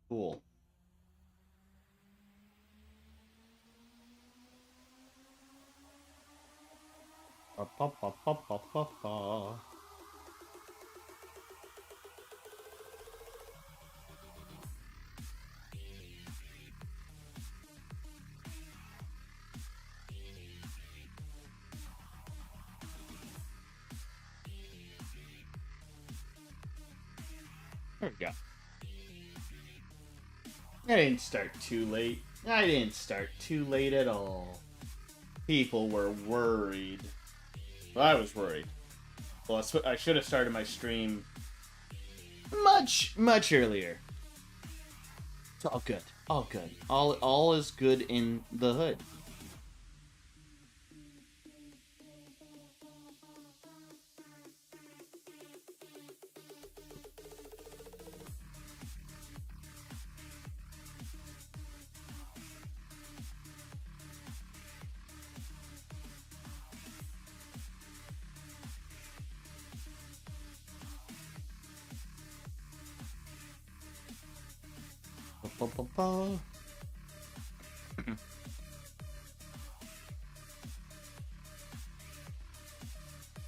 Cool. Ba, ba, ba, ba, ba, ba, ba. There we go. I didn't start too late. I didn't start too late at all. People were worried. Well, I was worried. Well, I should have started my stream much earlier. It's all good. All good. All is good in the hood. Ba, ba, ba.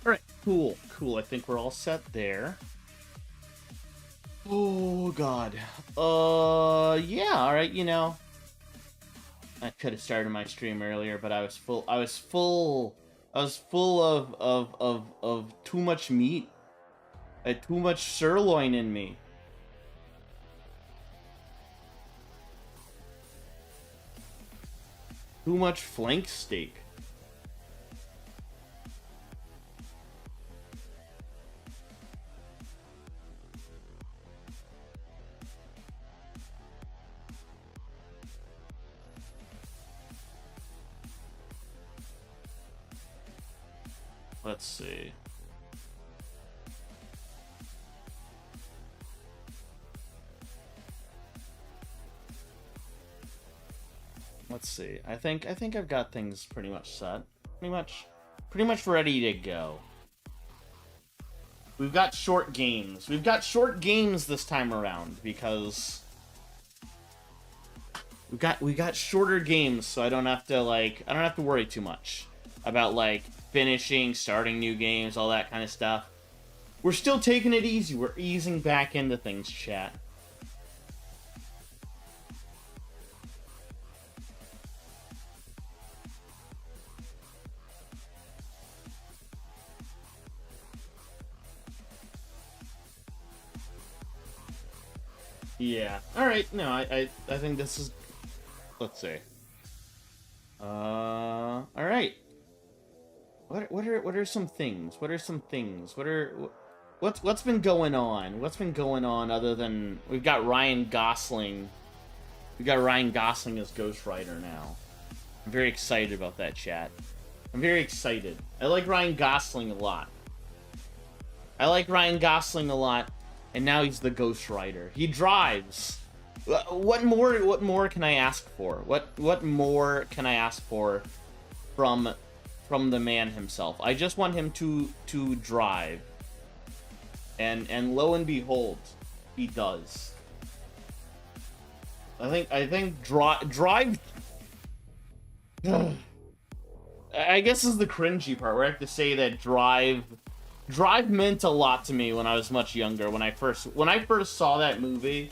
Alright, cool. I think we're all set there. Oh, God. Yeah, alright, you know. I could have started my stream earlier, but I was full of too much meat. I had too much sirloin in me. Too much flank steak. Let's see. Let's see. I think I've got things pretty much set. Pretty much ready to go. We've got short games. We've got short games this time around because we got shorter games, so I don't have to worry too much about like finishing, starting new games, all that kind of stuff. We're still taking it easy. We're easing back into things, chat. Yeah. All right. No, I think this is. Let's see. All right. What are some things? What's been going on? What's been going on other than we've got Ryan Gosling? We got Ryan Gosling as Ghost Rider now. I'm very excited about that, chat. I'm very excited. I like Ryan Gosling a lot. And now he's the Ghost Rider. He drives. What more can I ask for? What more can I ask for from the man himself? I just want him to drive. And lo and behold, he does. I think drive. I guess this is the cringy part where I have to say that drive meant a lot to me when I was much younger. When I first saw that movie,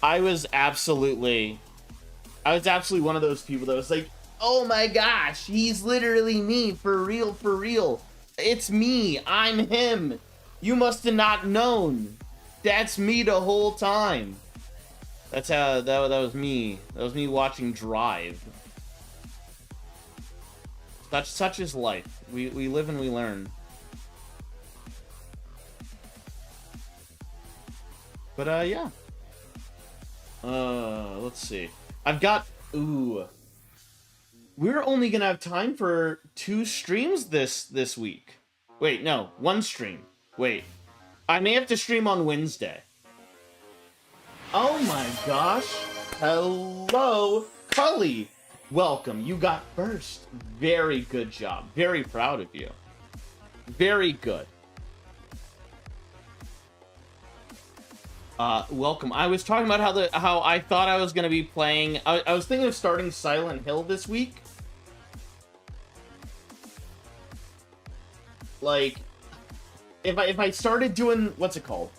I was absolutely one of those people that was like, oh my gosh, he's literally me, for real. It's me, I'm him. You must have not known. That's me the whole time. That's how, that was me. That was me watching Drive. Such is life. We live and we learn. But, yeah. Let's see. I've got... Ooh. We're only gonna have time for 2 streams this week. Wait, no. 1 stream. Wait. I may have to stream on Wednesday. Oh my gosh. Hello, Cully. Welcome. You got first. Very good job. Very proud of you. Very good. Welcome. I was talking about how I thought I was gonna be playing. I was thinking of starting Silent Hill this week. Like, if I started doing, what's it called?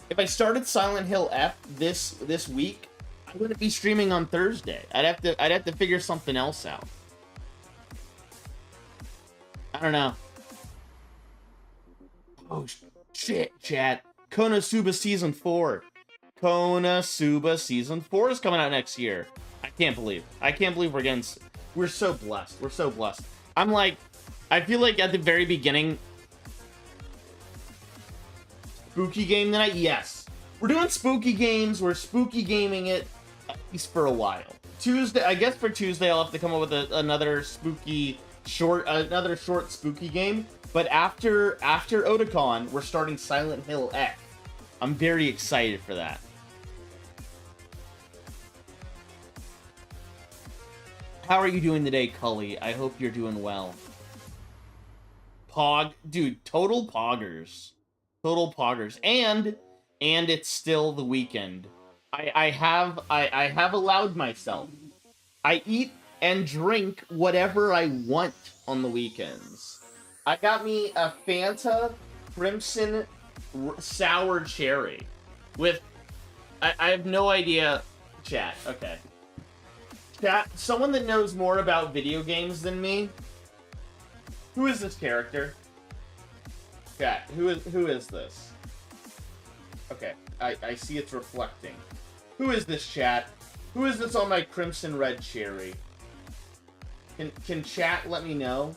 If I started Silent Hill F this week, I wouldn't be streaming on Thursday. I'd have to figure something else out. I don't know. Oh shit, chat. Konosuba Season 4. Konosuba Season 4 is coming out next year. I can't believe we're so blessed. We're so blessed. I'm like, I feel like at the very beginning, spooky game tonight? Yes. We're doing spooky games. We're spooky gaming it, at least for a while. Tuesday, I guess for Tuesday, I'll have to come up with another short spooky game. But after Otakon, we're starting Silent Hill X. I'm very excited for that. How are you doing today, Cully? I hope you're doing well. Dude, total poggers. Total poggers. And it's still the weekend. I have allowed myself. I eat and drink whatever I want on the weekends. I got me a Fanta Crimson Sour Cherry with, I have no idea, chat, okay. Chat, someone that knows more about video games than me, who is this character? Chat, who is this? Okay, I see it's reflecting. Who is this, chat? Who is this on my Crimson Red Cherry? Can chat let me know?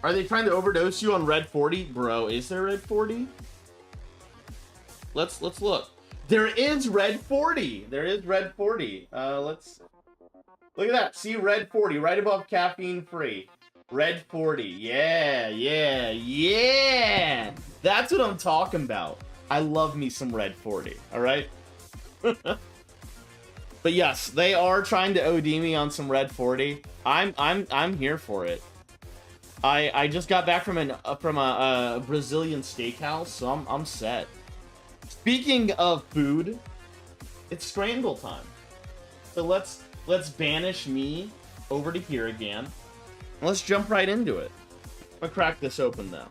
Are they trying to overdose you on Red 40? Bro, is there Red 40? Let's look. There is Red 40. There is Red 40. Let's look at that. See Red 40 right above caffeine free. Red 40. Yeah. That's what I'm talking about. I love me some Red 40. All right. But yes, they are trying to OD me on some Red 40. I'm here for it. I just got back from a Brazilian steakhouse, so I'm set. Speaking of food, it's scramble time. So let's banish me over to here again. Let's jump right into it. I'm gonna crack this open though.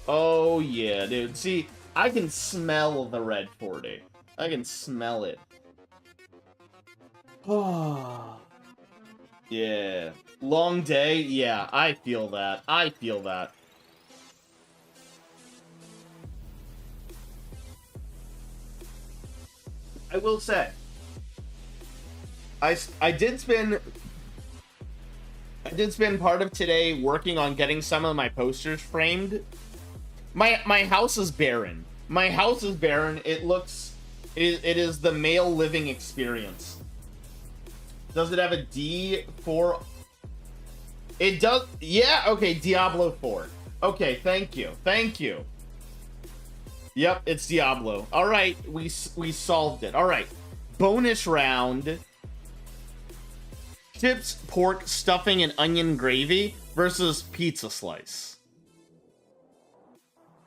Oh yeah, dude. See, I can smell the Red 40. I can smell it. Oh. Yeah. Long day? Yeah, I feel that. I feel that. I will say, I did spend part of today working on getting some of my posters framed. My house is barren. My house is barren. It is the male living experience. Does it have a D for? It does. Yeah. Okay. Diablo 4. Okay. Thank you. Thank you. Yep. It's Diablo. All right. We solved it. All right. Bonus round. Chips, pork, stuffing, and onion gravy versus pizza slice.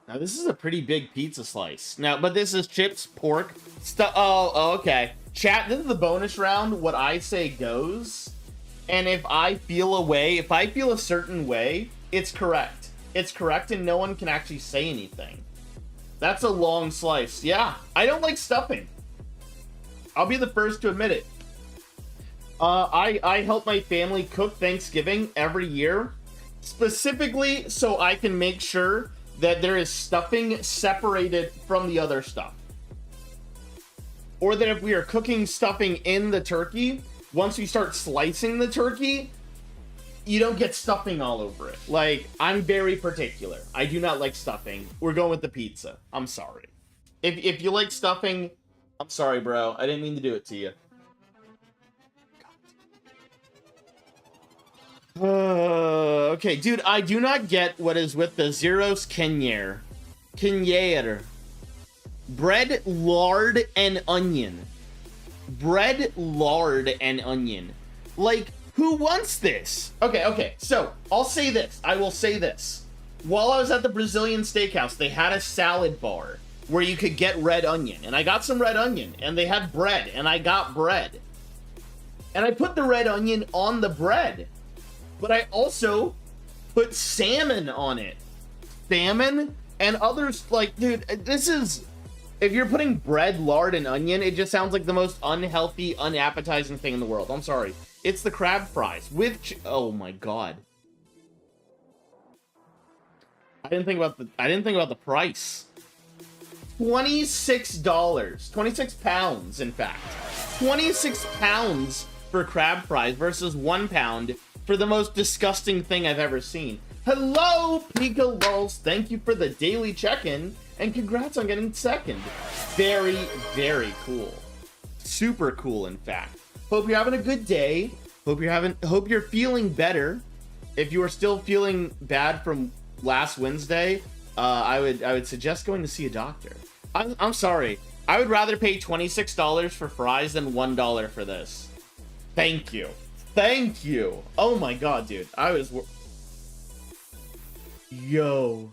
Now this is a pretty big pizza slice. Now, but this is chips, pork, stuff. Oh, okay. Chat, this is the bonus round. What I say goes. And if I feel a certain way, it's correct. It's correct and no one can actually say anything. That's a long slice. Yeah, I don't like stuffing. I'll be the first to admit it. I help my family cook Thanksgiving every year, specifically so I can make sure that there is stuffing separated from the other stuff. Or that if we are cooking stuffing in the turkey, once we start slicing the turkey, you don't get stuffing all over it. Like, I'm very particular. I do not like stuffing. We're going with the pizza. I'm sorry. If you like stuffing, I'm sorry, bro. I didn't mean to do it to you. Okay, dude, I do not get what is with the Zeros Kenyer. Bread, lard, and onion. Bread, lard, and onion. Like, who wants this? Okay, so, I'll say this. I will say this. While I was at the Brazilian steakhouse, they had a salad bar. where you could get red onion. And I got some red onion, and they had bread, and I got bread. And I put the red onion on the bread. But I also put salmon on it. Salmon and others, like, dude, this is... If you're putting bread, lard, and onion, it just sounds like the most unhealthy, unappetizing thing in the world. I'm sorry. It's the crab fries with oh my god. I didn't think about the price. $26. 26 pounds, in fact. 26 pounds for crab fries versus 1 pound for the most disgusting thing I've ever seen. Hello, Pika Lulz. Thank you for the daily check-in, and congrats on getting second. Very, very cool. Super cool, in fact. Hope you're having a good day. Hope you're feeling better. If you are still feeling bad from last Wednesday, I would suggest going to see a doctor. I'm sorry. I would rather pay $26 for fries than $1 for this. Thank you. Thank you. Oh my god, dude. Yo.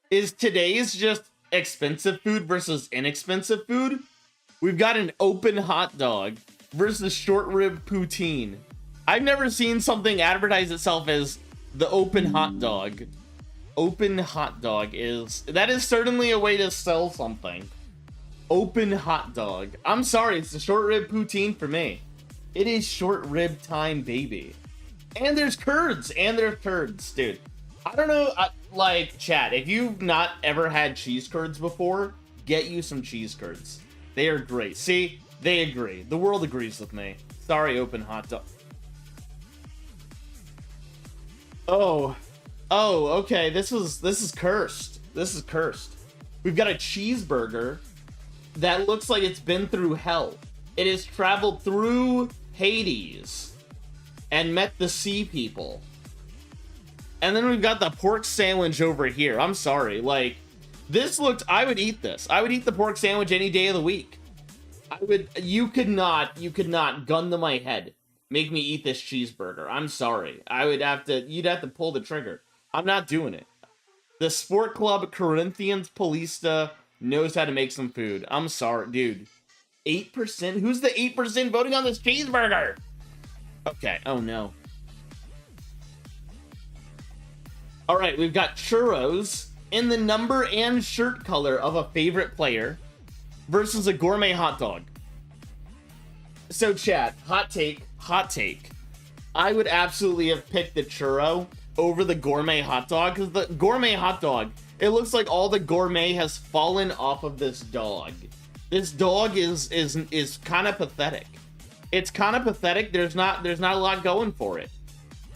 Is today's just expensive food versus inexpensive food? We've got an open hot dog versus short rib poutine. I've never seen something advertise itself as the open hot dog. Open hot dog that is certainly a way to sell something. Open hot dog. I'm sorry, it's the short rib poutine for me. It is short rib time, baby. And there's curds, dude. I don't know, like, chat, if you've not ever had cheese curds before, get you some cheese curds. They are great. See, they agree. The world agrees with me. Sorry, open hot dog. Oh, okay. This is cursed. This is cursed. We've got a cheeseburger that looks like it's been through hell. It has traveled through Hades and met the sea people. And then we've got the pork sandwich over here. I'm sorry, like, this looked... I would eat this. I would eat the pork sandwich any day of the week. You could not gun to my head, make me eat this cheeseburger. I'm sorry. You'd have to pull the trigger. I'm not doing it. The Sport Club Corinthians Polista knows how to make some food. I'm sorry, dude. 8%? Who's the 8% voting on this cheeseburger? Okay, oh no. Alright, we've got churros in the number and shirt color of a favorite player versus a gourmet hot dog. So chat, hot take. I would absolutely have picked the churro over the gourmet hot dog, because the gourmet hot dog, it looks like all the gourmet has fallen off of this dog. This dog is kind of pathetic. It's kind of pathetic. There's not a lot going for it.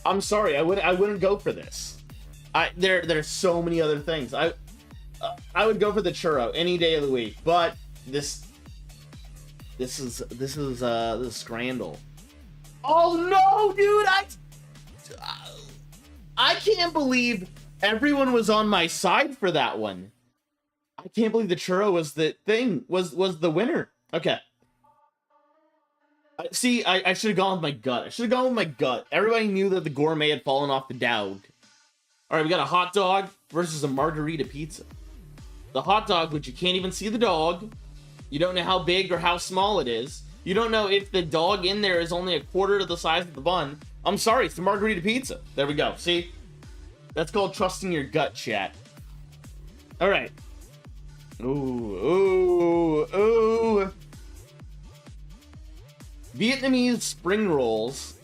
I'm sorry, I wouldn't go for this. There's so many other things. I would go for the churro any day of the week, but this is the scandal. Oh no, dude! I can't believe everyone was on my side for that one. I can't believe the churro was the thing, was the winner. Okay. See, I should have gone with my gut. Everybody knew that the gourmet had fallen off the dog. Alright, we got a hot dog versus a margarita pizza. The hot dog, which you can't even see the dog. You don't know how big or how small it is. You don't know if the dog in there is only a quarter of the size of the bun. I'm sorry, it's the margarita pizza. There we go. See? That's called trusting your gut, chat. Alright. Ooh. Vietnamese spring rolls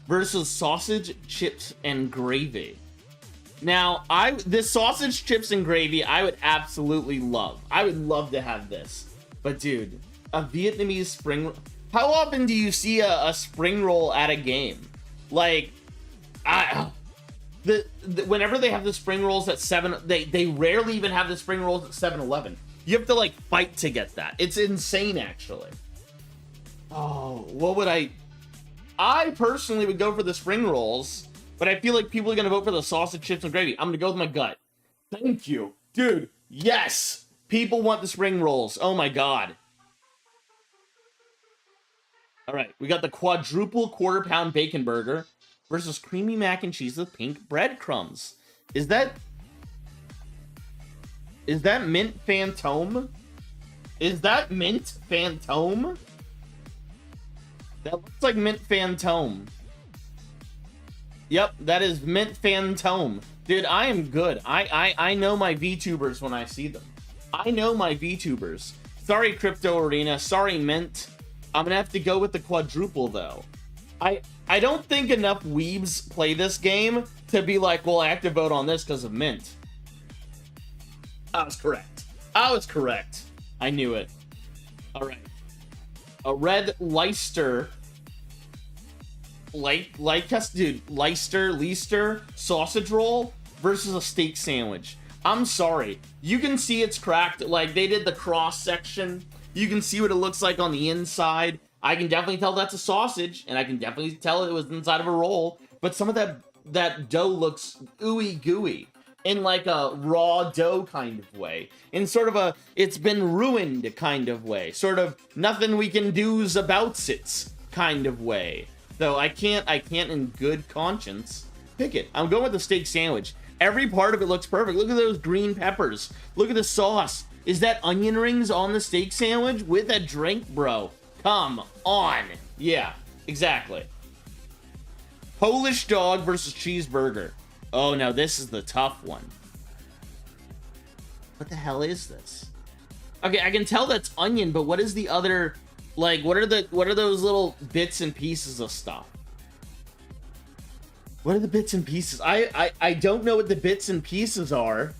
versus sausage, chips, and gravy. Now, this sausage, chips, and gravy, I would absolutely love. I would love to have this. But dude, a Vietnamese spring... How often do you see a spring roll at a game? Like, whenever they have the spring rolls at 7... They rarely even have the spring rolls at 7-Eleven. You have to, like, fight to get that. It's insane, actually. Oh, what would I personally would go for the spring rolls, but I feel like people are going to vote for the sausage, chips, and gravy. I'm going to go with my gut. Thank you. Dude, yes! People want the spring rolls. Oh my god. Alright, we got the quadruple quarter-pound bacon burger versus creamy mac and cheese with pink breadcrumbs. Is that Mint Phantom? Is that Mint Phantom? That looks like Mint Phantom. Yep, that is Mint Phantom. Dude, I am good. I know my VTubers when I see them. I know my VTubers. Sorry, Crypto Arena. Sorry, Mint. I'm gonna have to go with the quadruple, though. I don't think enough weebs play this game to be like, well, I have to vote on this because of Mint. I was correct. I was correct. I knew it. All right. A red Leicester. Leicester sausage roll versus a steak sandwich. I'm sorry. You can see it's cracked. Like, they did the cross section. You can see what it looks like on the inside. I can definitely tell that's a sausage, and I can definitely tell it was inside of a roll. But some of that dough looks ooey gooey in like a raw dough kind of way, in sort of a it's been ruined kind of way, sort of nothing we can do's about it kind of way. Though I can't in good conscience pick it. I'm going with the steak sandwich. Every part of it looks perfect. Look at those green peppers. Look at the sauce. Is that onion rings on the steak sandwich with a drink, bro? Come on. Yeah, exactly. Polish dog versus cheeseburger. Oh, now this is the tough one. What the hell is this? Okay, I can tell that's onion, but what is the other, like, what are those little bits and pieces of stuff? What are the bits and pieces? I don't know what the bits and pieces are.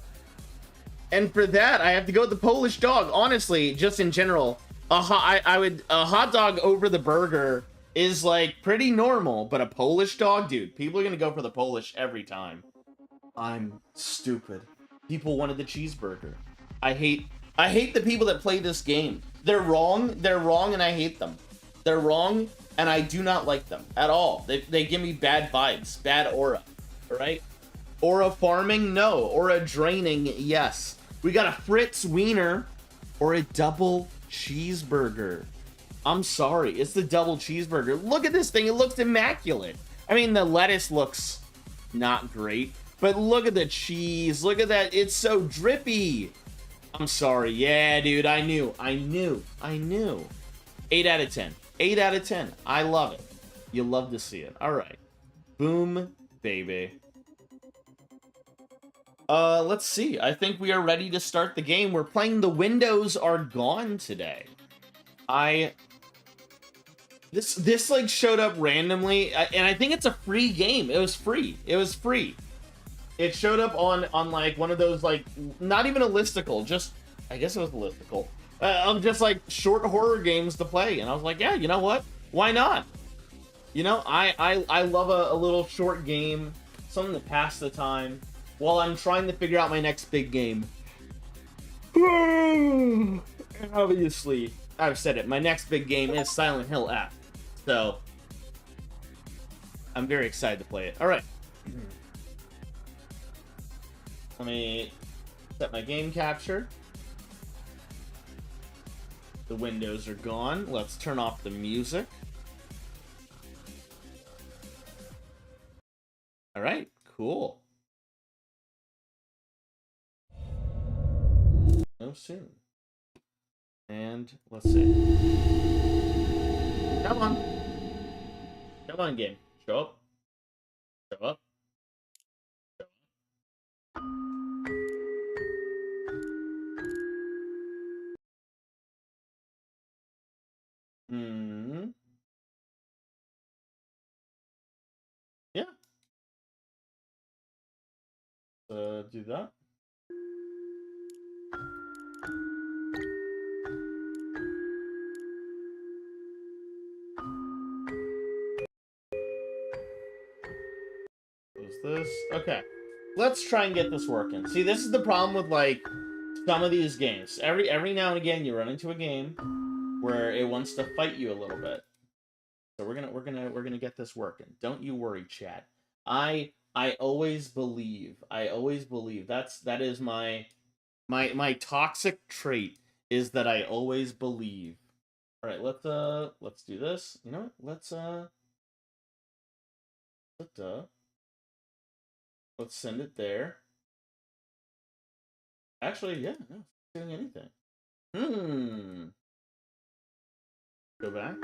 And for that, I have to go with the Polish dog. Honestly, just in general, a hot dog over the burger is like pretty normal, but a Polish dog, dude, people are gonna go for the Polish every time. I'm stupid. People wanted the cheeseburger. I hate the people that play this game. They're wrong, and I hate them. They're wrong, and I do not like them at all. They give me bad vibes, bad aura, all right? Aura farming, no. Aura draining, yes. We got a Fritz Wiener or a double cheeseburger. I'm sorry, it's the double cheeseburger. Look at this thing, it looks immaculate. I mean, the lettuce looks not great, but look at the cheese. Look at that, it's so drippy. I'm sorry, yeah, dude, I knew. 8 out of 10. 8 out of 10. I love it. You love to see it. All right. Boom, baby. Let's see. I think we are ready to start the game. We're playing The Windows Are Gone today. This like showed up randomly, and I think it's a free game. It was free. It showed up on like one of those, like, not even a listicle, just, I guess it was a listicle, of just like short horror games to play. And I was like, yeah, you know what? Why not? You know, I love a little short game, something to pass the time while I'm trying to figure out my next big game. Obviously, I've said it, my next big game is Silent Hill F. So, I'm very excited to play it. All right. Let me set my game capture. The windows are gone. Let's turn off the music. All right, cool. No soon. And let's see. Come on. Come on, game. Show up. Show up. Yeah. Do that. Close this. Okay. Let's try and get this working. See, this is the problem with like some of these games. Every now and again you run into a game where it wants to fight you a little bit. So we're gonna get this working. Don't you worry, chat. I always believe. That is my toxic trait, is that I always believe. All right, let's do this. You know what? Let's send it there. Actually, yeah, no, it's doing anything. Hmm. Go back.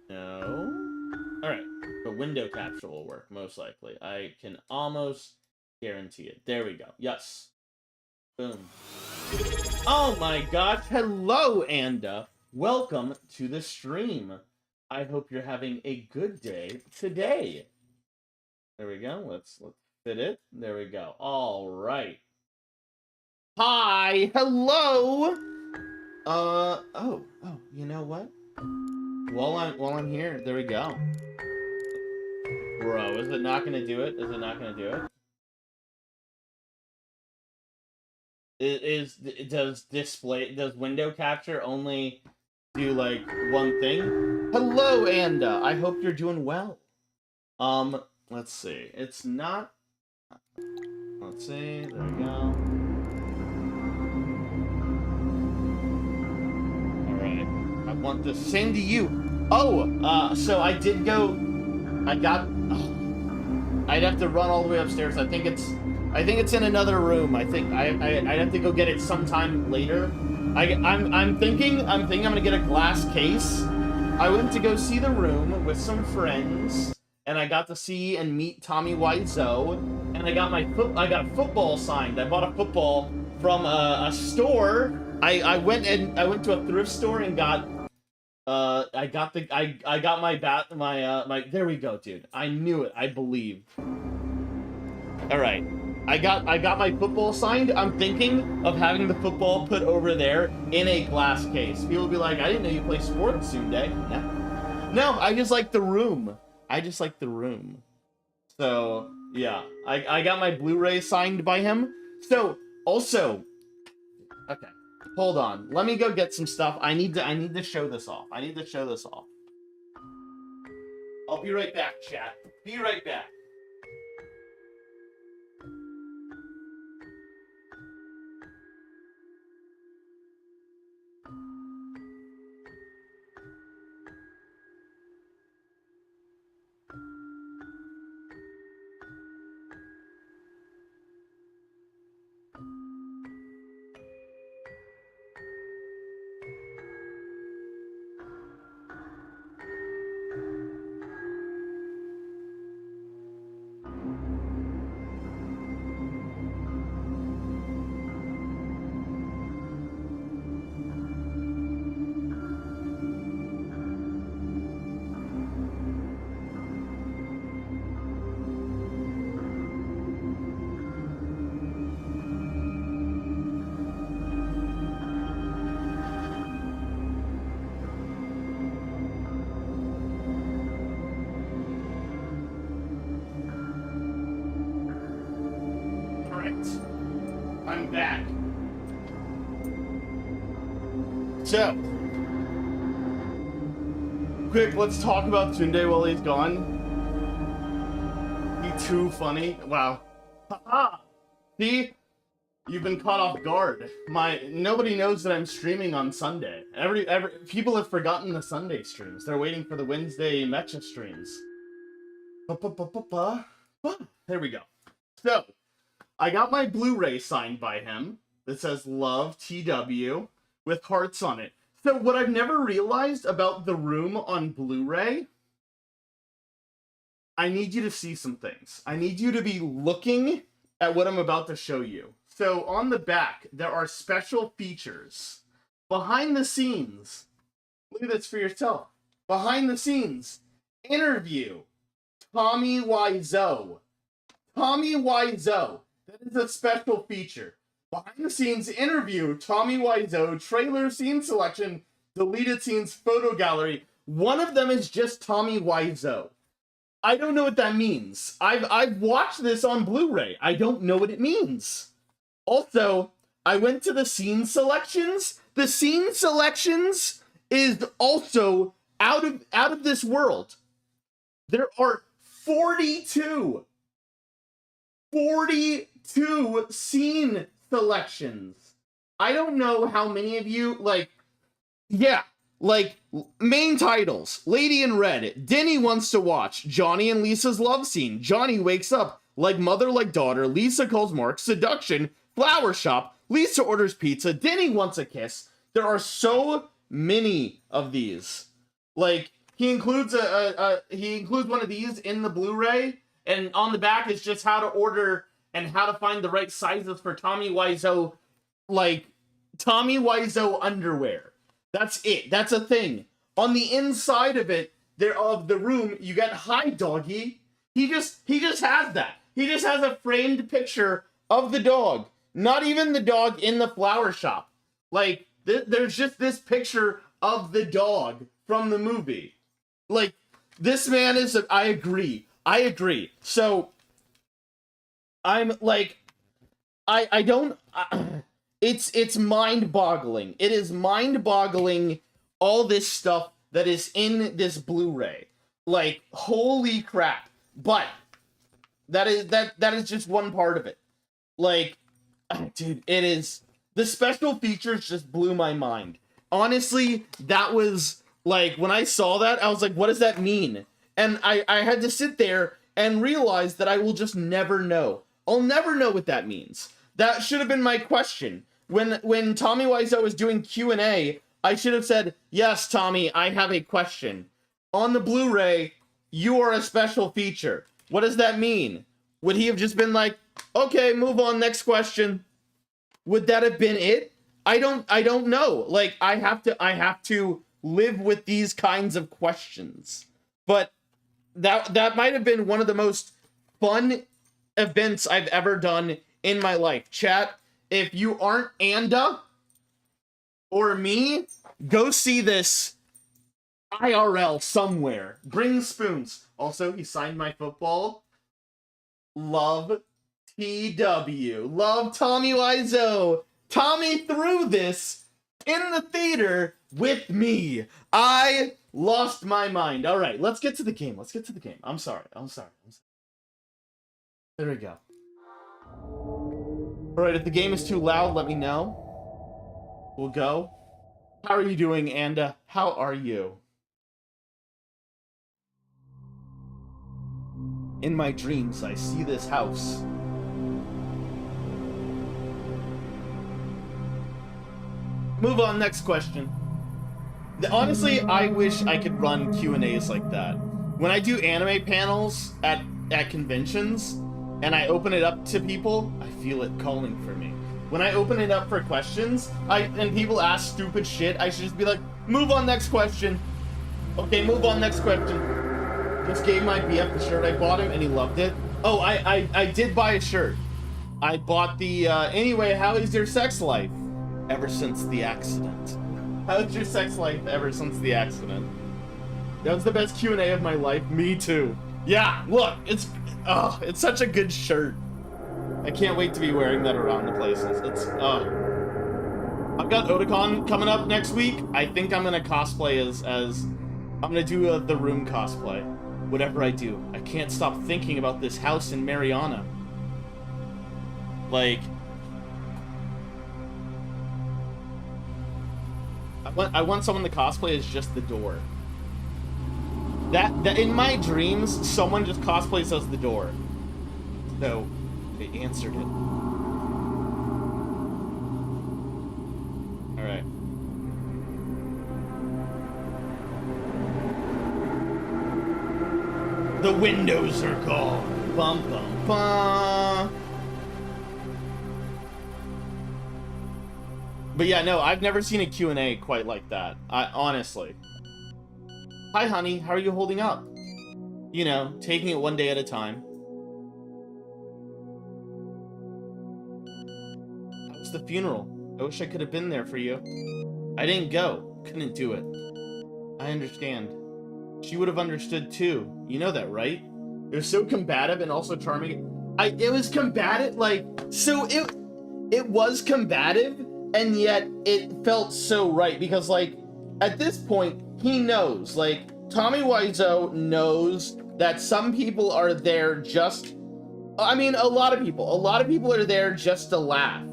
No. All right. The window capture will work most likely. I can almost guarantee it. There we go. Yes. Boom. Oh my gosh. Hello, Anda. Welcome to the stream. I hope you're having a good day today. There we go. Let's fit it. There we go. All right. Hi. Hello. Oh, you know what? While I'm here, there we go. Bro, is it not gonna do it? Is it not gonna do it? Does window capture only do like one thing? Hello, Anda. I hope you're doing well. Let's see. It's not. Let's see. There we go. All right. I want the same to you. Oh, so I did go. I got. Oh, I'd have to run all the way upstairs. I think it's in another room. I'd have to go get it sometime later. I'm thinking I'm gonna get a glass case. I went to go see the room with some friends, and I got to see and meet Tommy Wiseau, and I got a football signed. I bought a football from a store. I went to a thrift store and got I got my there we go, dude. I knew it. I believed. All right. I got my football signed. I'm thinking of having the football put over there in a glass case. People will be like, I didn't know you play sports, Sunday. No, I just like the room. So, yeah. I got my Blu-ray signed by him. So, also, okay. Hold on. Let me go get some stuff. I need to show this off. I'll be right back, chat. Be right back. I'm back. So, quick, let's talk about Tunde while he's gone. He's too funny. Wow. Haha! See? You've been caught off guard. Nobody knows that I'm streaming on Sunday. People have forgotten the Sunday streams. They're waiting for the Wednesday Mecha streams. There we go. So, I got my Blu-ray signed by him that says Love TW with hearts on it. So what I've never realized about the room on Blu-ray, I need you to see some things. I need you to be looking at what I'm about to show you. So on the back, there are special features. Behind the scenes, look at this for yourself. Behind the scenes, interview, Tommy Wiseau. Tommy Wiseau. That is a special feature. Behind the scenes interview, Tommy Wiseau, trailer scene selection, deleted scenes photo gallery. One of them is just Tommy Wiseau. I don't know what that means. I've watched this on Blu-ray. I don't know what it means. Also, I went to the scene selections. The scene selections is also out of this world. There are 42 scene selections. I don't know how many of you, like, yeah, Like, main titles, Lady in Red, Denny wants to watch, Johnny and Lisa's love scene, Johnny wakes up, like mother, like daughter, Lisa calls Mark, seduction, flower shop, Lisa orders pizza, Denny wants a kiss. There are so many of these. Like, he includes he includes one of these in the Blu-ray, and on the back is just how to order and how to find the right sizes for Tommy Wiseau, like, Tommy Wiseau underwear. That's it. That's a thing. On the inside of it, there of the room, you get Hi Doggy. He just has that. He just has a framed picture of the dog. Not even the dog in the flower shop. Like, there's just this picture of the dog from the movie. Like, this man is I agree. So I'm like, I don't it's mind-boggling. It is mind-boggling, all this stuff that is in this Blu-ray. Like, holy crap. But that is just one part of it. Like, dude, it is, the special features just blew my mind. Honestly, that was like, when I saw that, I was like, what does that mean? And I had to sit there and realize that I will just never know. I'll never know what that means. That should have been my question. When Tommy Wiseau was doing Q&A, I should have said, yes, Tommy, I have a question. On the Blu-ray, you are a special feature. What does that mean? Would he have just been like, okay, move on, next question? Would that have been it? I don't know. Like, I have to live with these kinds of questions. But that might have been one of the most fun events I've ever done in my life. Chat, if you aren't Anda or me, go see this IRL somewhere. Bring spoons. Also, he signed my football. Love TW. Love Tommy Wiseau. Tommy threw this in the theater with me. I lost my mind. All right, let's get to the game. I'm sorry. There we go. All right, if the game is too loud, let me know. We'll go. How are you doing, Anda? How are you? In my dreams, I see this house. Move on, next question. Honestly, I wish I could run Q&As like that. When I do anime panels at conventions, and I open it up to people, I feel it calling for me. When I open it up for questions, and people ask stupid shit, I should just be like, move on, next question. Okay, move on, next question. Just gave my BF the shirt I bought him, and he loved it. Oh, I did buy a shirt. I bought the, anyway, how is your sex life? Ever since the accident. How's your sex life ever since the accident? That was the best Q&A of my life. Me too. Yeah, look, it's such a good shirt. I can't wait to be wearing that around the places. I've got Otakon coming up next week. I think I'm gonna cosplay as I'm gonna do the room cosplay. Whatever I do, I can't stop thinking about this house in Mariana. Like, I want someone to cosplay as just the door. That in my dreams, someone just cosplays as the door. So, they answered it. Alright. The windows are gone. Bum bum bum. But yeah, no, I've never seen a Q&A quite like that. Honestly. Hi, honey. How are you holding up? You know, taking it one day at a time. How was the funeral? I wish I could have been there for you. I didn't go. Couldn't do it. I understand. She would have understood too. You know that, right? It was so combative and also charming. It was combative, like, so it was combative, and yet it felt so right, because, like, at this point, he knows, like, Tommy Wiseau knows that some people are there just, I mean, a lot of people are there just to laugh.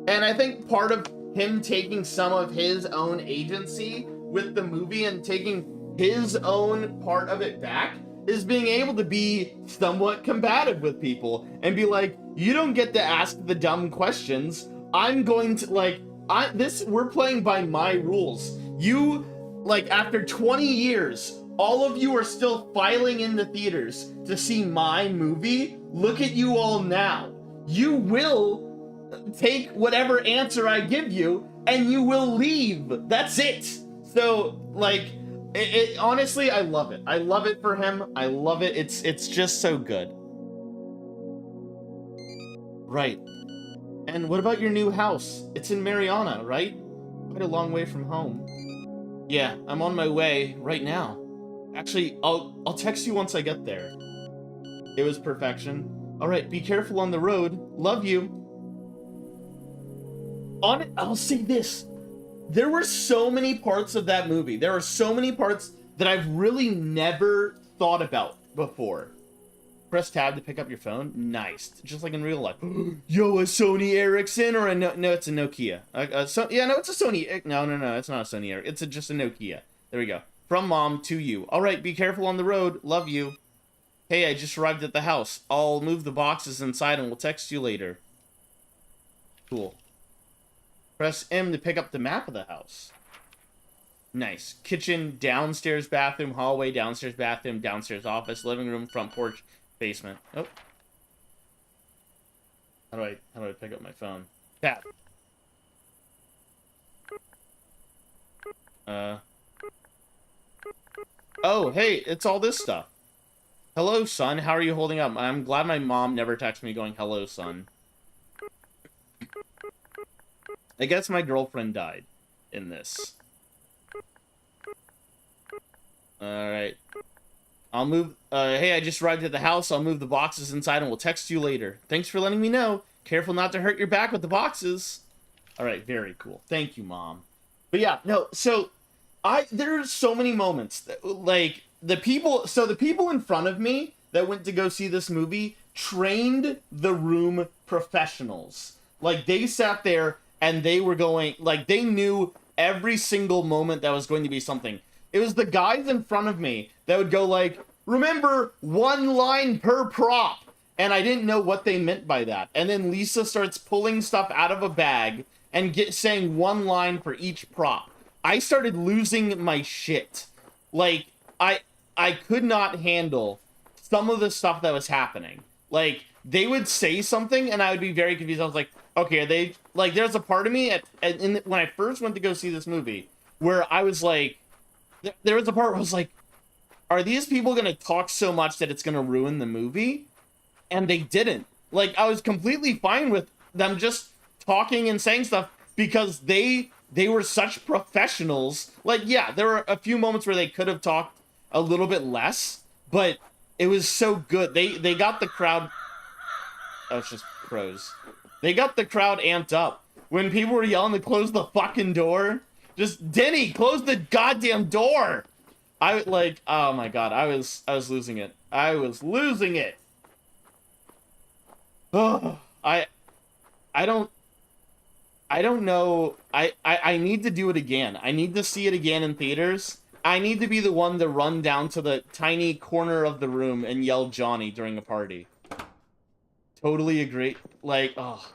And I think part of him taking some of his own agency with the movie and taking his own part of it back is being able to be somewhat combative with people and be like, you don't get to ask the dumb questions. I'm going to, like, we're playing by my rules. You, like, after 20 years, all of you are still filing into theaters to see my movie. Look at you all now. You will take whatever answer I give you and you will leave. That's it. So, like, honestly, I love it. I love it for him. I love it. It's just so good. Right. And what about your new house? It's in Mariana, right? Quite a long way from home. Yeah, I'm on my way right now. Actually, I'll text you once I get there. It was perfection. All right, be careful on the road. Love you. I'll say this. There were so many parts of that movie. There are so many parts that I've really never thought about before. Press tab to pick up your phone. Nice. Just like in real life. Yo, a Sony Ericsson or a no, it's a Nokia. Yeah, no, it's a Sony. No, it's not a Sony Ericsson. It's just a Nokia. There we go. From mom to you. All right, be careful on the road. Love you. Hey, I just arrived at the house. I'll move the boxes inside and we'll text you later. Cool. Press M to pick up the map of the house. Nice. Kitchen, downstairs bathroom, hallway, downstairs bathroom, downstairs office, living room, front porch, basement. Oh. How do I pick up my phone? Tap. Oh, hey, it's all this stuff. Hello, son. How are you holding up? I'm glad my mom never texted me going, hello, son. I guess my girlfriend died in this. Alright. I'll move... hey, I just arrived at the house. I'll move the boxes inside and we'll text you later. Thanks for letting me know. Careful not to hurt your back with the boxes. Alright, very cool. Thank you, Mom. But yeah, no, so... there's so many moments that, like, the people in front of me that went to go see this movie trained the room professionals. Like, they sat there and they were going, like, they knew every single moment that was going to be something. It was the guys in front of me that would go like, remember, 1 line per prop. And I didn't know what they meant by that. And then Lisa starts pulling stuff out of a bag and saying 1 line for each prop. I started losing my shit. Like, I could not handle some of the stuff that was happening. Like, they would say something and I would be very confused. I was like, okay, are they, like, there's a part of me when I first went to go see this movie where I was like, there was a part where I was like, are these people going to talk so much that it's going to ruin the movie? And they didn't. Like, I was completely fine with them just talking and saying stuff because they were such professionals. Like, yeah, there were a few moments where they could have talked a little bit less, but it was so good. They got the crowd... Oh, it's just pros. They got the crowd amped up. When people were yelling to close the fucking door, just, Denny, close the goddamn door! Like, oh my god, I was losing it. I was losing it! Oh, I don't know. I need to do it again. I need to see it again in theaters. I need to be the one to run down to the tiny corner of the room and yell Johnny during a party. Totally agree. Like, oh.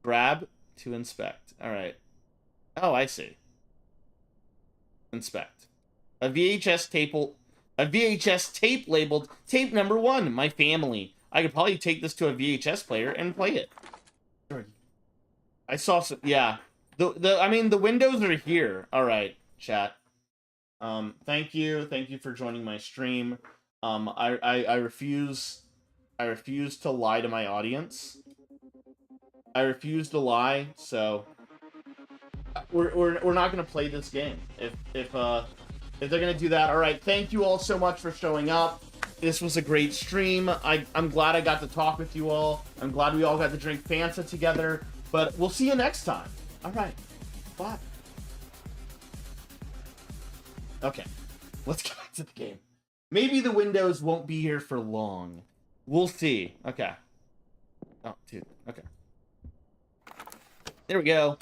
Grab to inspect. Alright. Oh, I see. Inspect. A VHS tape labeled tape number 1, my family. I could probably take this to a VHS player and play it. I saw some, yeah. I mean, the windows are here. Alright, chat. Thank you for joining my stream. I refuse to lie to my audience. I refuse to lie, so we're not gonna play this game. If they're gonna do that, alright, thank you all so much for showing up. This was a great stream. I'm glad I got to talk with you all. I'm glad we all got to drink Fanta together. But we'll see you next time. Alright. Bye. Okay. Let's get back to the game. Maybe the windows won't be here for long. We'll see. Okay. Oh, dude. Okay. There we go.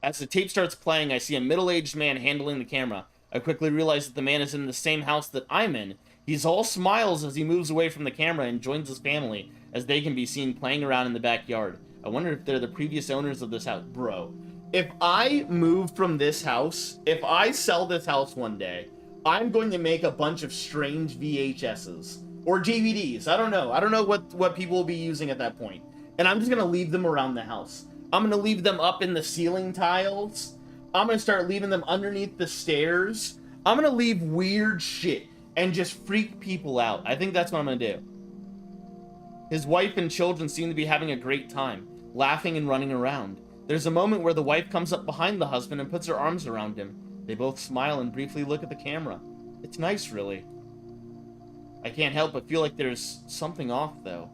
As the tape starts playing, I see a middle-aged man handling the camera. I quickly realize that the man is in the same house that I'm in. He's all smiles as he moves away from the camera and joins his family, as they can be seen playing around in the backyard. I wonder if they're the previous owners of this house. Bro, if I move from this house, if I sell this house one day, I'm going to make a bunch of strange VHSs. Or DVDs. I don't know. I don't know what people will be using at that point. And I'm just going to leave them around the house. I'm going to leave them up in the ceiling tiles. I'm going to start leaving them underneath the stairs. I'm going to leave weird shit and just freak people out. I think that's what I'm going to do. His wife and children seem to be having a great time, laughing and running around. There's a moment where the wife comes up behind the husband and puts her arms around him. They both smile and briefly look at the camera. It's nice, really. I can't help but feel like there's something off, though.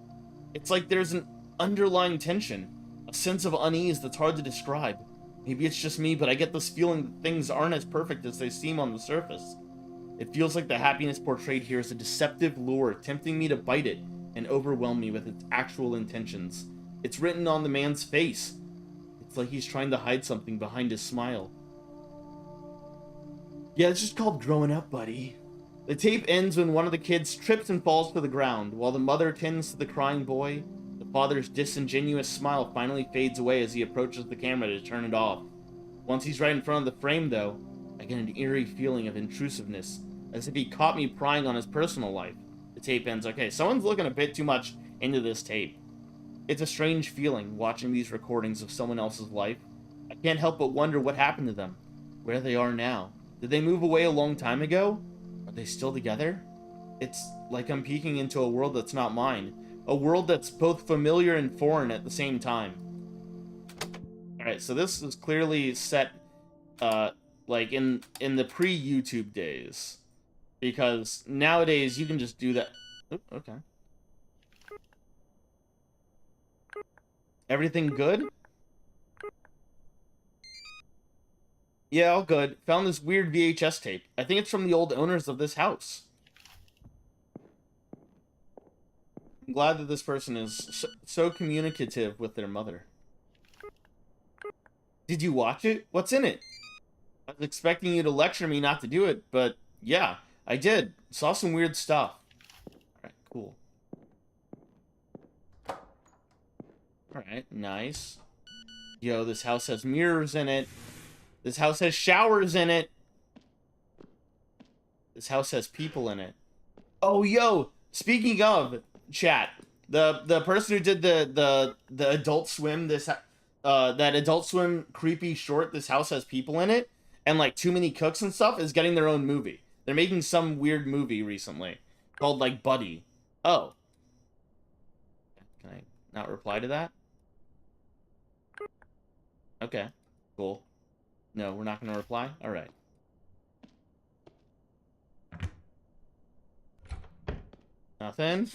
It's like there's an underlying tension, a sense of unease that's hard to describe. Maybe it's just me, but I get this feeling that things aren't as perfect as they seem on the surface. It feels like the happiness portrayed here is a deceptive lure, tempting me to bite it and overwhelm me with its actual intentions. It's written on the man's face. It's like he's trying to hide something behind his smile. Yeah, it's just called growing up, buddy. The tape ends when one of the kids trips and falls to the ground, while the mother tends to the crying boy. The father's disingenuous smile finally fades away as he approaches the camera to turn it off. Once he's right in front of the frame, though, I get an eerie feeling of intrusiveness, as if he caught me prying on his personal life. The tape ends. Okay, someone's looking a bit too much into this tape. It's a strange feeling, watching these recordings of someone else's life. I can't help but wonder what happened to them, where they are now. Did they move away a long time ago? Are they still together? It's like I'm peeking into a world that's not mine. A world that's both familiar and foreign at the same time. Alright, so this is clearly set, like, in the pre-YouTube days. Because nowadays, you can just do that. Oop, okay. Everything good? Yeah, all good. Found this weird VHS tape. I think it's from the old owners of this house. I'm glad that this person is so communicative with their mother. Did you watch it? What's in it? I was expecting you to lecture me not to do it, but yeah, I did. Saw some weird stuff. Alright, cool. Alright, nice. Yo, this house has mirrors in it. This house has showers in it. This house has people in it. Oh, yo, speaking of, chat, the person who did the Adult Swim, that Adult Swim creepy short, This House Has People in It, and like Too Many Cooks and stuff, is getting their own movie. They're making some weird movie recently called like Buddy. Oh. Can I not reply to that? Okay, cool. No, we're not going to reply? Alright. Nothing?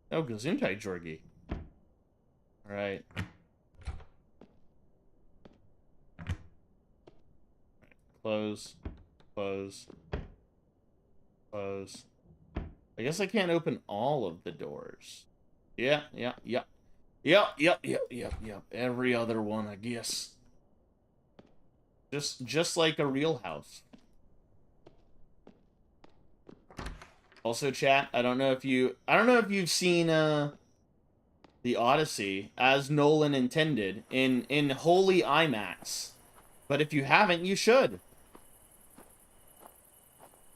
Oh, Gesundheit, Jorgi. Alright. Close. Close. Close. I guess I can't open all of the doors. Yeah. Yep. Every other one, I guess. Just like a real house. Also, chat, I don't know if you've seen the Odyssey as Nolan intended in holy IMAX. But if you haven't, you should.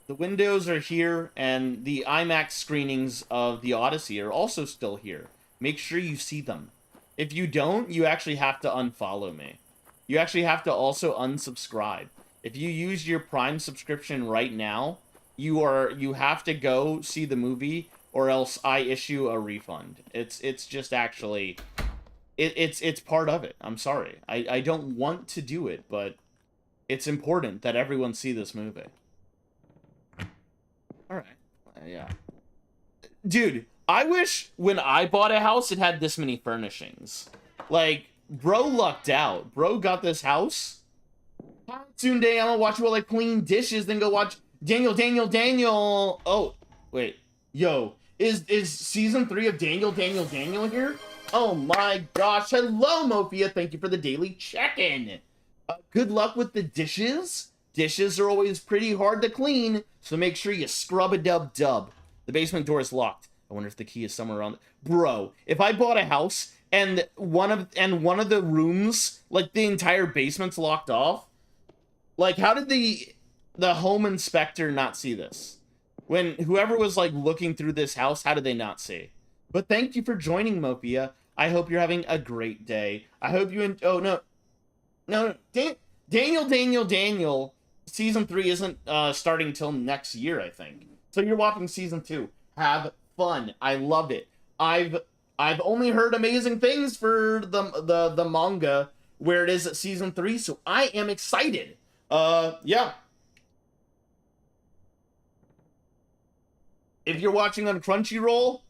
The windows are here, and the IMAX screenings of the Odyssey are also still here. Make sure you see them. If you don't, you actually have to unfollow me. You actually have to also unsubscribe. If you use your Prime subscription right now, you have to go see the movie, or else I issue a refund. It's just actually, it's part of it. I'm sorry. I don't want to do it, but it's important that everyone see this movie. All right. Yeah. Dude, I wish when I bought a house it had this many furnishings. Like, bro lucked out. Bro got this house. Soon day I'm gonna watch you all like clean dishes, then go watch Daniel. Oh, wait. Yo, is season 3 of Daniel here? Oh my gosh. Hello, Mofia. Thank you for the daily check-in. Good luck with the dishes. Dishes are always pretty hard to clean, so make sure you scrub a dub. The basement door is locked. I wonder if the key is somewhere around. Bro, if I bought a house and one of the rooms, like the entire basement's locked off, like how did the home inspector not see this? When whoever was like looking through this house, how did they not see? But thank you for joining, Mopia. I hope you're having a great day. I hope you. Oh no, no, Daniel. Season 3 isn't starting till next year, I think. So you're watching season 2. Have fun. I love it. I've only heard amazing things for the manga where it is at season 3, so I am excited. Yeah. If you're watching on Crunchyroll,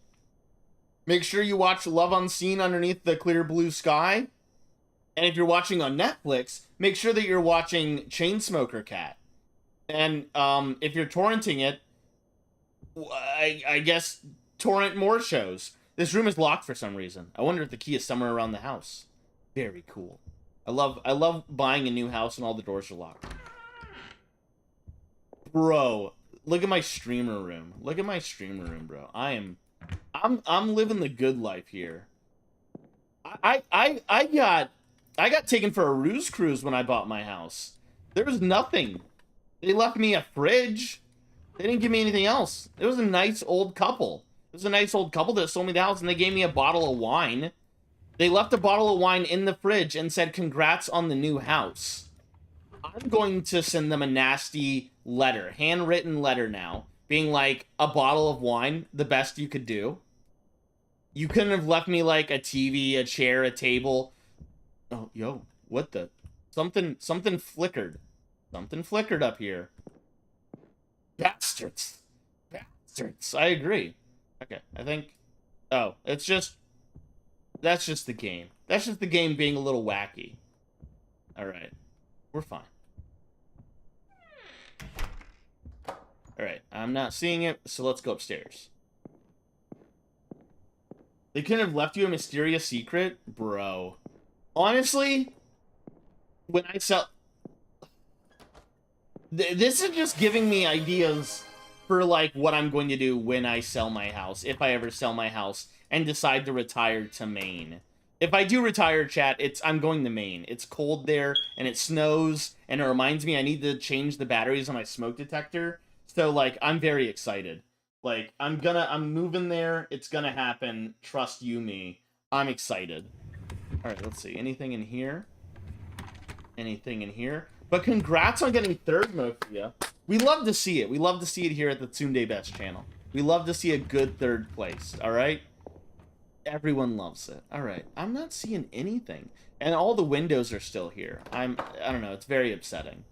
make sure you watch Love Unseen Underneath the Clear Blue Sky. And if you're watching on Netflix, make sure that you're watching Chainsmoker Cat. And if you're torrenting it, I guess torrent more shows. This room is locked for some reason. I wonder if the key is somewhere around the house. Very cool. I love buying a new house and all the doors are locked. Bro, look at my streamer room. Look at my streamer room, bro. I'm living the good life here. I got taken for a ruse cruise when I bought my house. There was nothing. They left me a fridge. They didn't give me anything else. It was a nice old couple. It was a nice old couple that sold me the house, and they gave me a bottle of wine. They left a bottle of wine in the fridge and said, "Congrats on the new house." I'm going to send them a nasty letter, handwritten letter now, being like, a bottle of wine, the best you could do. You couldn't have left me like a TV, a chair, a table. Oh, yo, what the? Something flickered. Something flickered up here. Bastards. Bastards. I agree. Okay, I think... Oh, it's just... That's just the game. That's just the game being a little wacky. Alright. We're fine. Alright, I'm not seeing it, so let's go upstairs. They couldn't have left you a mysterious secret? Bro. Honestly, when I sell... This is just giving me ideas for, like, what I'm going to do when I sell my house, if I ever sell my house, and decide to retire to Maine. If I do retire, chat, I'm going to Maine. It's cold there, and it snows, and it reminds me I need to change the batteries on my smoke detector. So, like, I'm very excited. Like, I'm moving there. It's gonna happen. Trust you me. I'm excited. Alright, let's see. Anything in here? Anything in here? But congrats on getting third, Mofia. We love to see it. We love to see it here at the Tsunde Best channel. We love to see a good third place, alright? Everyone loves it. Alright, I'm not seeing anything. And all the windows are still here. I don't know, it's very upsetting.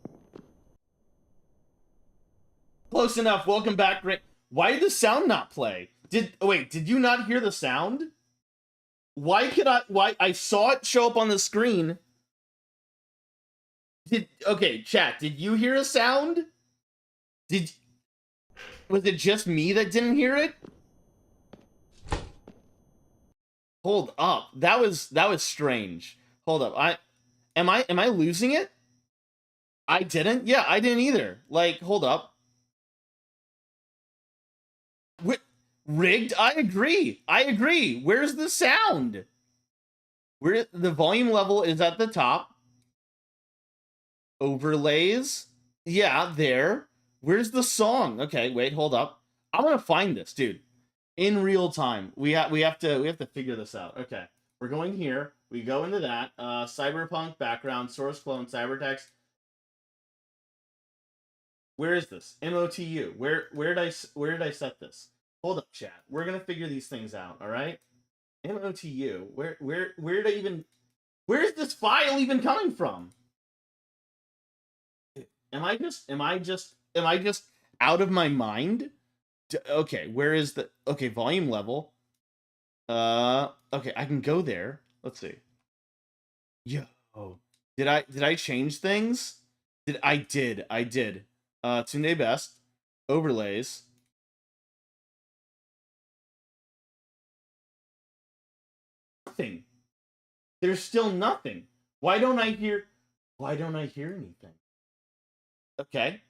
Close enough. Welcome back, Rick. Why did the sound not play? Wait, did you not hear the sound? Why I saw it show up on the screen. Okay, chat, did you hear a sound? Was it just me that didn't hear it? Hold up. That was strange. Hold up. Am I losing it? I didn't? Yeah, I didn't either. Like, hold up. Rigged? I agree. Where's the sound? Where the volume level is at the top. Overlays? Yeah, there. Where's the song? Okay, wait, hold up. I want to find this, dude. In real time. We have to figure this out. Okay. We're going here. We go into that. Cyberpunk background, source clone, cybertext. Where is this? MOTU. Where did I set this? Hold up, chat. We're gonna figure these things out, alright? MOTU. Where did I even... Where is this file even coming from? Am I just out of my mind? Okay, where is the... Okay, volume level. Okay, I can go there. Let's see. Yo. Did I change things? I did. Tsunde Best. Overlays. Nothing. There's still nothing. Why don't I hear... Why don't I hear anything? Okay.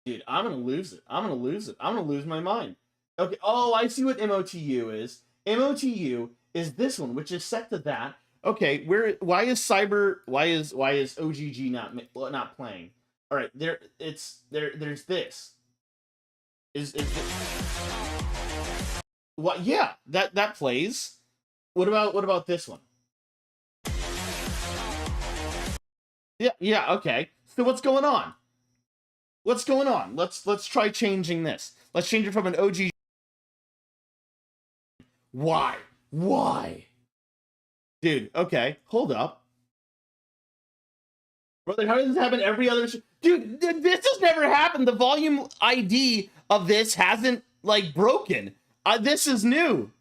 Dude, I'm gonna lose it. I'm gonna lose it. I'm gonna lose my mind. Okay. Oh, I see what MOTU is. MOTU is this one, which is set to that. Okay. Why is Cyber? Why is OGG not playing? All right. There's this. Is what? Yeah. That plays. What about this one? Yeah. Okay. So what's going on? What's going on? Let's try changing this. Let's change it from an OG. Why? Why? Dude, okay. Hold up. Brother, how does this happen every other Dude, this has never happened. The volume ID of this hasn't, like, broken. This is new.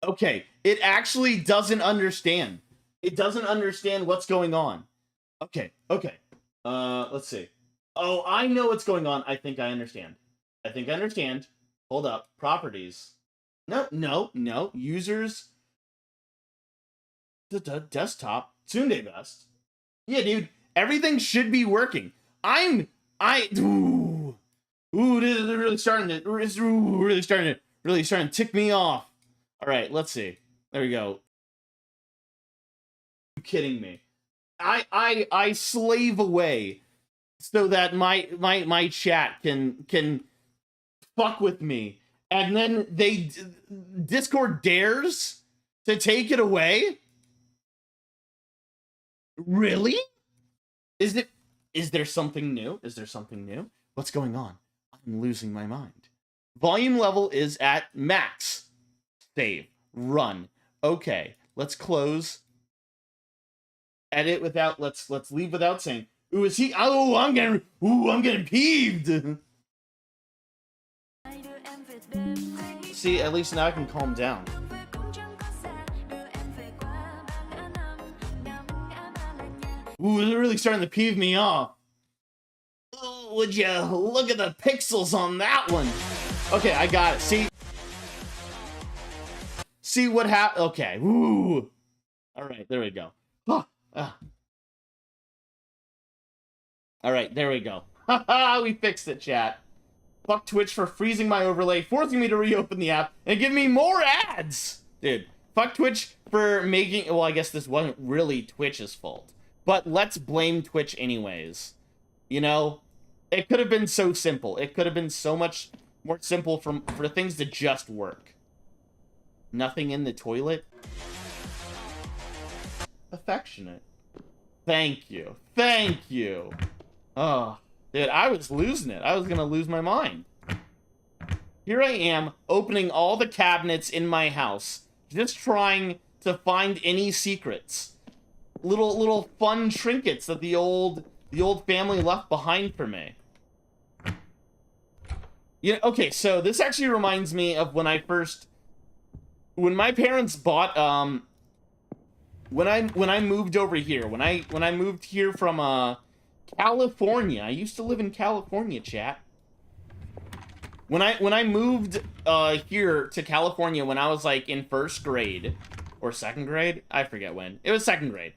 Okay, it actually doesn't understand. It doesn't understand what's going on. Okay. Let's see. Oh, I know what's going on. I think I understand. Hold up. Properties. No. Users. Desktop. Tsunde Best. Yeah, dude. Everything should be working. Ooh, this is really starting to tick me off. All right, let's see. There we go. Are you kidding me? I slave away so that my chat can fuck with me, and then Discord dares to take it away. Really? Is there something new? What's going on? I'm losing my mind. Volume level is at max. Save. Run. Okay, let's close. Edit without, let's leave without saying, ooh, is he, oh, I'm getting peeved. See, at least now I can calm down. Ooh, they're really starting to peeve me off. Ooh, would you look at the pixels on that one? Okay, I got it. See what happened? Okay, ooh. All right, there we go. Alright, there we go. Haha, we fixed it, chat. Fuck Twitch for freezing my overlay, forcing me to reopen the app, and give me more ads! Dude, fuck Twitch for making... Well, I guess this wasn't really Twitch's fault. But let's blame Twitch anyways. You know? It could have been so simple. It could have been so much more simple for things to just work. Nothing in the toilet? Affectionate. Thank you. Oh, dude, I was losing it. I was gonna lose my mind. Here I am, opening all the cabinets in my house, just trying to find any secrets. Little fun trinkets that the old family left behind for me. Yeah, okay, so this actually reminds me of when my parents bought, when I moved over here, when I moved here from California. I used to live in California, chat. When I moved here to California when I was like in first grade or second grade, I forget when. It was second grade.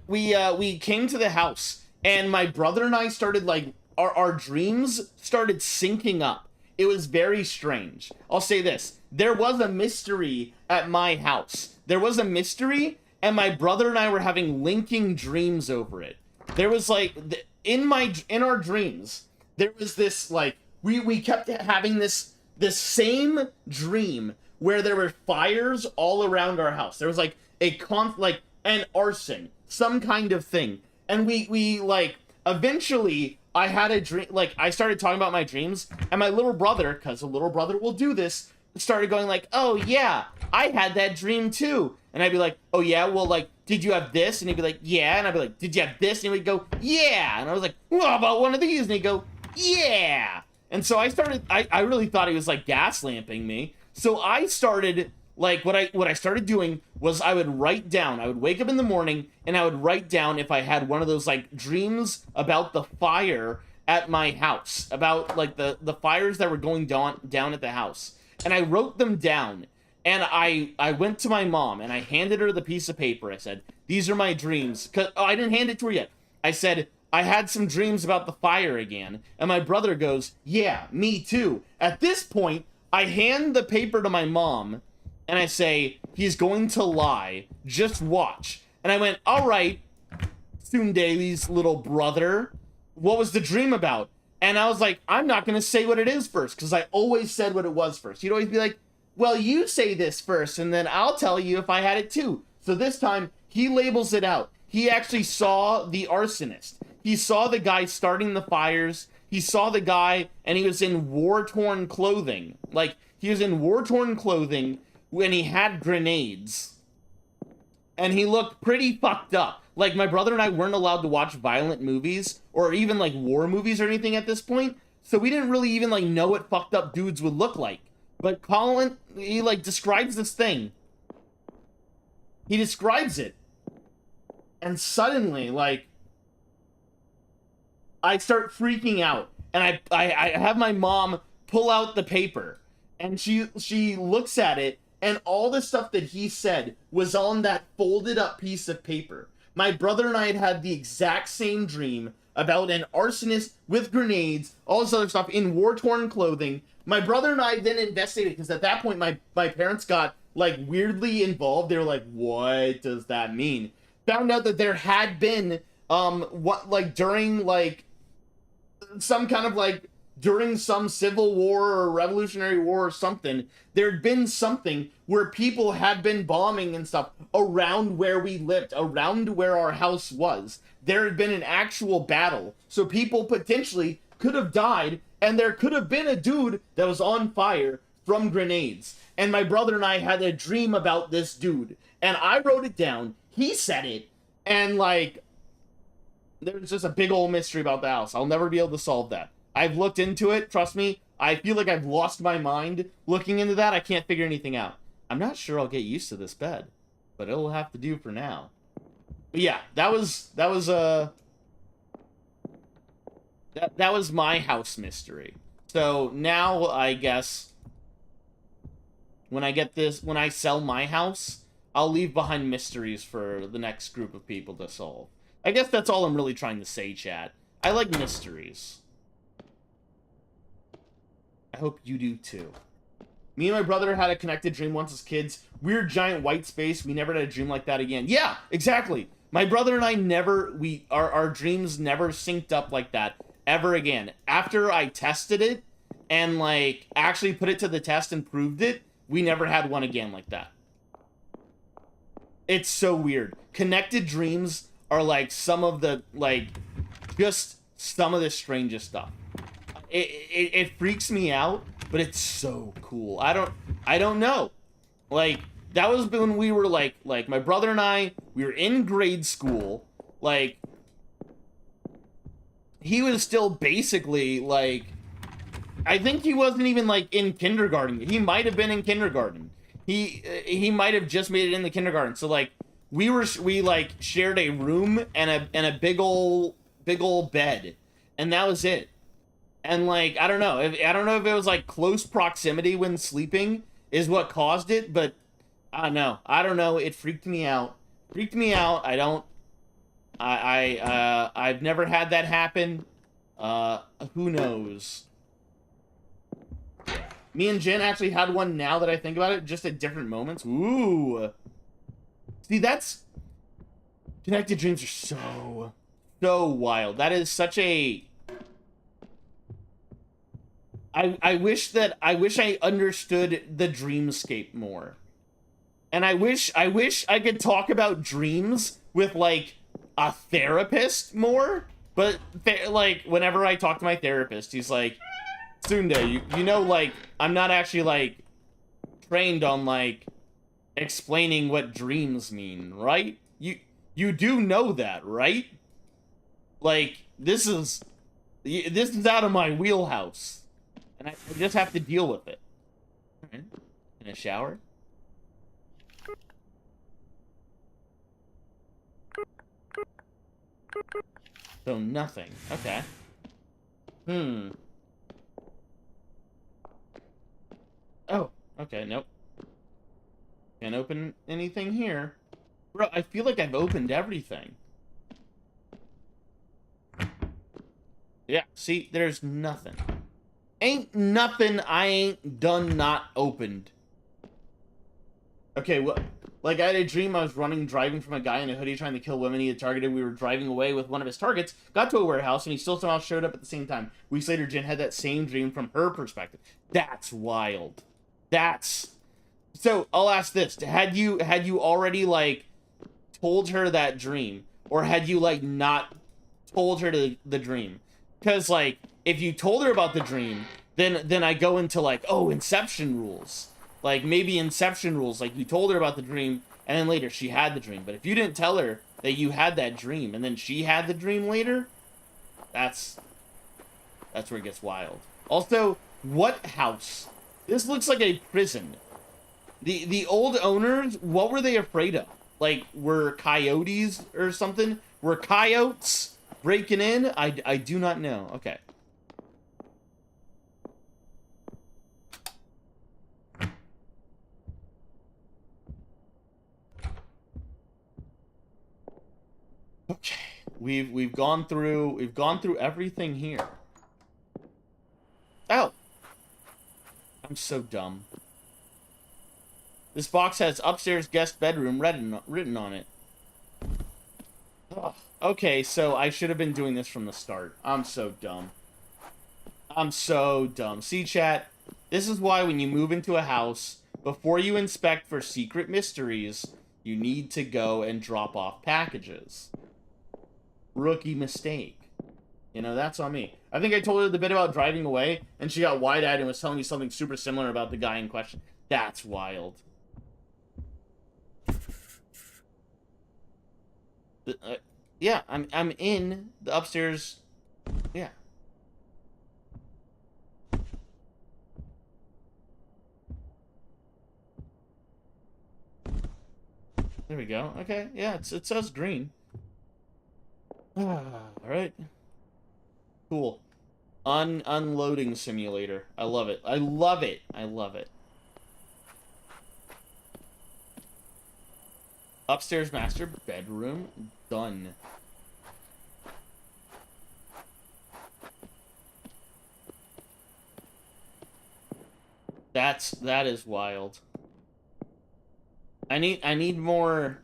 We came to the house and my brother and I started like our dreams started syncing up. It was very strange. I'll say this. There was a mystery at my house. There was a mystery, and my brother and I were having linking dreams over it. There was like in our dreams, there was this like we kept having this same dream where there were fires all around our house. There was like like an arson, some kind of thing. And we like eventually I had a dream, like I started talking about my dreams, and my little brother, because a little brother will do this, started going like, oh yeah, I had that dream too. And I'd be like, oh yeah, well like, did you have this? And he'd be like, yeah. And I'd be like, did you have this? And he would go, yeah. And I was like, well, how about one of these? And he'd go, yeah. And so I really thought he was like gas lamping me. So I started, like, what I started doing was I would write down, I would wake up in the morning and I would write down if I had one of those like dreams about the fire at my house, about like the fires that were going down at the house. And I wrote them down. And I went to my mom and I handed her the piece of paper. I said, "These are my dreams." I didn't hand it to her yet. I said, "I had some dreams about the fire again." And my brother goes, "Yeah, me too." At this point, I hand the paper to my mom and I say, "He's going to lie. Just watch." And I went, "All right, Tsunde's little brother. What was the dream about?" And I was like, "I'm not going to say what it is first," because I always said what it was first. He'd always be like, "Well, you say this first, and then I'll tell you if I had it too." So this time, he labels it out. He actually saw the arsonist. He saw the guy starting the fires. He saw the guy, and he was in war-torn clothing. Like, he was in war-torn clothing when he had grenades. And he looked pretty fucked up. Like, my brother and I weren't allowed to watch violent movies, or even, like, war movies or anything at this point. So we didn't really even, like, know what fucked up dudes would look like. But Colin, he, like, describes this thing. He describes it. And suddenly, like, I start freaking out. And I have my mom pull out the paper. And she looks at it, and all the stuff that he said was on that folded up piece of paper. My brother and I had the exact same dream about an arsonist with grenades, all this other stuff, in war-torn clothing. My brother and I then investigated, because at that point my parents got, like, weirdly involved. They were like, "What does that mean?" Found out that there had been, during, like, some kind of, like, during some civil war or revolutionary war or something, there'd been something where people had been bombing and stuff around where we lived, around where our house was. There had been an actual battle. So people potentially could have died, and there could have been a dude that was on fire from grenades. And my brother and I had a dream about this dude. And I wrote it down. He said it. And, like, there's just a big old mystery about the house. I'll never be able to solve that. I've looked into it, trust me. I feel like I've lost my mind looking into that. I can't figure anything out. I'm not sure I'll get used to this bed, but it'll have to do for now. But yeah, that was my house mystery. So now I guess when I sell my house, I'll leave behind mysteries for the next group of people to solve. I guess that's all I'm really trying to say, chat. I like mysteries. I hope you do too. Me and my brother had a connected dream once as kids. Weird giant white space. We never had a dream like that again. Yeah, exactly. My brother and I never, our dreams never synced up like that ever again. After I tested it and, like, actually put it to the test and proved it, we never had one again like that. It's so weird. Connected dreams are, like, some of the, like, just some of the strangest stuff. It freaks me out, but it's so cool. I don't know. Like, that was when we were, like, my brother and I, we were in grade school. Like, he was still basically, like, I think he wasn't even, like, in kindergarten. He might have been in kindergarten. He might have just made it in the kindergarten. So, like, we like shared a room and a big ol' bed, and that was it. And, like, I don't know if it was, like, close proximity when sleeping is what caused it, but I don't know. It freaked me out. I've never had that happen. Who knows? Me and Jen actually had one, now that I think about it, just at different moments. Ooh. See, that's... Connected dreams are so wild. That is such a... I wish I understood the dreamscape more. And I wish I could talk about dreams with, like, a therapist more. But, like, whenever I talk to my therapist, he's like, "Tsunde, you know, like, I'm not actually, like, trained on, like, explaining what dreams mean, right? You do know that, right? Like, this is out of my wheelhouse. And I just have to deal with it." Alright. In a shower? So nothing. Okay. Oh, okay, nope. Can't open anything here. Bro, I feel like I've opened everything. Yeah, see, there's nothing. Ain't nothing I ain't done not opened. Okay, what? Like, I had a dream I was driving from a guy in a hoodie trying to kill women he had targeted. We were driving away with one of his targets, got to a warehouse, and he still somehow showed up at the same time. Weeks later, Jen had that same dream from her perspective. That's wild. That's... So, I'll ask this. Had you already, like, told her that dream? Or had you, like, not told her the dream? Because, like, if you told her about the dream, then I go into, like, oh, Inception rules. Like, maybe Inception rules. Like, you told her about the dream, and then later she had the dream. But if you didn't tell her that you had that dream, and then she had the dream later, that's where it gets wild. Also, what house? This looks like a prison. The old owners, what were they afraid of? Like, were coyotes or something? Were coyotes breaking in? I do not know. Okay. Okay. We've gone through everything here. Oh. I'm so dumb. This box has upstairs guest bedroom written on it. Ugh. Okay, so I should have been doing this from the start. I'm so dumb. I'm so dumb. See, chat? This is why when you move into a house, before you inspect for secret mysteries, you need to go and drop off packages. Rookie mistake. You know, that's on me. I think I told her the bit about driving away, and she got wide-eyed and was telling me something super similar about the guy in question. That's wild. Yeah, I'm in the upstairs. Yeah. There we go. Okay, yeah, it says green. All right. Cool. Unloading simulator. I love it. I love it. I love it. Upstairs master bedroom. Done. That is wild. I need more.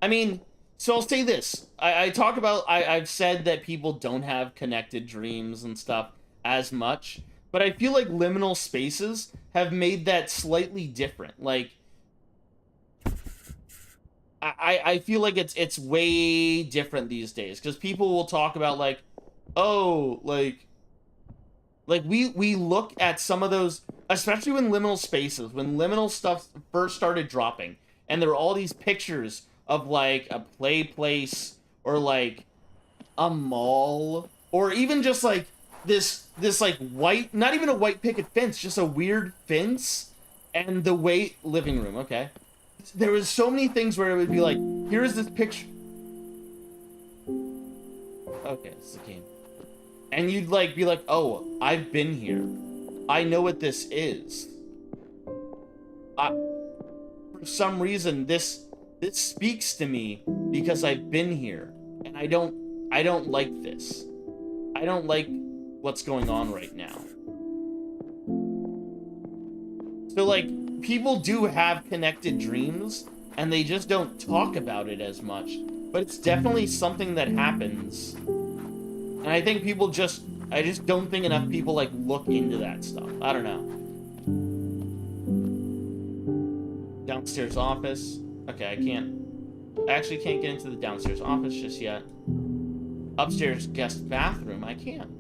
I mean, so I'll say this. I've said that people don't have connected dreams and stuff as much, but I feel like liminal spaces have made that slightly different. Like, I feel like it's way different these days, because people will talk about, like, oh, like we look at some of those, especially when liminal spaces, when liminal stuff first started dropping, and there were all these pictures of, like, a play place, or, like, a mall, or even just, like, this like, white, not even a white picket fence, just a weird fence, and the way, living room, okay. There was so many things where it would be like, here's this picture. Okay, this is a game. And you'd, like, be like, oh, I've been here. I know what this is. For some reason, this speaks to me because I've been here. And I don't like this. I don't like what's going on right now. So, like, people do have connected dreams, and they just don't talk about it as much. But it's definitely something that happens. And I think I just don't think enough people, like, look into that stuff. I don't know. Downstairs office. Okay, I actually can't get into the downstairs office just yet. Upstairs guest bathroom, I can.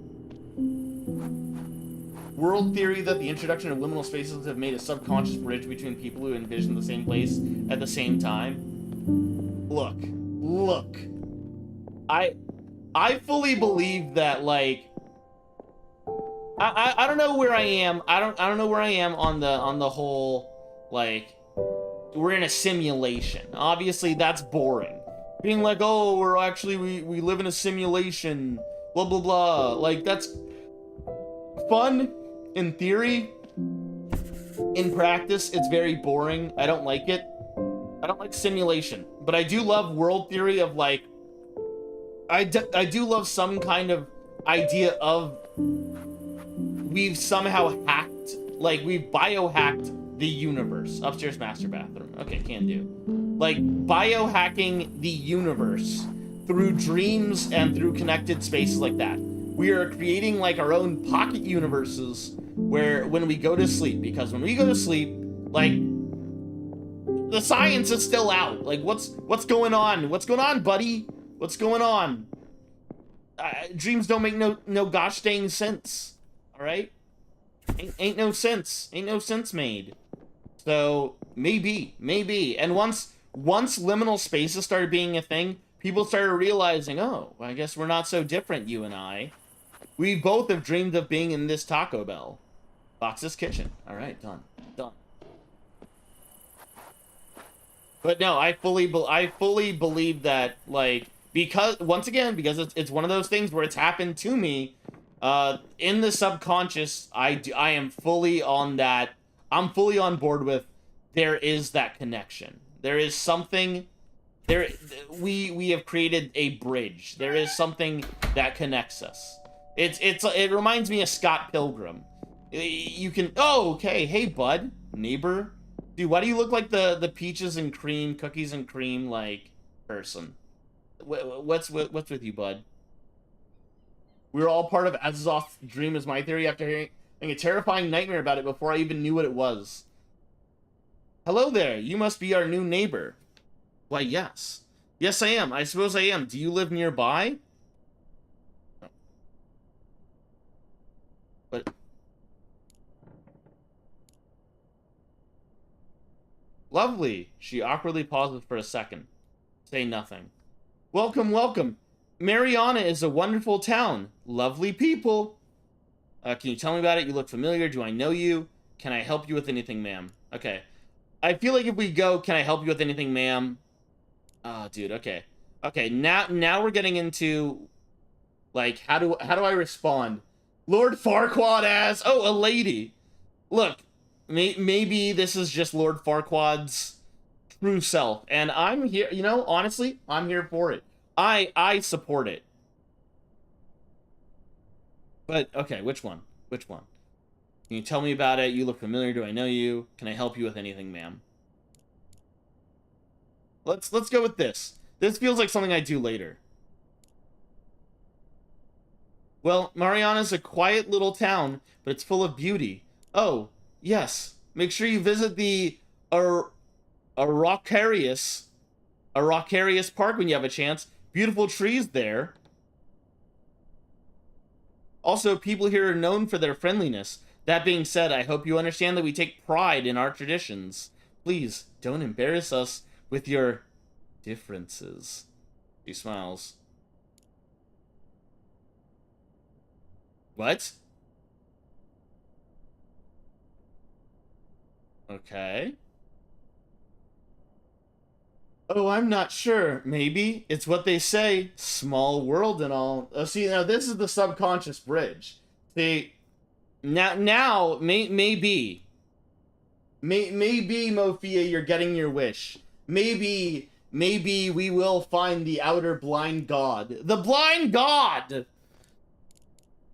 World theory that the introduction of liminal spaces have made a subconscious bridge between people who envision the same place at the same time. Look. I fully believe that, like, I don't know where I am. I don't know where I am on the whole, like, we're in a simulation. Obviously, that's boring. Being like, oh, we live in a simulation, blah blah blah. Like, that's fun in theory. In practice, it's very boring. I don't like it. I don't like simulation, but I do love world theory of like, I do love some kind of idea of we've somehow hacked, like we've biohacked the universe. Upstairs master bathroom. Okay, can do. Like biohacking the universe through dreams and through connected spaces like that. We are creating like our own pocket universes where when we go to sleep, because when we go to sleep, like the science is still out. Like what's going on? What's going on, buddy? What's going on? Dreams don't make no gosh dang sense. All right, ain't no sense made. So maybe, and once liminal spaces started being a thing, people started realizing, oh, I guess we're not so different, you and I. We both have dreamed of being in this Taco Bell. Fox's Kitchen. All right, done. But no, I fully believe that, like, because once again, because it's one of those things where it's happened to me, in the subconscious, I am fully on that. I'm fully on board with. There is that connection. There is something. There, we have created a bridge. There is something that connects us. It reminds me of Scott Pilgrim. You can. Oh, okay. Hey, bud, neighbor. Dude, why do you look like the peaches and cream, cookies and cream, like, person? What's with you, bud? We were all part of Azazoth's dream is my theory after hearing a terrifying nightmare about it before I even knew what it was. Hello there, you must be our new neighbor. Why, yes. Yes, I am. I suppose I am. Do you live nearby? But... Lovely. She awkwardly pauses for a second. Say nothing. Welcome, welcome. Mariana is a wonderful town. Lovely people. Can you tell me about it? You look familiar. Do I know you? Can I help you with anything, ma'am? Okay. I feel like if we go, can I help you with anything, ma'am? Oh, dude, okay. Okay, now we're getting into, like, how do I respond? Lord Farquaad as... Oh, a lady. Look. Maybe this is just Lord Farquaad's true self, and I'm here. You know, honestly, I'm here for it. I support it. But okay, which one? Which one? Can you tell me about it? You look familiar. Do I know you? Can I help you with anything, ma'am? Let's go with this. This feels like something I do later. Well, Mariana's a quiet little town, but it's full of beauty. Oh. Yes, make sure you visit the Araucarius Park when you have a chance. Beautiful trees there. Also, people here are known for their friendliness. That being said, I hope you understand that we take pride in our traditions. Please, don't embarrass us with your differences. She smiles. What? Okay. Oh, I'm not sure. Maybe. It's what they say. Small world and all. Oh, see, now this is the subconscious bridge. See, now maybe, Mofia, you're getting your wish. Maybe we will find the outer blind god. The blind god!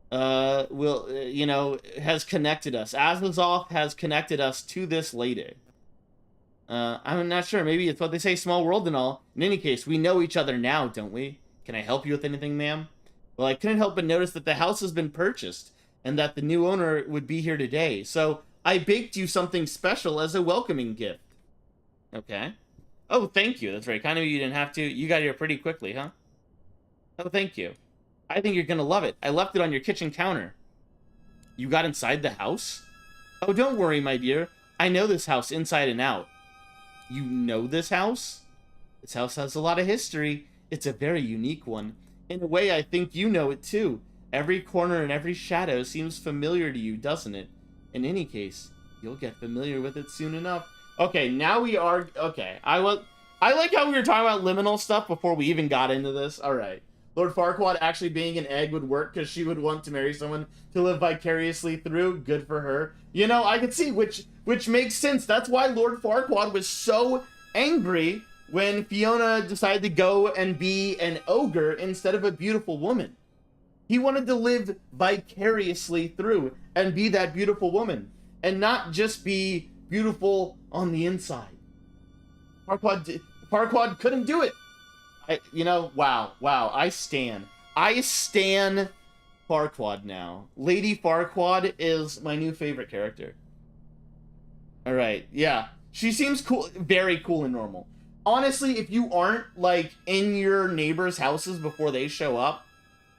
Will, you know, has connected us. Azazoth has connected us to this lady. I'm not sure. Maybe it's what they say, small world and all. In any case, we know each other now, don't we? Can I help you with anything, ma'am? Well, I couldn't help but notice that the house has been purchased and that the new owner would be here today. So I baked you something special as a welcoming gift. Okay. Oh, thank you. That's very kind of you. You didn't have to. You got here pretty quickly, huh? Oh, thank you. I think you're gonna love it. I left it on your kitchen counter. You got inside the house? Oh, don't worry, my dear. I know this house inside and out. You know this house? This house has a lot of history. It's a very unique one. In a way, I think you know it too. Every corner and every shadow seems familiar to you, doesn't it? In any case, you'll get familiar with it soon enough. Okay, now we are... Okay, I like how we were talking about liminal stuff before we even got into this. Alright. Lord Farquaad actually being an egg would work because she would want to marry someone to live vicariously through. Good for her. You know, I could see which makes sense. That's why Lord Farquaad was so angry when Fiona decided to go and be an ogre instead of a beautiful woman. He wanted to live vicariously through and be that beautiful woman, and not just be beautiful on the inside. Farquaad couldn't do it. Wow, I stan Farquaad now. Lady Farquaad is my new favorite character. Alright, yeah. She seems cool, very cool and normal. Honestly, if you aren't, like, in your neighbors' houses before they show up,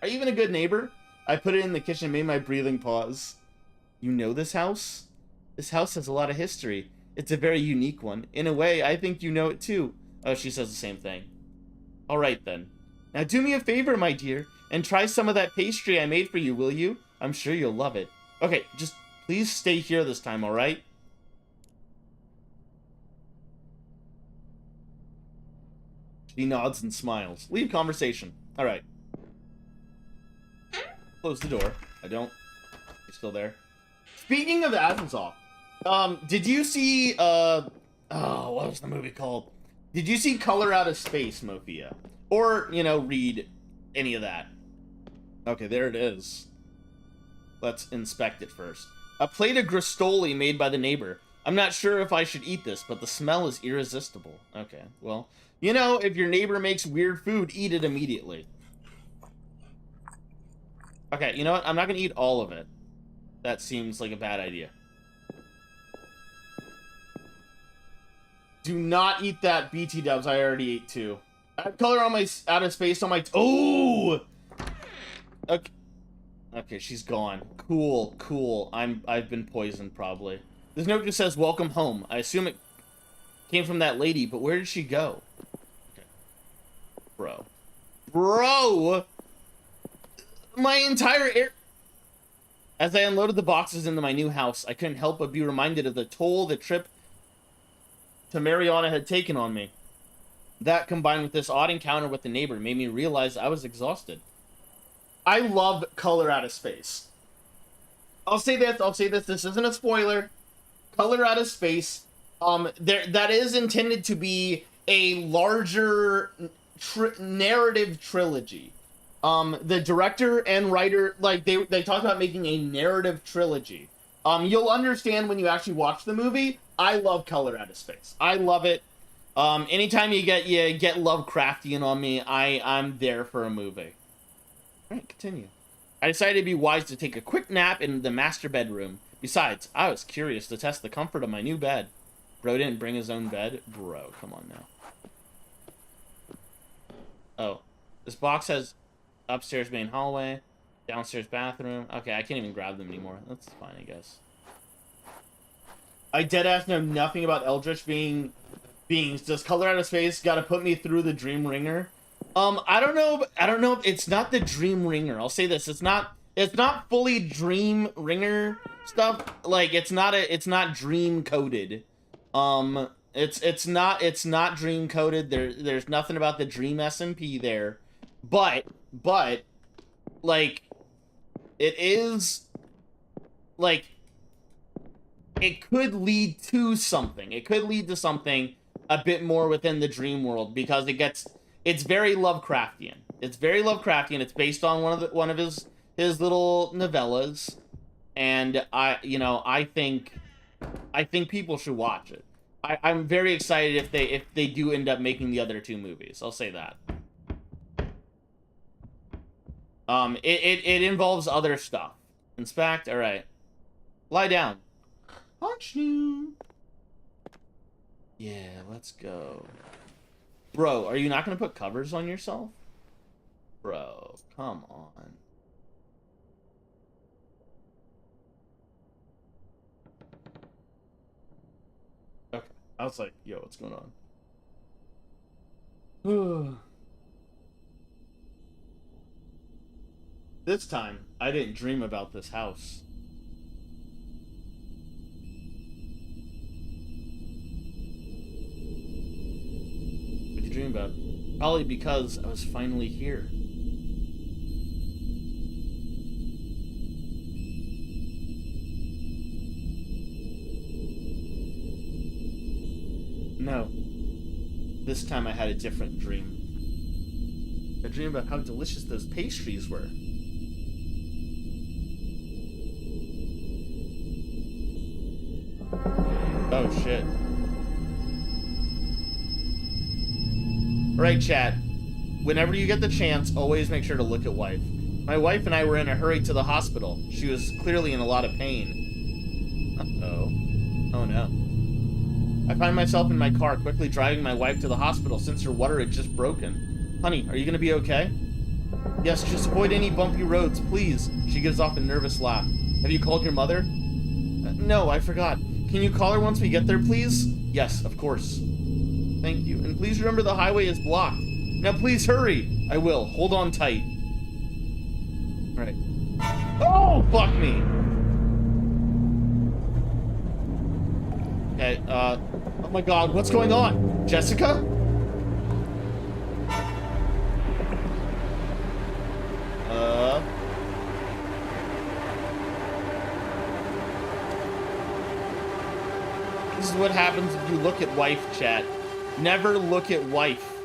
are you even a good neighbor? I put it in the kitchen and made my breathing pause. You know this house? This house has a lot of history. It's a very unique one. In a way, I think you know it too. Oh, she says the same thing. Alright then. Now do me a favor, my dear, and try some of that pastry I made for you, will you? I'm sure you'll love it. Okay, just please stay here this time, alright? She nods and smiles. Leave conversation. Alright. Close the door. I don't. He's still there. Speaking of Asimov, did you see, what was the movie called? Did you see Color Out of Space, Mofia? Or, read any of that? Okay, there it is. Let's inspect it first. A plate of gristoli made by the neighbor. I'm not sure if I should eat this, but the smell is irresistible. Okay, well, if your neighbor makes weird food, eat it immediately. Okay, you know what? I'm not gonna eat all of it. That seems like a bad idea. Do not eat that, BT dubs. I already ate two. I have color on my out of space on my. Oh. Okay. Okay, she's gone. Cool. I've been poisoned probably. This note just says "Welcome home." I assume it came from that lady, but where did she go? Okay. Bro. My entire air. As I unloaded the boxes into my new house, I couldn't help but be reminded of the toll the trip to Mariana had taken on me. That, combined with this odd encounter with the neighbor, made me realize I was exhausted. I love Color Out of Space. I'll say this, this isn't a spoiler. Color Out of Space, that is intended to be a larger narrative trilogy. The director and writer, like, they talked about making a narrative trilogy. You'll understand when you actually watch the movie. I love Color Out of Space. I love it. Anytime you get Lovecraftian on me, I'm there for a movie. Alright, continue. I decided it'd be wise to take a quick nap in the master bedroom. Besides, I was curious to test the comfort of my new bed. Bro didn't bring his own bed? Bro, come on now. Oh. This box has upstairs main hallway, downstairs bathroom. Okay, I can't even grab them anymore. That's fine, I guess. I deadass know nothing about Eldritch beings. Does Color Out of Space gotta put me through the Dream Ringer? I don't know. It's not the Dream Ringer. I'll say this. It's not fully Dream Ringer stuff. Like, it's not dream coded. It's not dream coded. There's nothing about the Dream SMP there. But like, it is, like, it could lead to something. It could lead to something a bit more within the dream world, because it's very Lovecraftian. It's very Lovecraftian. It's based on one of his little novellas, and I think people should watch it. I'm very excited if they do end up making the other two movies. I'll say that. It involves other stuff. Inspect. All right. Lie down. Punch you. Yeah, let's go. Bro, are you not gonna put covers on yourself? Bro, come on. Okay. I was like, yo, what's going on? This time, I didn't dream about this house. What did you dream about? Probably because I was finally here. No. This time I had a different dream. A dream about how delicious those pastries were. Oh, shit. Alright, chat. Whenever you get the chance, always make sure to look at wife. My wife and I were in a hurry to the hospital. She was clearly in a lot of pain. Uh-oh. Oh, no. I find myself in my car, quickly driving my wife to the hospital since her water had just broken. Honey, are you gonna be okay? Yes, just avoid any bumpy roads, please. She gives off a nervous laugh. Have you called your mother? No, I forgot. Can you call her once we get there, please? Yes, of course. Thank you. And please remember the highway is blocked. Now please hurry. I will. Hold on tight. Alright. Oh, fuck me. Okay, oh my god, what's going on? Jessica? This is what happens if you look at wife, chat. Never look at wife.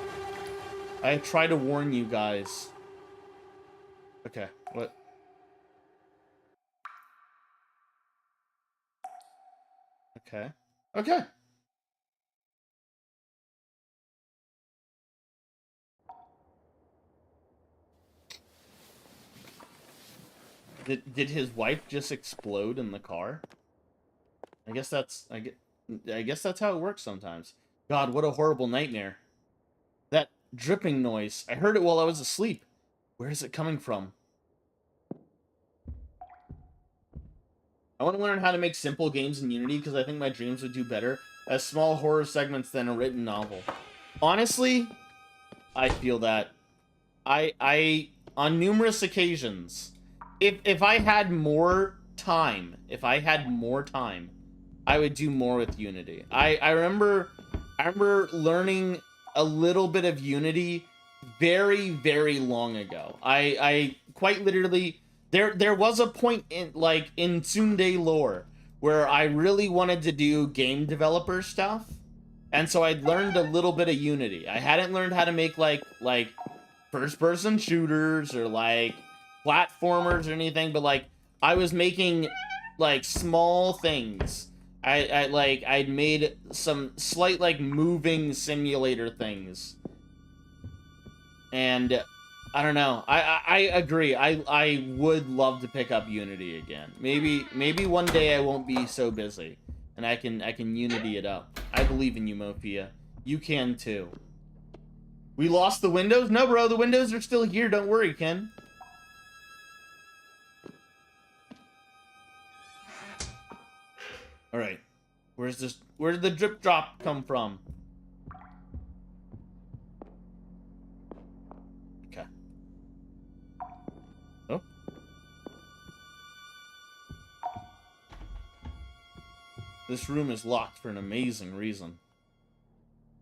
I try to warn you guys. Okay, what? Okay. Okay. Did his wife just explode in the car? I guess that's how it works sometimes. God, what a horrible nightmare. That dripping noise. I heard it while I was asleep. Where is it coming from? I want to learn how to make simple games in Unity because I think my dreams would do better as small horror segments than a written novel. Honestly, I feel that. I on numerous occasions, if I had more time, I would do more with Unity. I remember learning a little bit of Unity very, very long ago. I quite literally, there was a point in Tsunde lore where I really wanted to do game developer stuff, and so I'd learned a little bit of Unity. I hadn't learned how to make like first-person shooters or like platformers or anything, but like I was making like small things. I'd made some slight like moving simulator things, and I don't know. I agree. I would love to pick up Unity again. Maybe one day I won't be so busy, and I can Unity it up. I believe in you, Mofia. You can too. We lost the windows? No, bro. The windows are still here. Don't worry, Ken. All right. Where did the drip drop come from? Okay. Oh. This room is locked for an amazing reason.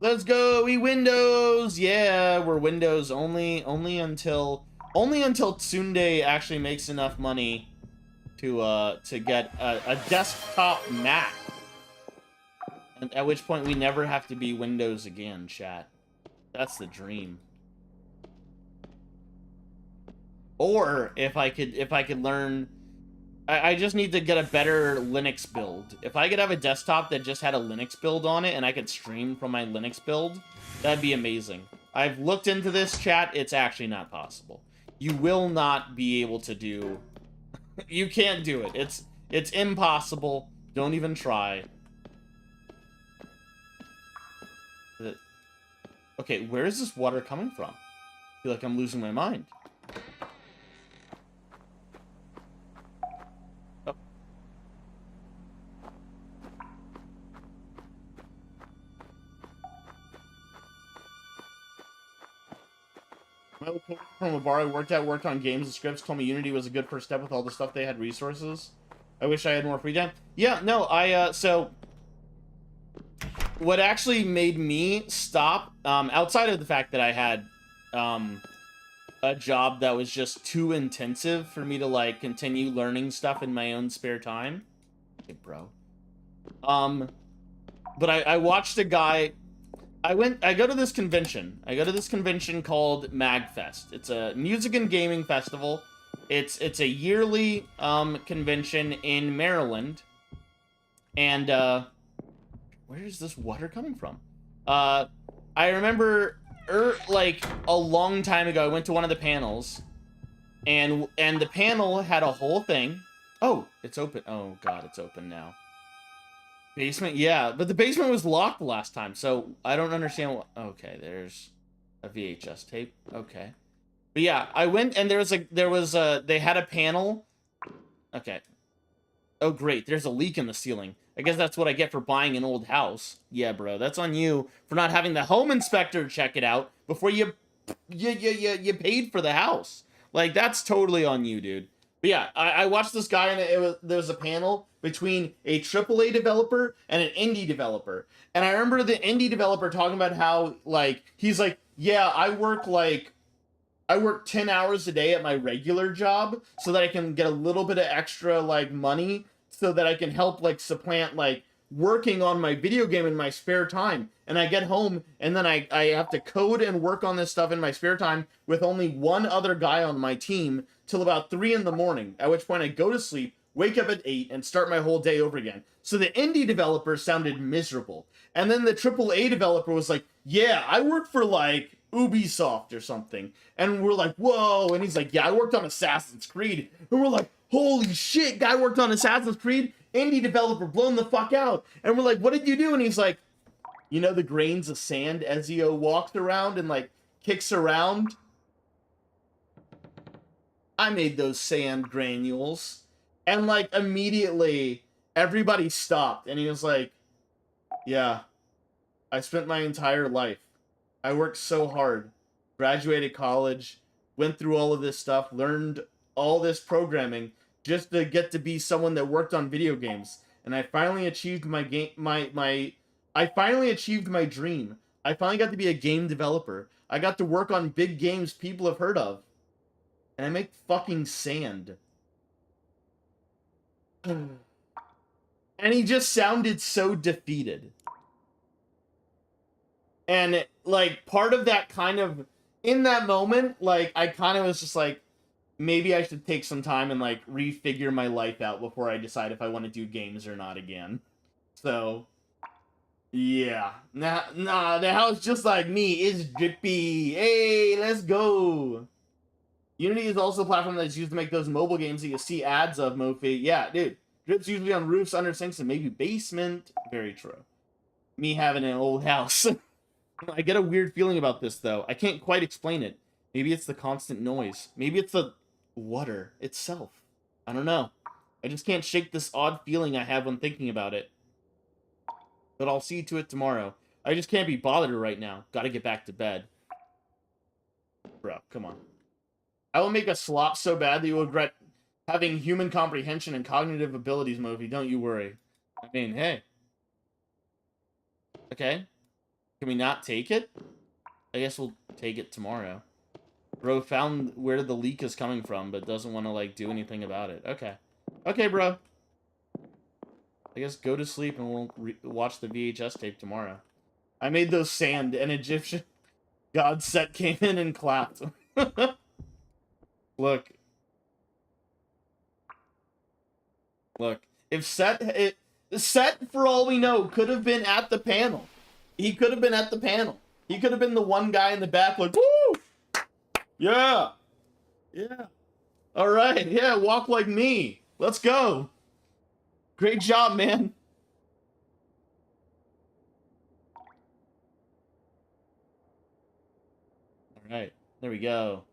Let's go, we Windows! Yeah, we're Windows only until Tsunde actually makes enough money to get a desktop Mac. And at which point we never have to be Windows again, chat. That's the dream. Or if I could learn, I just need to get a better Linux build. If I could have a desktop that just had a Linux build on it and I could stream from my Linux build, that'd be amazing. I've looked into this, chat. It's actually not possible. You will not be able to do... You can't do it. It's impossible. Don't even try. Okay, where is this water coming from? I feel like I'm losing my mind. Oh. From a bar I worked on games and scripts, told me Unity was a good first step with all the stuff they had resources. I wish I had more free time. Yeah, no, so... What actually made me stop, outside of the fact that I had a job that was just too intensive for me to, like, continue learning stuff in my own spare time. Hey, bro. But I watched a guy... I go to this convention. I go to this convention called MagFest. It's a music and gaming festival. It's a yearly convention in Maryland. And where is this water coming from? I remember like a long time ago I went to one of the panels, and the panel had a whole thing. Oh, it's open. Oh god, it's open now. Basement, yeah, but the basement was locked the last time, so I don't understand what... Okay, there's a VHS tape. Okay. But yeah, I went and they had a panel. Okay. Oh great, there's a leak in the ceiling. I guess that's what I get for buying an old house. Yeah, bro, that's on you for not having the home inspector check it out before you paid for the house. Like, that's totally on you, dude. But yeah, I watched this guy, and there was a panel between a AAA developer and an indie developer. And I remember the indie developer talking about how, like, he's like, yeah, I work 10 hours a day at my regular job so that I can get a little bit of extra, like, money so that I can help, like, supplant, like, working on my video game in my spare time. And I get home, and then I have to code and work on this stuff in my spare time with only one other guy on my team till about 3 in the morning, at which point I go to sleep, wake up at 8, and start my whole day over again. So the indie developer sounded miserable. And then the AAA developer was like, yeah, I work for, like, Ubisoft or something. And we're like, whoa. And he's like, yeah, I worked on Assassin's Creed. And we're like, holy shit, guy worked on Assassin's Creed? Indie developer blown the fuck out. And we're like, what did you do? And he's like, you know the grains of sand Ezio walks around and, like, kicks around? I made those sand granules. And, like, immediately, everybody stopped. And he was like, yeah, I spent my entire life. I worked so hard. Graduated college. Went through all of this stuff. Learned all this programming just to get to be someone that worked on video games. And I finally achieved I finally achieved my dream. I finally got to be a game developer. I got to work on big games people have heard of. And I make fucking sand. And he just sounded so defeated. And, like, part of that kind of... In that moment, like, I kind of was just like, maybe I should take some time and, like, refigure my life out before I decide if I want to do games or not again. So... yeah. Nah, the house just like me is drippy. Hey, let's go. Unity is also a platform that's used to make those mobile games that you see ads of, Mofi. Yeah, dude. Drip's usually on roofs, under sinks, and maybe basement. Very true. Me having an old house. I get a weird feeling about this, though. I can't quite explain it. Maybe it's the constant noise. Maybe it's the water itself. I don't know. I just can't shake this odd feeling I have when thinking about it. But I'll see to it tomorrow. I just can't be bothered right now. Gotta get back to bed. Bro, come on. I will make a slop so bad that you will regret having human comprehension and cognitive abilities, Movi. Don't you worry. I mean, hey. Okay. Can we not take it? I guess we'll take it tomorrow. Bro found where the leak is coming from, but doesn't want to, like, do anything about it. Okay. Okay, bro. I guess go to sleep and we'll watch the VHS tape tomorrow. I made those sand, and Egyptian god Set came in and clapped. Look. Look. If Set, for all we know, could have been at the panel. He could have been at the panel. He could have been the one guy in the back like, woo! Yeah. Yeah. All right. Yeah, walk like me. Let's go. Great job, man. All right. There we go.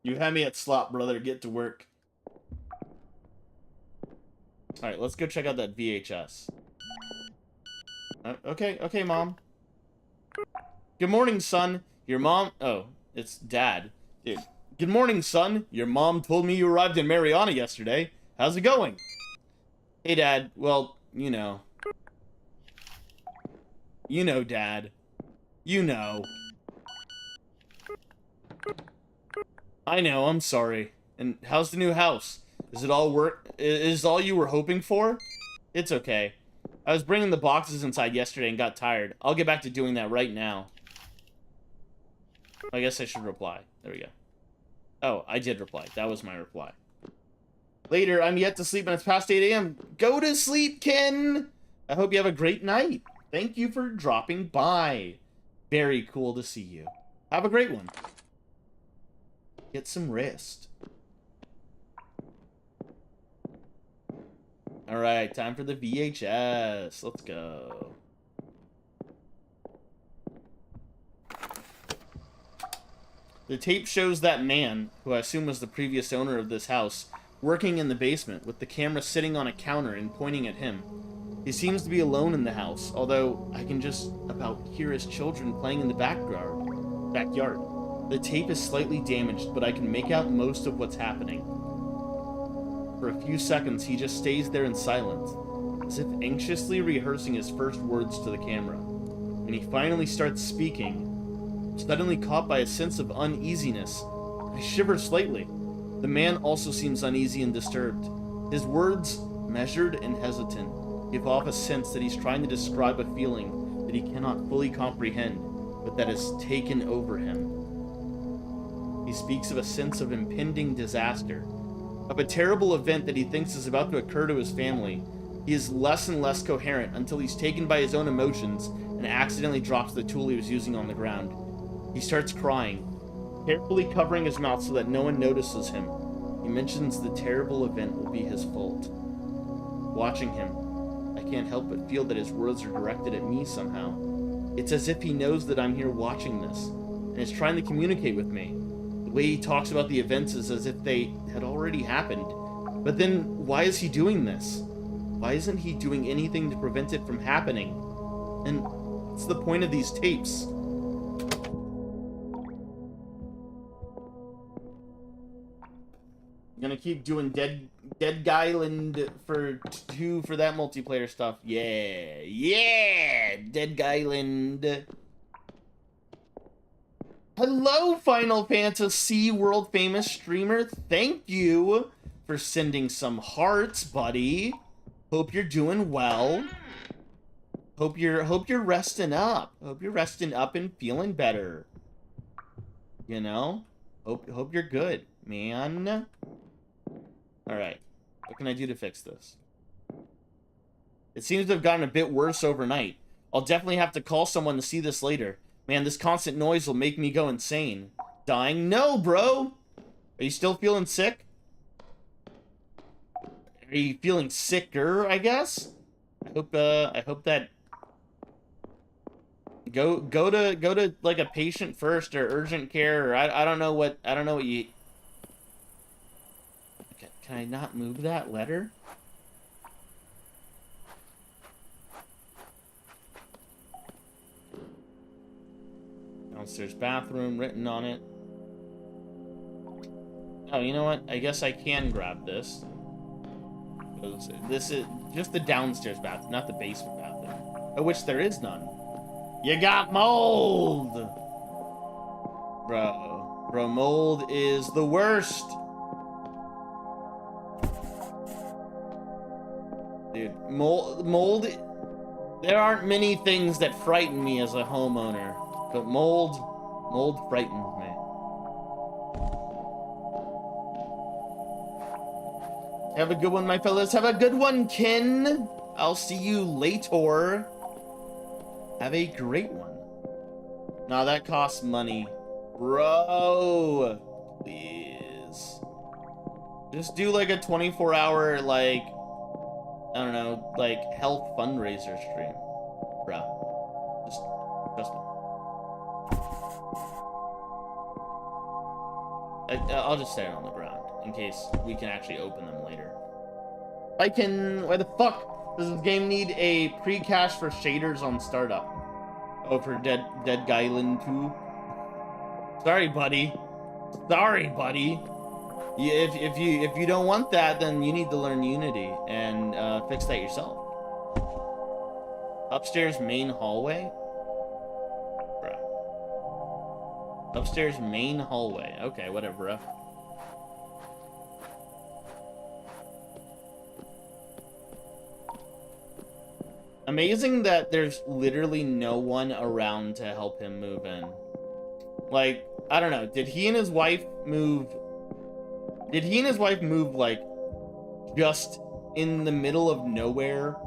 You had me at slop, brother. Get to work. All right, let's go check out that VHS. Okay, Mom. Good morning, son. Your mom... Oh, it's Dad. Dude. Good morning, son. Your mom told me you arrived in Mariana yesterday. How's it going? Hey, Dad. Well, you know. You know, Dad. You know. I know, I'm sorry. And how's the new house? Is it all is all you were hoping for? It's okay. I was bringing the boxes inside yesterday and got tired. I'll get back to doing that right now. I guess I should reply. There we go. Oh, I did reply. That was my reply. Later, I'm yet to sleep and it's past 8 a.m. Go to sleep, Ken! I hope you have a great night. Thank you for dropping by. Very cool to see you. Have a great one. Get some rest. Alright, time for the VHS. Let's go. The tape shows that man, who I assume was the previous owner of this house, working in the basement, with the camera sitting on a counter and pointing at him. He seems to be alone in the house, although I can just about hear his children playing in the backyard. The tape is slightly damaged, but I can make out most of what's happening. For a few seconds, he just stays there in silence, as if anxiously rehearsing his first words to the camera. When he finally starts speaking, I'm suddenly caught by a sense of uneasiness. I shiver slightly. The man also seems uneasy and disturbed. His words, measured and hesitant, give off a sense that he's trying to describe a feeling that he cannot fully comprehend, but that has taken over him. He speaks of a sense of impending disaster, of a terrible event that he thinks is about to occur to his family. He is less and less coherent until he's taken by his own emotions and accidentally drops the tool he was using on the ground. He starts crying, carefully covering his mouth so that no one notices him. He mentions the terrible event will be his fault. Watching him, I can't help but feel that his words are directed at me somehow. It's as if he knows that I'm here watching this, and is trying to communicate with me. The way he talks about the events is as if they had already happened. But then, why is he doing this? Why isn't he doing anything to prevent it from happening? And what's the point of these tapes? I'm gonna keep doing Dead Island for 2 for that multiplayer stuff. Yeah, Dead Island. Hello, Final Fantasy world famous streamer. Thank you for sending some hearts, buddy. Hope you're doing well. Hope you're resting up. Hope you're resting up and feeling better. You know? Hope you're good, man. Alright. What can I do to fix this? It seems to have gotten a bit worse overnight. I'll definitely have to call someone to see this later. Man, this constant noise will make me go insane. Dying? No, bro! Are you still feeling sick? Are you feeling sicker, I guess? I hope that... Go to like a patient first or urgent care or I don't know what you... Can I not move that letter? Downstairs bathroom written on it. Oh, you know what? I guess I can grab this. This is just the downstairs bathroom, not the basement bathroom. Of which there is none. You got mold! Bro, mold is the worst. Dude, mold, there aren't many things that frighten me as a homeowner, but mold frightens me. Have a good one, my fellas. Have a good one, Ken. I'll see you later. Have a great one. Now that costs money. Bro, please. Just do like a 24-hour, like, I don't know, like, health fundraiser stream. Bro. Just trust me. I'll just set it on the ground, in case we can actually open them later. Why the fuck does this game need a pre-cache for shaders on startup? Oh, for Dead Island 2? Sorry, buddy. Sorry, buddy. If you don't want that, then you need to learn Unity and fix that yourself. Upstairs main hallway? Bro. Upstairs main hallway. Okay, whatever, bro. amazing that there's literally no one around to help him move in. Like, I don't know. Did he and his wife move, like, just in the middle of nowhere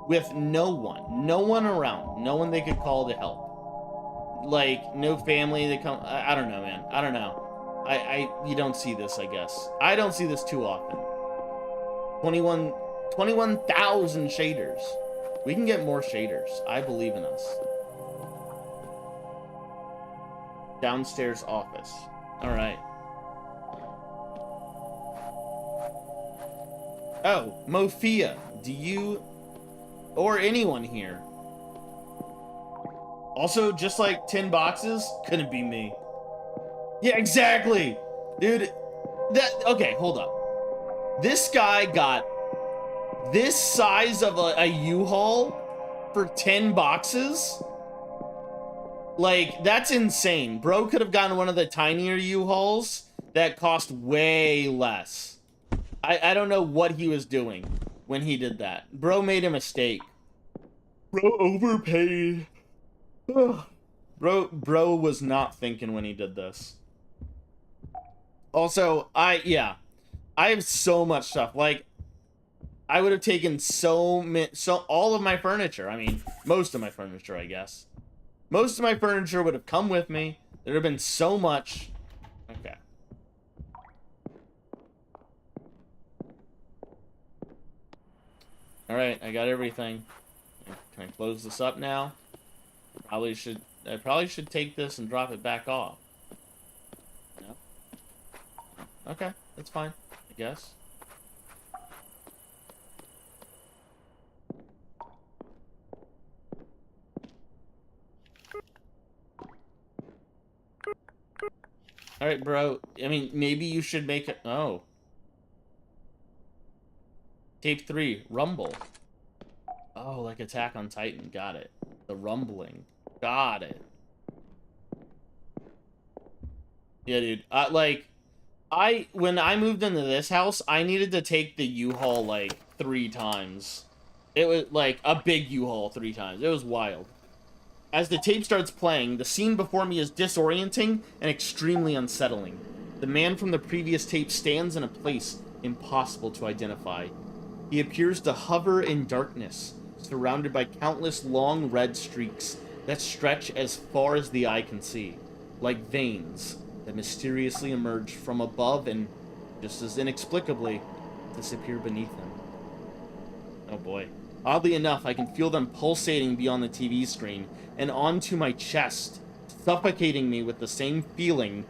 with no one around, no one they could call to help? Like, no family that come. I don't know, man. I don't know. You don't see this, I guess. I don't see this too often. 21,000 shaders. We can get more shaders. I believe in us. Downstairs office. All right. Oh, Mofia, do you or anyone here? Also, just like 10 boxes, couldn't be me. Yeah, exactly. Dude, okay, hold up. This guy got this size of a U-Haul for 10 boxes? Like, that's insane. Bro could have gotten one of the tinier U-Hauls that cost way less. I don't know what he was doing when he did that. Bro made a mistake. Bro overpaid. Bro was not thinking when he did this. Also, I have so much stuff. Like, I would have taken all of my furniture. I mean, most of my furniture, I guess. Most of my furniture would have come with me. There would have been so much. Okay. All right, I got everything. Can I close this up now? I probably should take this and drop it back off. No? Okay, that's fine, I guess. All right, bro. I mean, maybe you should make it. Oh. Tape 3, Rumble. Oh, like Attack on Titan. Got it. The rumbling. Got it. Yeah, dude. When I moved into this house, I needed to take the U-Haul, like, 3 times. It was, like, a big U-Haul 3 times. It was wild. As the tape starts playing, the scene before me is disorienting and extremely unsettling. The man from the previous tape stands in a place impossible to identify. He appears to hover in darkness, surrounded by countless long red streaks that stretch as far as the eye can see, like veins that mysteriously emerge from above and, just as inexplicably, disappear beneath him. Oh boy. Oddly enough, I can feel them pulsating beyond the TV screen and onto my chest, suffocating me with the same feeling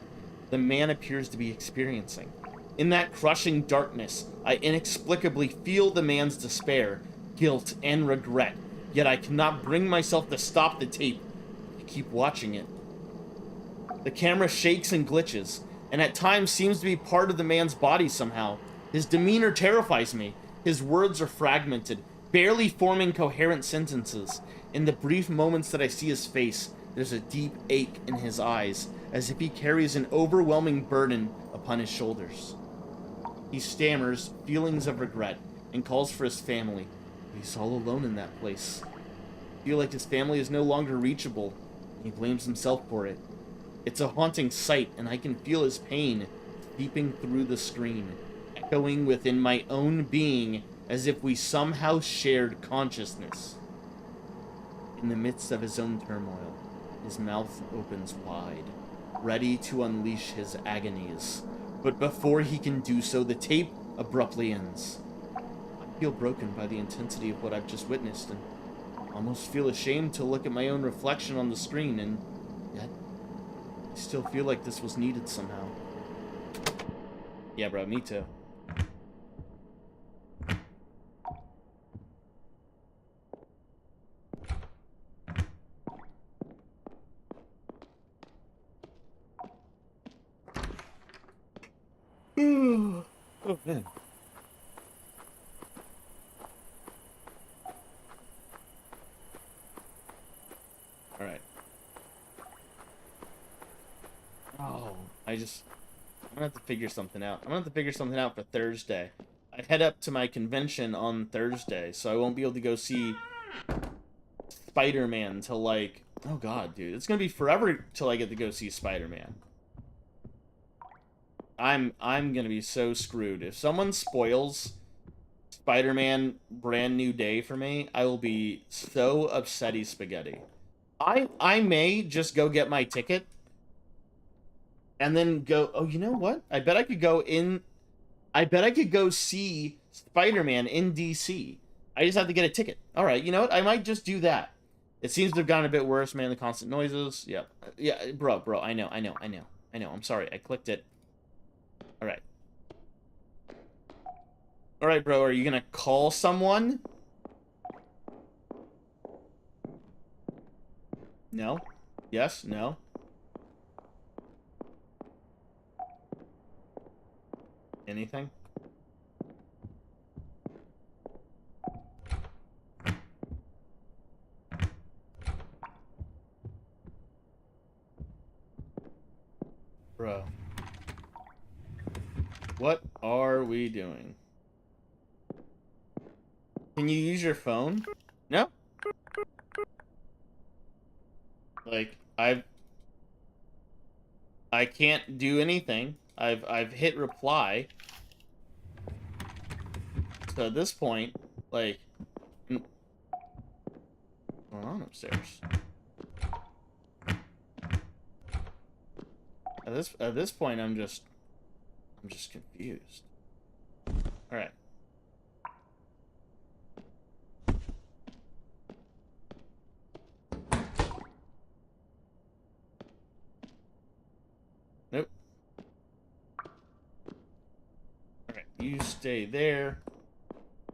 the man appears to be experiencing. In that crushing darkness, I inexplicably feel the man's despair, guilt, and regret, yet I cannot bring myself to stop the tape. I keep watching it. The camera shakes and glitches, and at times seems to be part of the man's body somehow. His demeanor terrifies me. His words are fragmented, barely forming coherent sentences. In the brief moments that I see his face, there's a deep ache in his eyes, as if he carries an overwhelming burden upon his shoulders. He stammers feelings of regret and calls for his family. He's all alone in that place. I feel like his family is no longer reachable. He blames himself for it. It's a haunting sight, and I can feel his pain seeping through the screen, echoing within my own being as if we somehow shared consciousness. In the midst of his own turmoil, his mouth opens wide, ready to unleash his agonies. But before he can do so, the tape abruptly ends. I feel broken by the intensity of what I've just witnessed, and almost feel ashamed to look at my own reflection on the screen, and yet I still feel like this was needed somehow. Yeah, bro, me too. Oh, man. Alright. Oh, I'm gonna have to figure something out. I'm gonna have to figure something out for Thursday. I head up to my convention on Thursday, so I won't be able to go see... Spider-Man till like, oh god, dude, it's gonna be forever till I get to go see Spider-Man. I'm gonna be so screwed. If someone spoils Spider-Man Brand New Day for me, I will be so upsetty spaghetti. I may just go get my ticket and then go, oh, you know what? I bet I could go see Spider-Man in DC. I just have to get a ticket. All right, you know what? I might just do that. It seems to have gotten a bit worse, man. The constant noises. Yeah. Yeah, bro. I know. I'm sorry. I clicked it. All right. All right, bro. Are you going to call someone? No? Yes? No? Anything? Bro. What are we doing? Can you use your phone? No? Like, I can't do anything. I've hit reply. So at this point, like, what's going on upstairs? At this point, I'm just confused. All right. Nope. All right, you stay there.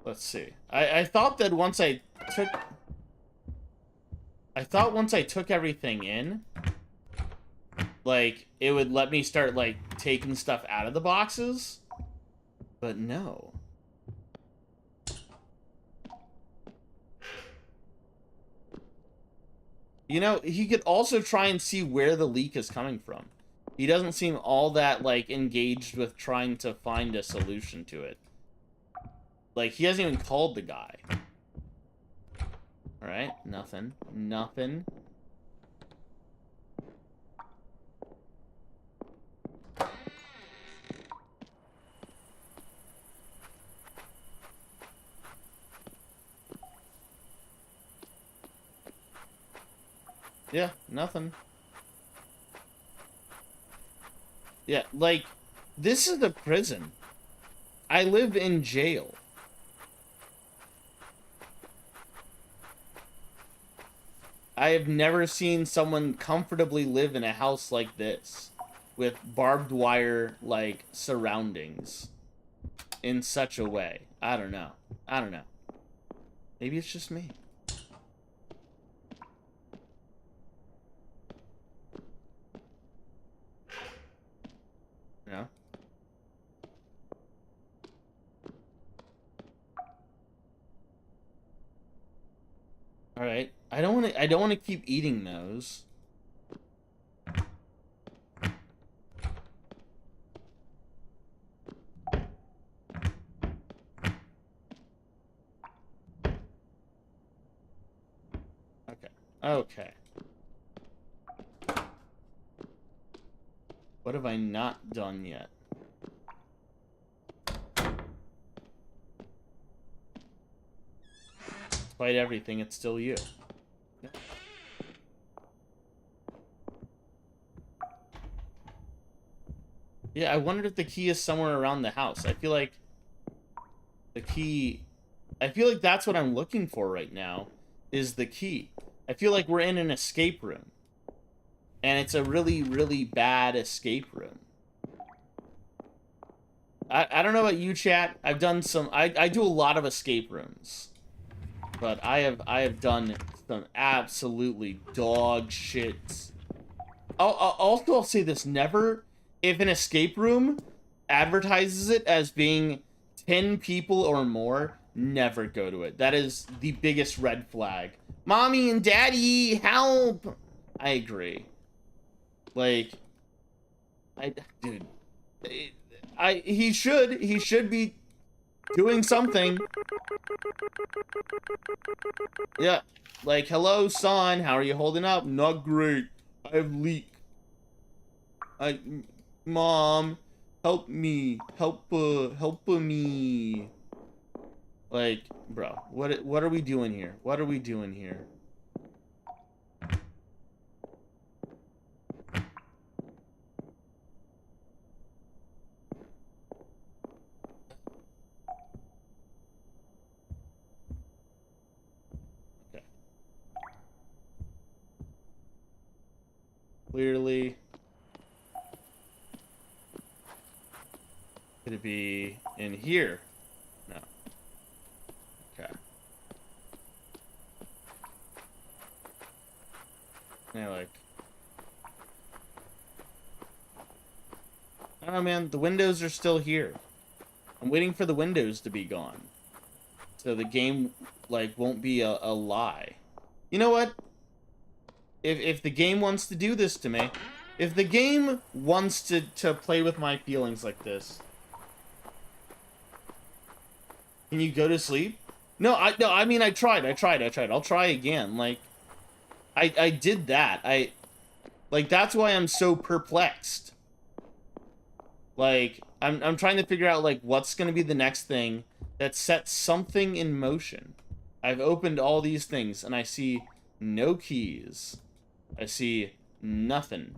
Let's see. I thought that once I took everything in, like, it would let me start, like, taking stuff out of the boxes. But no. You know, he could also try and see where the leak is coming from. He doesn't seem all that, like, engaged with trying to find a solution to it. Like, he hasn't even called the guy. Alright, nothing. Nothing. Yeah, nothing. Yeah, like, this is a prison. I live in jail. I have never seen someone comfortably live in a house like this with barbed wire, like, surroundings in such a way. I don't know. I don't know. Maybe it's just me. No? All right. I don't want to keep eating those. Okay. Okay. What have I not done yet? Despite everything, it's still you. Yeah, I wondered if the key is somewhere around the house. I feel like the key... I feel like that's what I'm looking for right now, is the key. I feel like we're in an escape room. And it's a really, really bad escape room. I don't know about you, chat. I've done some... I do a lot of escape rooms. But I have done some absolutely dog shit. Also, I'll say this. Never... If an escape room advertises it as being 10 people or more, never go to it. That is the biggest red flag. Mommy and Daddy, help! I agree. Like, dude, he should be doing something. Yeah, Like, hello, son. How are you holding up? Not great. I have leak. Mom, help me. Help me. Like, bro, what are we doing here? What are we doing here? Okay. Clearly. Could it be in here? No. Okay. Yeah, like, I don't know, man. The windows are still here. I'm waiting for the windows to be gone. So the game, like, won't be a lie. You know what? If the game wants to do this to me, if the game wants to play with my feelings like this, can you go to sleep? No, I mean, I tried. I'll try again. Like, I did that. Like, that's why I'm so perplexed. Like, I'm trying to figure out, like, what's gonna be the next thing that sets something in motion. I've opened all these things, and I see no keys. I see nothing.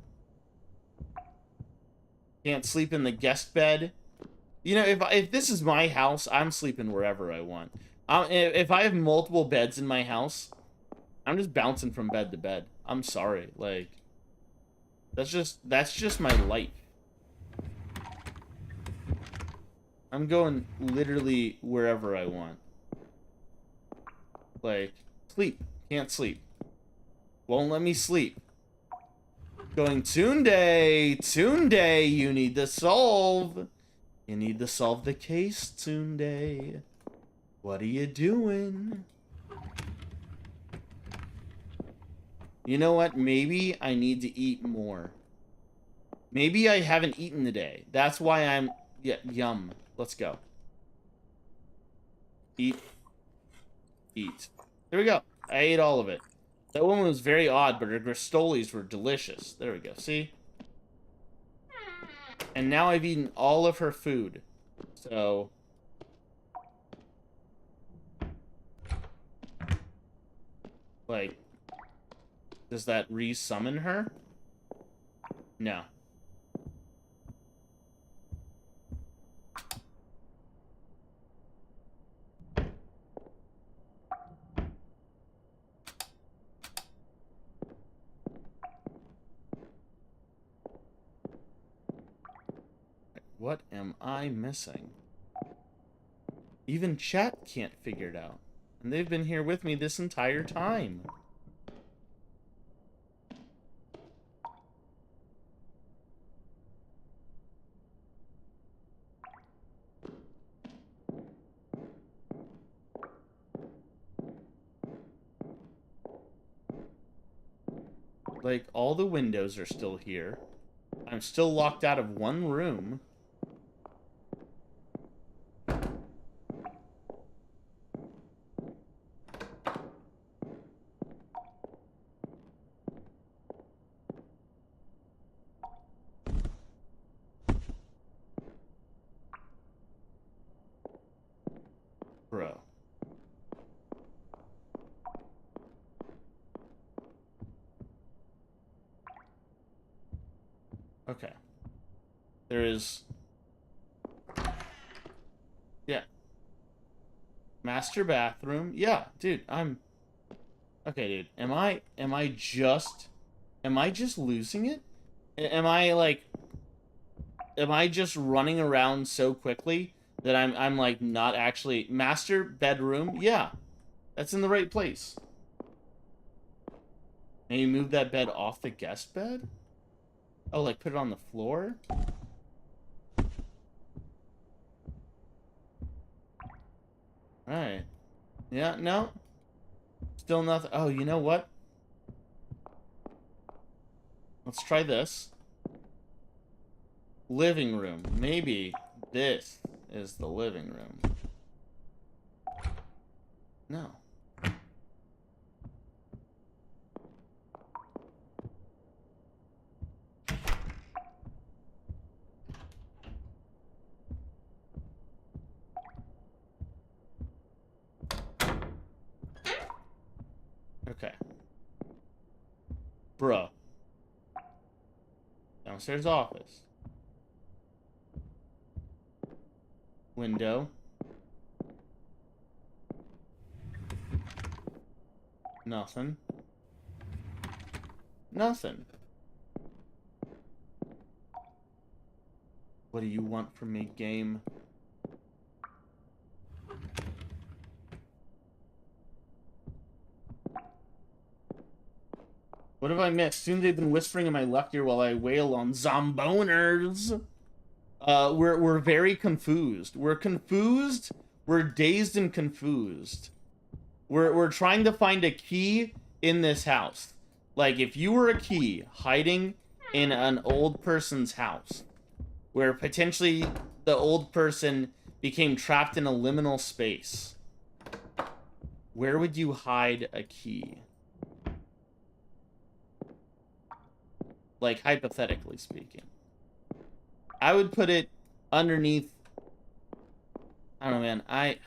Can't sleep in the guest bed. You know, if this is my house, I'm sleeping wherever I want. If I have multiple beds in my house, I'm just bouncing from bed to bed. I'm sorry, like, that's just my life. I'm going literally wherever I want. Like, sleep. Can't sleep. Won't let me sleep. Going Tunde, Tunde, you need to solve. You need to solve the case, Tunde. What are you doing? You know what? Maybe I need to eat more. Maybe I haven't eaten today. That's why I'm... Yeah, yum. Let's go. Eat. Eat. There we go. I ate all of it. That woman was very odd, but her gristolis were delicious. There we go. See? And now I've eaten all of her food. So... like... does that re-summon her? No. What am I missing? Even chat can't figure it out. And they've been here with me this entire time. Like, all the windows are still here. I'm still locked out of one room. Bro. Okay. There is... yeah. Master bathroom. Yeah, dude, I'm... okay, dude. Am I just losing it? Am I, like... am I just running around so quickly that I'm like, not actually... master bedroom? Yeah. That's in the right place. And you move that bed off the guest bed? Oh, like, put it on the floor? Alright. Yeah, no. Still nothing. Oh, you know what? Let's try this. Living room. Maybe this is the living room. No. Bruh. Downstairs office. Window. Nothing. Nothing. What do you want from me, game? What have I missed? Soon they've been whispering in my left ear while I wail on zomboners. We're very confused. We're confused. We're dazed and confused. We're trying to find a key in this house. Like, if you were a key hiding in an old person's house, where potentially the old person became trapped in a liminal space, where would you hide a key? Like, hypothetically speaking. I would put it underneath... I don't know, man. I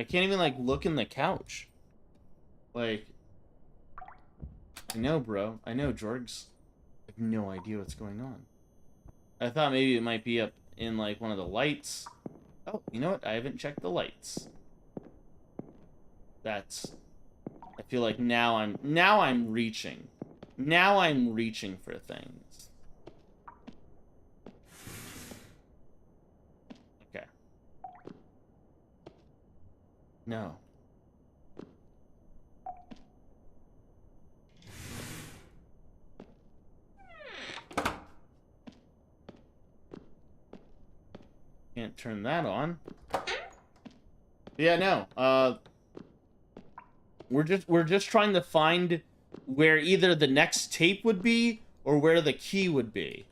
can't even, like, look in the couch. Like... I know, bro. I know, Jorgs. I have no idea what's going on. I thought maybe it might be up in, like, one of the lights. Oh, you know what? I haven't checked the lights. That's... I feel like now I'm reaching. Now I'm reaching for things. Okay. No. Can't turn that on. Yeah, no. We're just trying to find where either the next tape would be or where the key would be.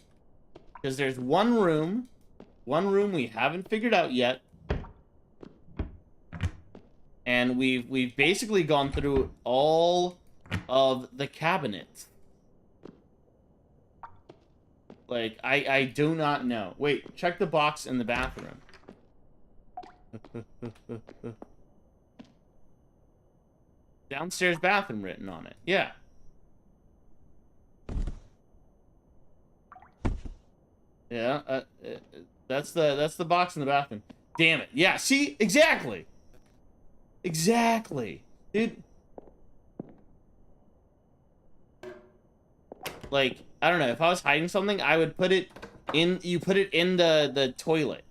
Because there's one room we haven't figured out yet. And we've basically gone through all of the cabinets. Like, I do not know. Wait, check the box in the bathroom. Downstairs bathroom written on it. Yeah. Yeah, that's the box in the bathroom. Damn it. Yeah, see? Exactly. Exactly. Dude. Like, I don't know, if I was hiding something, I would put it in, you put it in the toilet.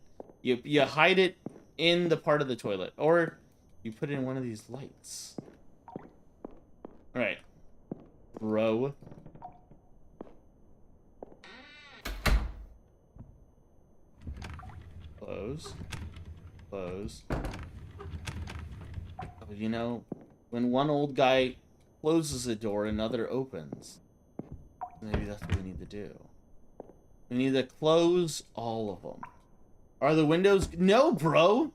You hide it in the part of the toilet. Or you put it in one of these lights. Alright. Bro. Close. Close. Oh, you know, when one old guy closes a door, another opens. Maybe that's what we need to do. We need to close all of them. Are the windows... No, bro!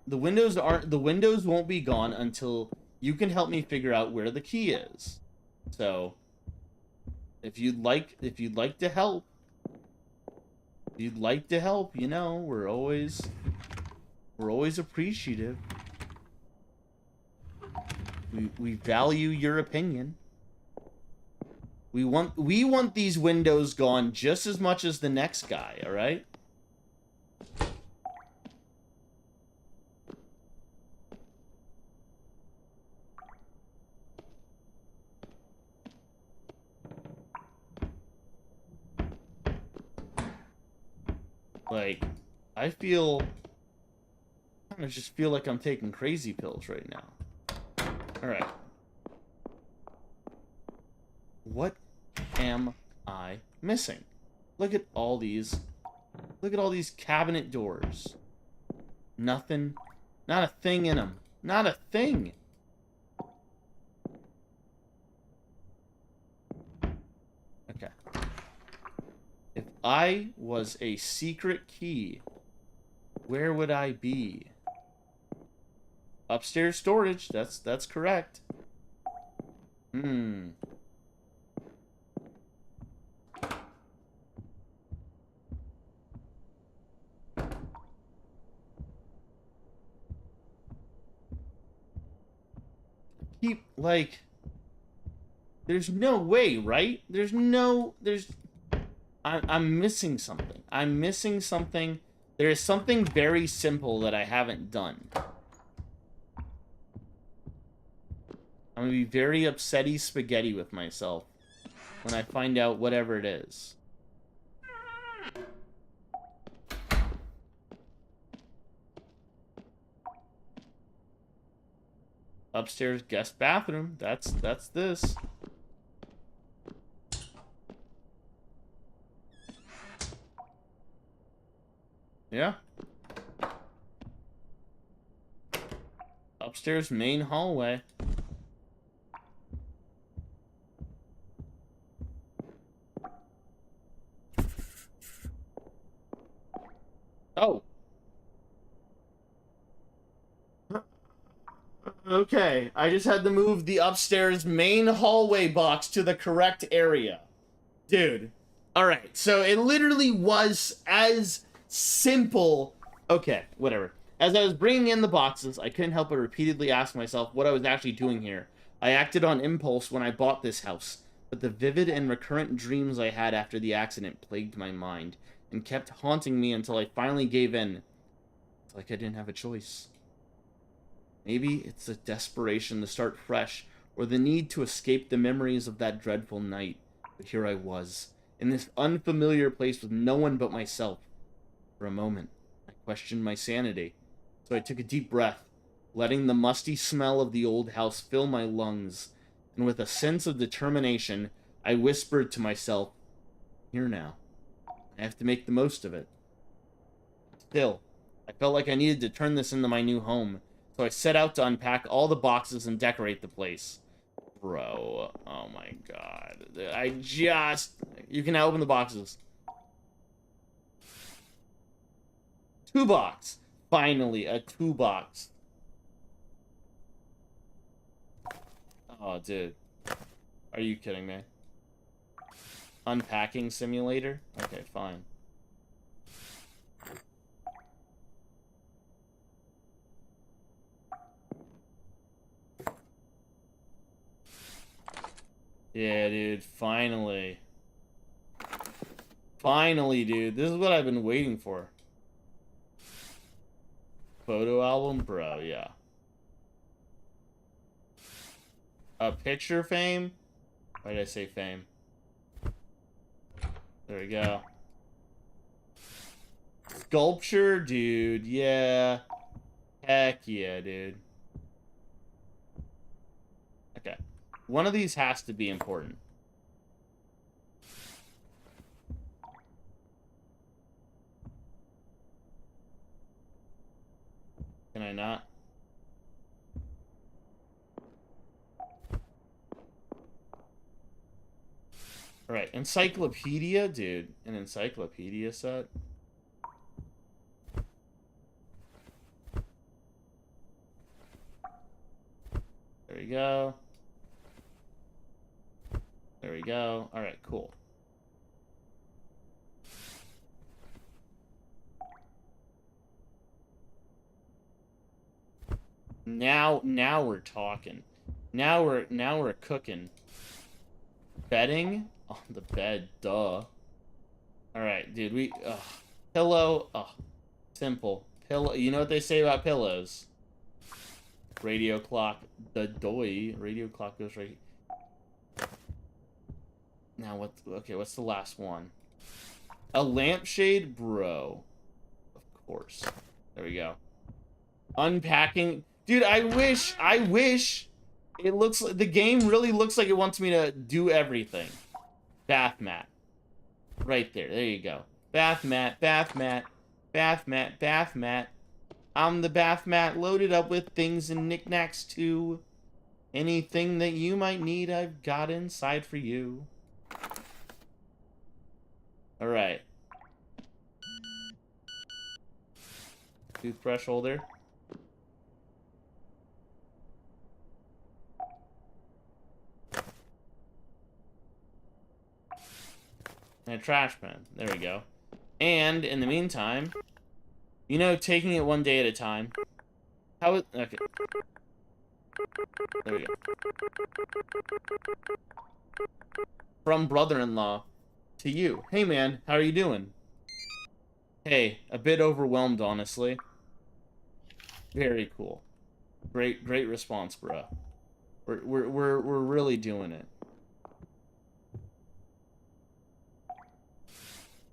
The windows aren't... The windows won't be gone until you can help me figure out where the key is. So, if you'd like to help... If you'd like to help, you know, we're always appreciative. We value your opinion. We want these windows gone just as much as the next guy, all right? Like, I kind of just feel like I'm taking crazy pills right now. All right. What am I missing? Look at all these cabinet doors. Nothing. Not a thing in them. Not a thing. Okay. If I was a secret key, where would I be? Upstairs storage. That's correct. Hmm. Keep, like, there's no way, right? I'm missing something. I'm missing something. There is something very simple that I haven't done. I'm gonna be very upsetty spaghetti with myself when I find out whatever it is. Upstairs guest bathroom. That's this. Yeah. Upstairs main hallway. Oh. Okay, I just had to move the upstairs main hallway box to the correct area. Dude. Alright, so it literally was as simple. Okay, whatever. As I was bringing in the boxes, I couldn't help but repeatedly ask myself what I was actually doing here. I acted on impulse when I bought this house, but the vivid and recurrent dreams I had after the accident plagued my mind and kept haunting me until I finally gave in. It's like I didn't have a choice. Maybe it's a desperation to start fresh, or the need to escape the memories of that dreadful night. But here I was, in this unfamiliar place with no one but myself. For a moment, I questioned my sanity, so I took a deep breath, letting the musty smell of the old house fill my lungs, and with a sense of determination, I whispered to myself, "Here now. I have to make the most of it." Still, I felt like I needed to turn this into my new home, so I set out to unpack all the boxes and decorate the place. Bro, oh my god. You can now open the boxes. 2-box. Finally, a 2-box. Oh, dude. Are you kidding me? Unpacking simulator? Okay, fine. Yeah, dude, finally. Finally, dude. This is what I've been waiting for. Photo album? Bro, yeah. A picture fame? Why did I say fame? There we go. Sculpture? Dude, yeah. Heck yeah, dude. Okay. One of these has to be important. Can I not? Alright, encyclopedia? Dude, an encyclopedia set? There we go. There we go. Alright, cool. Now we're talking. Now we're cooking. Bedding? On the bed, duh. Alright, dude, pillow, simple. Pillow, you know what they say about pillows? Radio clock, the doy. Radio clock goes right. Now what's the last one? A lampshade? Bro. Of course. There we go. Unpacking. Dude, I wish it looks like the game really looks like it wants me to do everything. Bath mat. Right there. There you go. Bath mat, bath mat, bath mat, bath mat. I'm the bath mat loaded up with things and knickknacks too. Anything that you might need, I've got inside for you. Alright. Toothbrush holder. And a trash bin. There we go. And, in the meantime, you know, taking it one day at a time. How is... Okay. There we go. From brother-in-law to you. Hey, man, how are you doing? Hey, a bit overwhelmed, honestly. Very cool. Great response, bro. We're really doing it.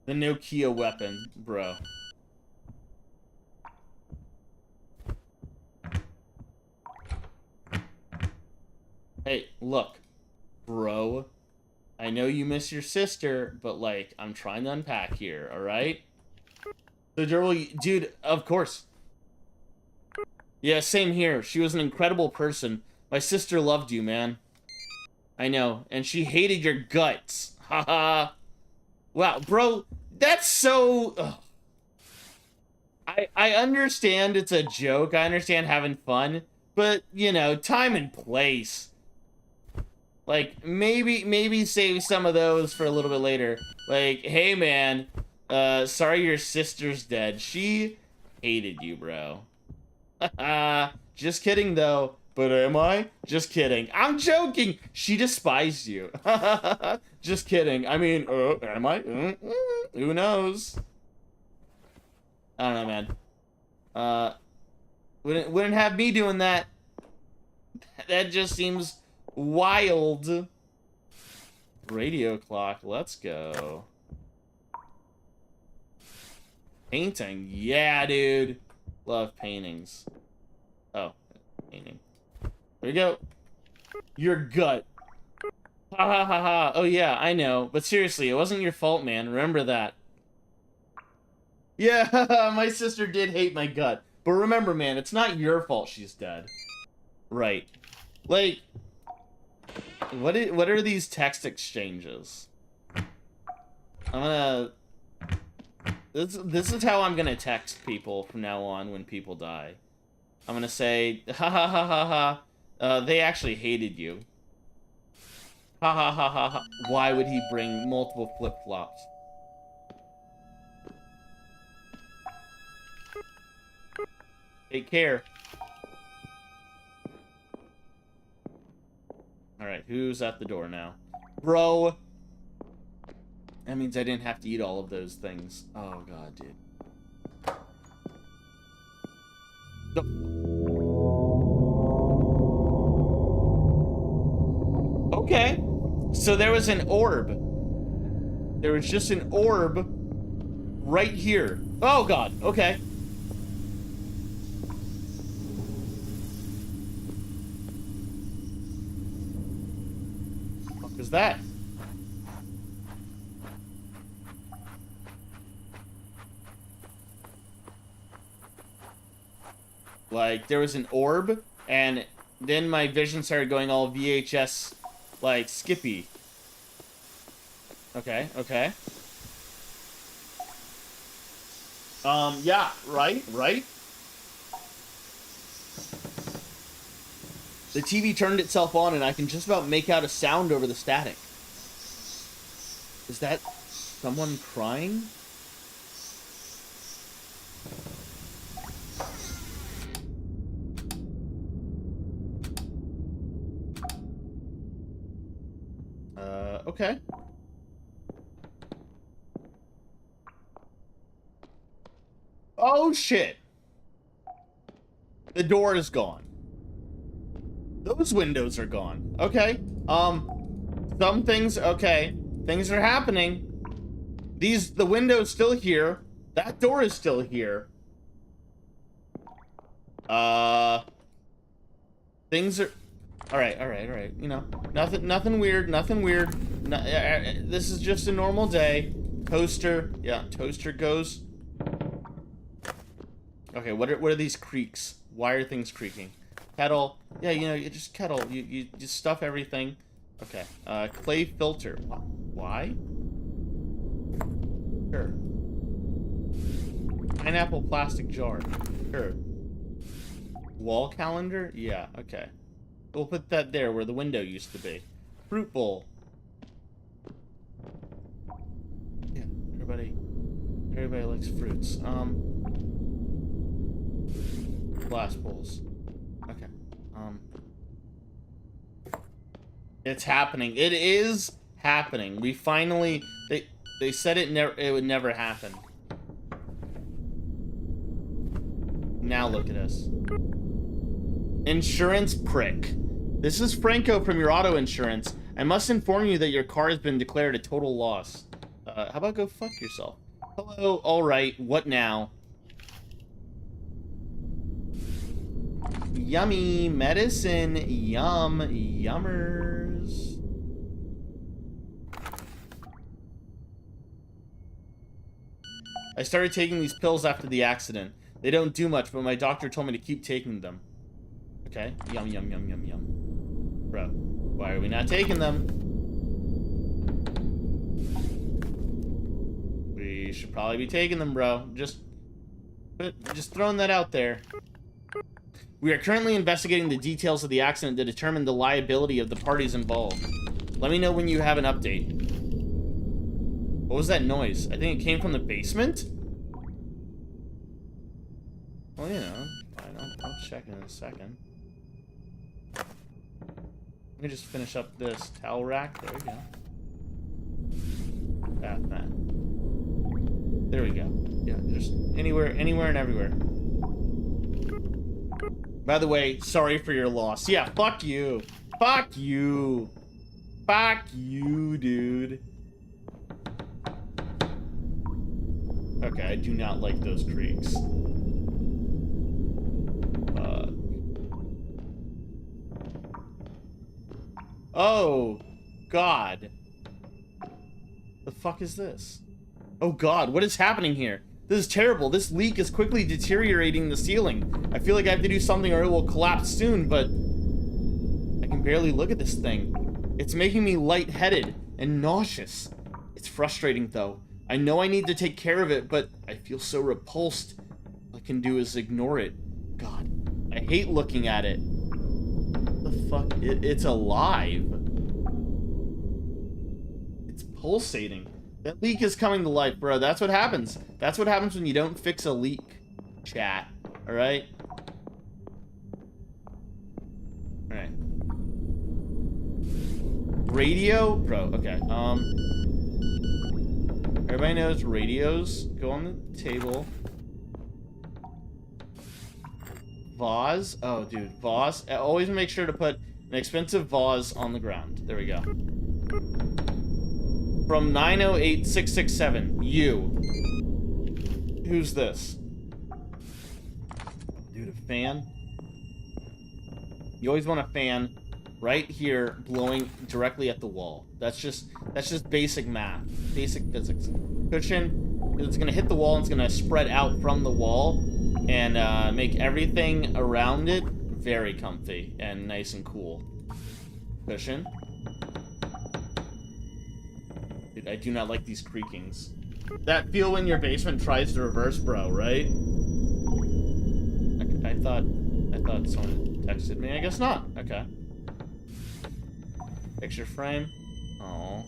The Nokia weapon, bro. Hey, look, bro. I know you miss your sister, but, like, I'm trying to unpack here, alright? So, dude, of course. Yeah, same here. She was an incredible person. My sister loved you, man. I know, and she hated your guts. Haha. Wow, bro, that's so... Ugh. I understand it's a joke. I understand having fun. But, you know, time and place. Like, maybe save some of those for a little bit later. Like, hey, man, sorry your sister's dead. She hated you, bro. Just kidding, though. But am I? Just kidding. I'm joking. She despised you. Just kidding. I mean, am I? Who knows? I don't know, man. Wouldn't have me doing that. That just seems wild. Radio clock. Let's go. Painting. Yeah, dude. Love paintings. Oh, painting. There we go. Your gut. Ha ha ha ha. Oh yeah, I know. But seriously, it wasn't your fault, man. Remember that. Yeah, my sister did hate my gut. But remember, man, it's not your fault she's dead. Right. Like, what are these text exchanges? I'm gonna... This is how I'm gonna text people from now on when people die. I'm gonna say, ha ha ha ha ha, they actually hated you. Ha ha ha ha ha. Why would he bring multiple flip-flops? Take care. Alright, who's at the door now? Bro! That means I didn't have to eat all of those things. Oh god, dude. Okay. So there was an orb. There was just an orb right here. Oh god, okay. What was that? Like, there was an orb, and then my vision started going all VHS, like, skippy. Okay, okay. Yeah, right. The TV turned itself on, and I can just about make out a sound over the static. Is that someone crying? Okay. Oh, shit. The door is gone. Those windows are gone. Okay. Some things, okay. Things are happening. The window's still here. That door is still here. Things are... Alright. You know, nothing weird. No, this is just a normal day. Toaster. Yeah, toaster goes. Okay, what are these creaks? Why are things creaking? Kettle. Yeah, you know, you just kettle. You just stuff everything. Okay. Clay filter. Why? Sure. Pineapple plastic jar. Sure. Wall calendar? Yeah, okay. We'll put that there where the window used to be. Fruit bowl. Everybody likes fruits. Glass bowls. Okay. It's happening. It is happening. We finally... They said it would never happen. Now look at us. Insurance prick. This is Franco from your auto insurance. I must inform you that your car has been declared a total loss. How about go fuck yourself? Hello, alright, what now? Yummy medicine, yum, yummers. I started taking these pills after the accident. They don't do much, but my doctor told me to keep taking them. Okay, yum, yum, yum, yum, yum. Bro, why are we not taking them? We should probably be taking them, bro. Just throwing that out there. We are currently investigating the details of the accident to determine the liability of the parties involved. Let me know when you have an update. What was that noise? I think it came from the basement? Well, you know, I'll check in a second. Let me just finish up this towel rack. There we go. Bath mat. There we go. Yeah, just anywhere and everywhere. By the way, sorry for your loss. Yeah, fuck you. Fuck you. Fuck you, dude. Okay, I do not like those creaks. Oh, God. The fuck is this? Oh, God, what is happening here? This is terrible. This leak is quickly deteriorating the ceiling. I feel like I have to do something or it will collapse soon, but I can barely look at this thing. It's making me lightheaded and nauseous. It's frustrating, though. I know I need to take care of it, but I feel so repulsed. All I can do is ignore it. God, I hate looking at it. What the fuck? It's alive. It's pulsating. That leak is coming to life, bro. That's what happens. That's what happens when you don't fix a leak, chat. Alright? Alright. Radio? Bro, okay. Everybody knows radios go on the table. Vase? Oh, dude. Vase. Always make sure to put an expensive vase on the ground. There we go. From 908667. You. Who's this? Dude, a fan? You always want a fan right here blowing directly at the wall. That's just basic math. Basic physics. Cushion, it's gonna hit the wall and it's gonna spread out from the wall and make everything around it very comfy and nice and cool. Cushion. Dude, I do not like these creakings. That feel when your basement tries to reverse, bro, right? Okay, I thought someone texted me. I guess not. Okay. Picture frame. Oh.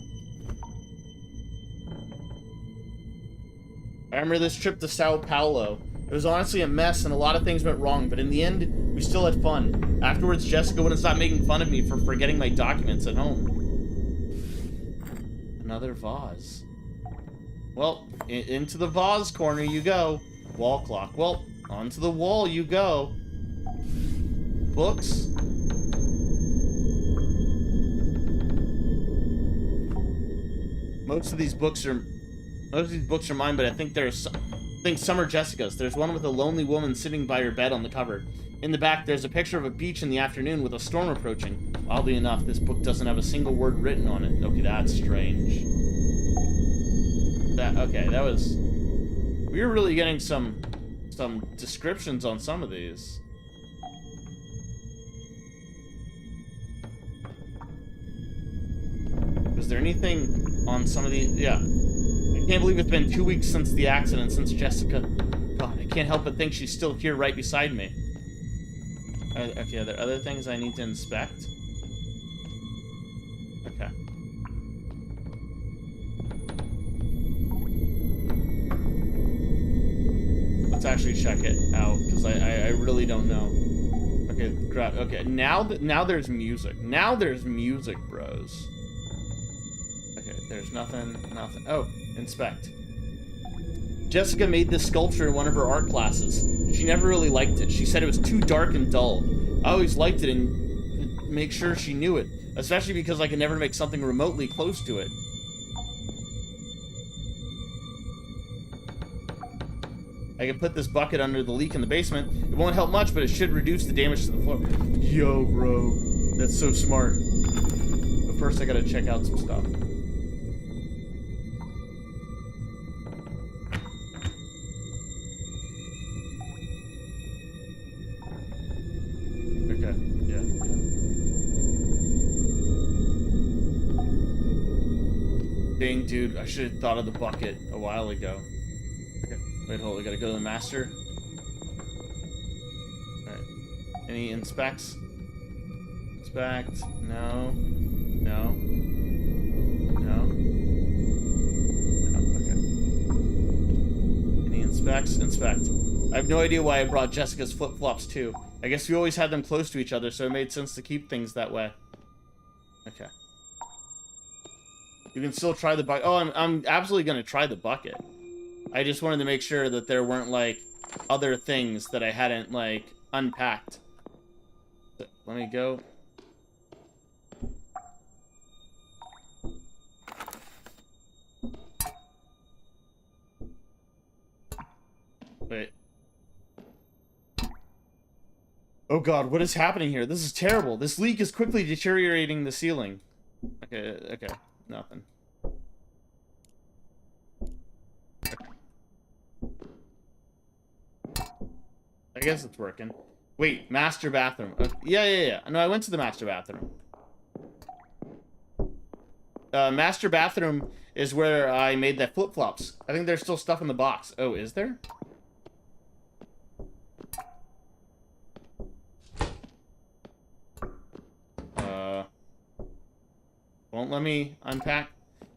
I remember this trip to Sao Paulo. It was honestly a mess and a lot of things went wrong, but in the end, we still had fun. Afterwards, Jessica wouldn't stop making fun of me for forgetting my documents at home. Another vase. Well, into the vase corner you go. Wall clock. Well, onto the wall you go. Books. Most of these books are mine, but I think some are Jessica's. There's one with a lonely woman sitting by her bed on the cover. In the back, there's a picture of a beach in the afternoon with a storm approaching. Oddly enough, this book doesn't have a single word written on it. Okay, that's strange. That was... We were really getting some descriptions on some of these. Was there anything on some of these? Yeah. I can't believe it's been 2 weeks since the accident, since Jessica... God, I can't help but think she's still here right beside me. Okay, are there other things I need to inspect? Okay. Let's actually check it out, because I really don't know. Okay, okay, now there's music. Now there's music, bros. Okay, there's nothing. Oh, inspect. Jessica made this sculpture in one of her art classes. She never really liked it. She said it was too dark and dull. I always liked it and make sure she knew it, especially because I could never make something remotely close to it. I can put this bucket under the leak in the basement. It won't help much, but it should reduce the damage to the floor. Yo, bro. That's so smart. But first, I gotta check out some stuff. Okay, yeah. Dang, dude, I should have thought of the bucket a while ago. Okay, wait, hold on, we gotta go to the master. Alright. Any inspects? Inspect. No. No. No. No, okay. Any inspects? Inspect. I have no idea why I brought Jessica's flip-flops too. I guess we always had them close to each other, so it made sense to keep things that way. Okay. You can still try the bucket. Oh, I'm absolutely gonna try the bucket. I just wanted to make sure that there weren't, like, other things that I hadn't, like, unpacked. So, let me go. Wait. Oh god, what is happening here? This is terrible. This leak is quickly deteriorating the ceiling. Okay, okay. Nothing. I guess it's working. Wait, master bathroom. Yeah. No, I went to the master bathroom. Master bathroom is where I made that flip-flops. I think there's still stuff in the box. Oh, is there? Won't let me unpack.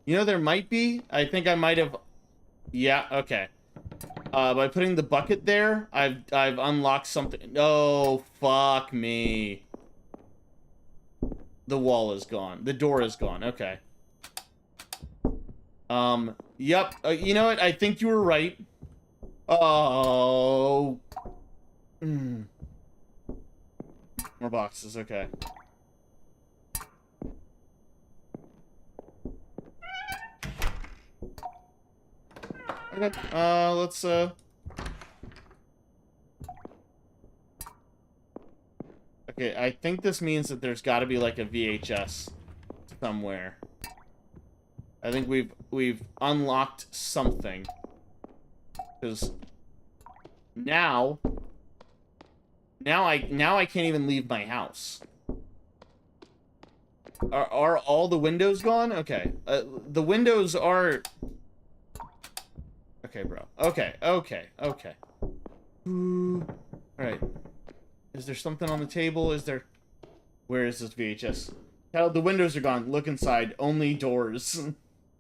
You know, there might be. I think I might have. Yeah, okay. By putting the bucket there, I've unlocked something. Oh, fuck me. The wall is gone. The door is gone. Okay. Yep. You know what? I think you were right. Oh. More boxes. Okay. Okay, let's, Okay, I think this means that there's gotta be, like, a VHS somewhere. I think we've unlocked something. Because now I can't even leave my house. Are all the windows gone? Okay. The windows are... Okay, bro. Okay. Alright. Is there something on the table? Is there... Where is this VHS? Hell, the windows are gone. Look inside. Only doors.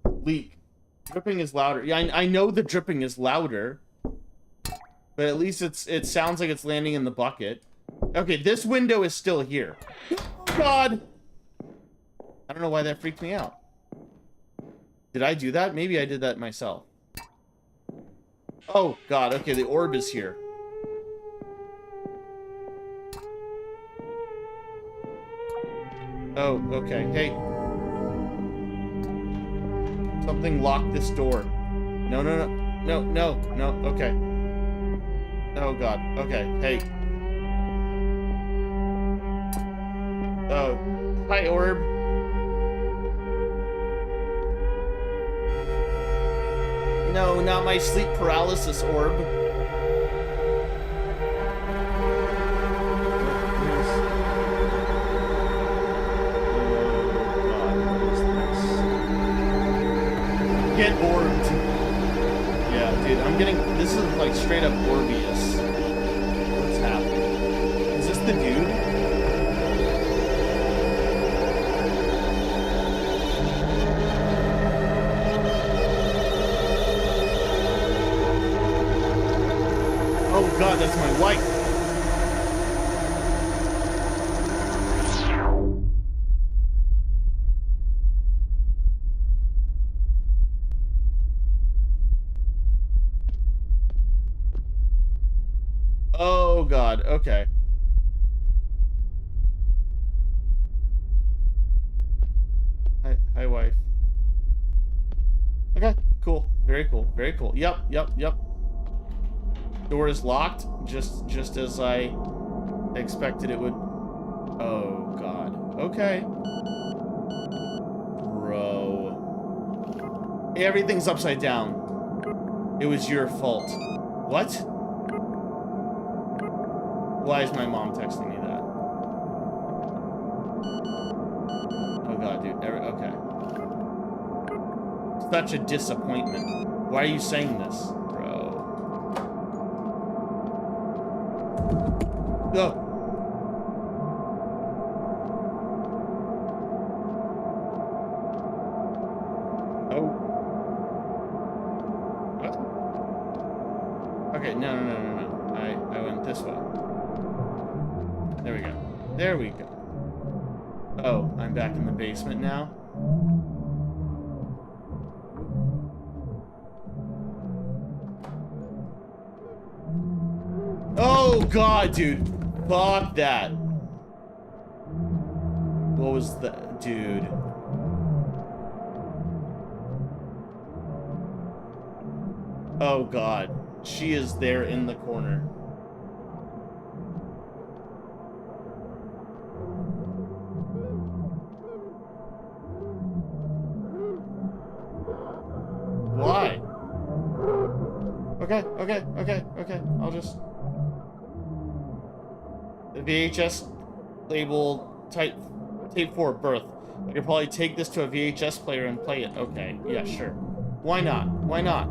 Leak. Dripping is louder. Yeah, I know the dripping is louder. But at least it sounds like it's landing in the bucket. Okay, this window is still here. Oh, God! I don't know why that freaked me out. Did I do that? Maybe I did that myself. Oh, God. Okay, the orb is here. Oh, okay. Hey. Something locked this door. No. Okay. Oh, God. Okay. Hey. Oh. Hi, orb. No, not my sleep paralysis orb. Get orbed. Yeah, dude, I'm getting... This is like straight up Orbeus. What's happening? Is this the dude? god, that's my wife. Oh god, okay. Hi, wife. Okay, cool. Very cool. Very cool. Yep. Door is locked, just as I expected it would. Oh god. Okay. Bro. Everything's upside down. It was your fault. What? Why is my mom texting me that? Oh god, dude. Okay. Such a disappointment. Why are you saying this, bro? Oh. Oh. What? Okay, no. I went this way. There we go. There we go. Oh, I'm back in the basement now? Oh god, dude. Fuck that. What was that? Dude. Oh god. She is there in the corner. Why? Okay. I'll just... The VHS label tape 4 birth. I could probably take this to a VHS player and play it. Okay, yeah, sure. Why not?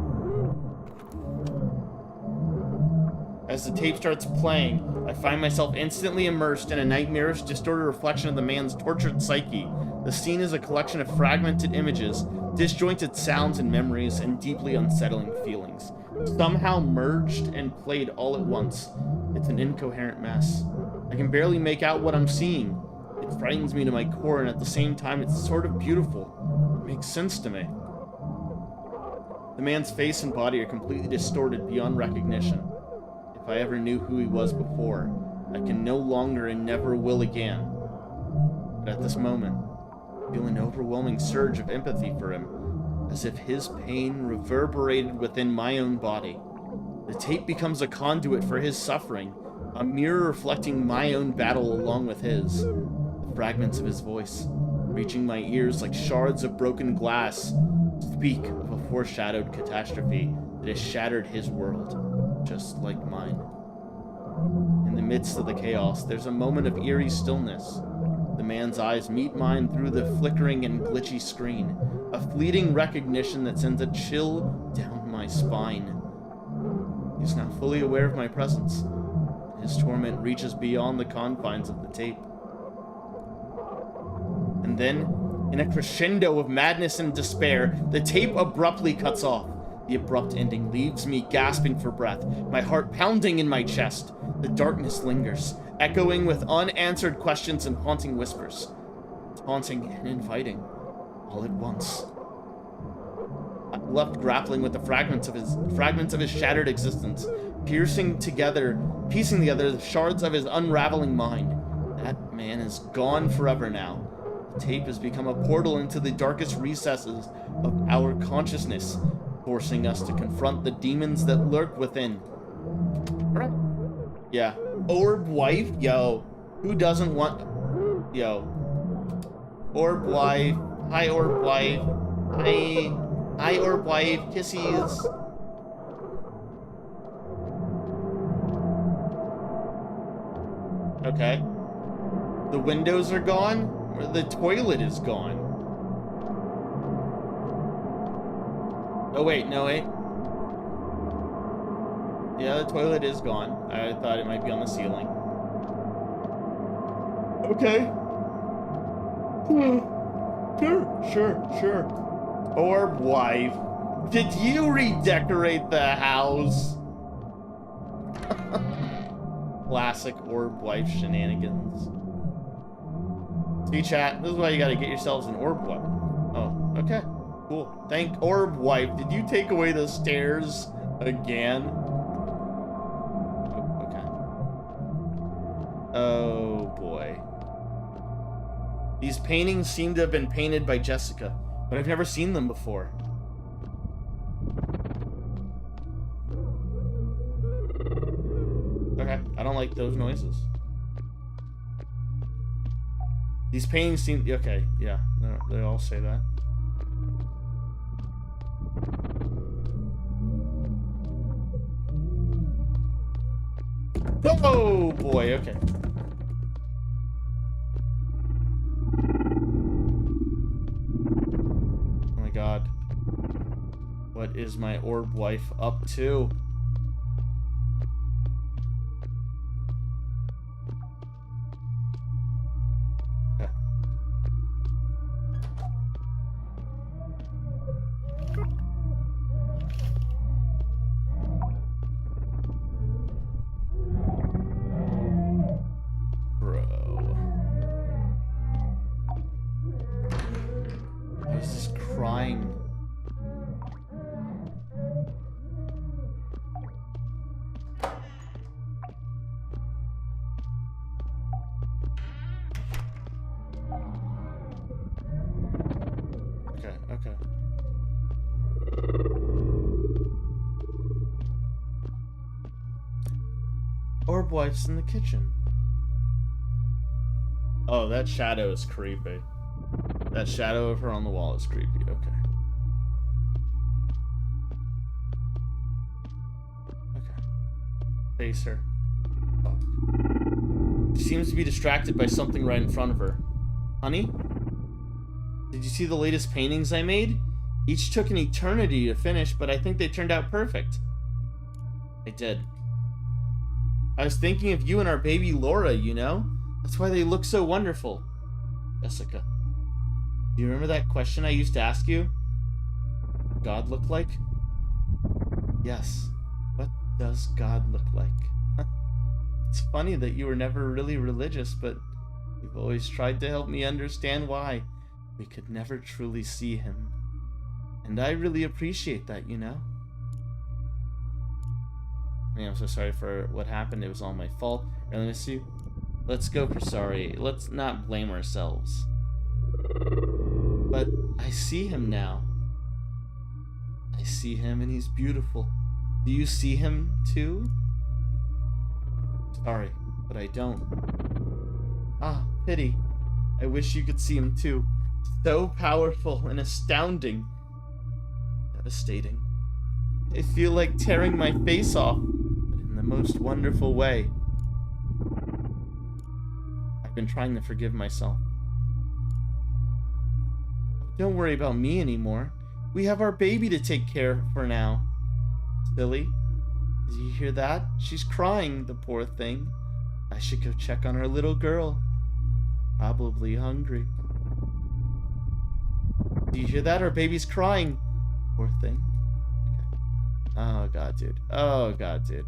As the tape starts playing, I find myself instantly immersed in a nightmarish, distorted reflection of the man's tortured psyche. The scene is a collection of fragmented images, disjointed sounds and memories, and deeply unsettling feelings, somehow merged and played all at once. It's an incoherent mess. I can barely make out what I'm seeing. It frightens me to my core, and at the same time, it's sort of beautiful. It makes sense to me. The man's face and body are completely distorted beyond recognition. If I ever knew who he was before, I can no longer and never will again. But at this moment, I feel an overwhelming surge of empathy for him, as if his pain reverberated within my own body. The tape becomes a conduit for his suffering, a mirror reflecting my own battle along with his. The fragments of his voice, reaching my ears like shards of broken glass, speak of a foreshadowed catastrophe that has shattered his world, just like mine. In the midst of the chaos, there's a moment of eerie stillness. The man's eyes meet mine through the flickering and glitchy screen, a fleeting recognition that sends a chill down my spine. He's now fully aware of my presence. His torment reaches beyond the confines of the tape. And then, in a crescendo of madness and despair, the tape abruptly cuts off. The abrupt ending leaves me gasping for breath, my heart pounding in my chest. The darkness lingers, echoing with unanswered questions and haunting whispers. Taunting and inviting, all at once. I'm left grappling with the fragments of his shattered existence, piecing together the shards of his unraveling mind. That man is gone forever now. The tape has become a portal into the darkest recesses of our consciousness, forcing us to confront the demons that lurk within. Yeah. Orb wife? Yo. Who doesn't want... Yo. Orb wife. Hi, orb wife. Hi. Hi, orb wife. Kissies. Okay. The windows are gone? Or the toilet is gone? Oh, wait. No, wait. Yeah, the toilet is gone. I thought it might be on the ceiling. Okay. Sure. Orb wife. Did you redecorate the house? Classic orb wife shenanigans. See, chat, this is why you gotta get yourselves an orb wife. Oh, okay. Cool. Thank orb wife. Did you take away the stairs again? Oh, okay. Oh, boy. These paintings seem to have been painted by Jessica, but I've never seen them before. Okay, I don't like those noises. These paintings seem... Okay, yeah, they all say that. Oh, boy, okay. Oh, my God. What is my orb wife up to? Okay. Orb wife's in the kitchen. Oh, that shadow is creepy. That shadow of her on the wall is creepy. Okay. Okay. Face her. Oh. She seems to be distracted by something right in front of her. Honey? Did you see the latest paintings I made? Each took an eternity to finish, but I think they turned out perfect. I did. I was thinking of you and our baby Laura, you know? That's why they look so wonderful. Jessica. Do you remember that question I used to ask you? What God look like? Yes. What does God look like? It's funny that you were never really religious, but you've always tried to help me understand why we could never truly see him. And I really appreciate that, you know? I'm so sorry for what happened. It was all my fault. I really miss you. Let's go for sorry. Let's not blame ourselves. But I see him now. I see him and he's beautiful. Do you see him too? Sorry, but I don't. Ah, pity. I wish you could see him too. So powerful and astounding. Devastating. I feel like tearing my face off, but in the most wonderful way. I've been trying to forgive myself. Don't worry about me anymore. We have our baby to take care of for now. Silly. Did you hear that? She's crying, the poor thing. I should go check on our little girl. Probably hungry. Do you hear that? Our baby's crying. Poor thing. Okay. Oh, God, dude. Oh, God, dude.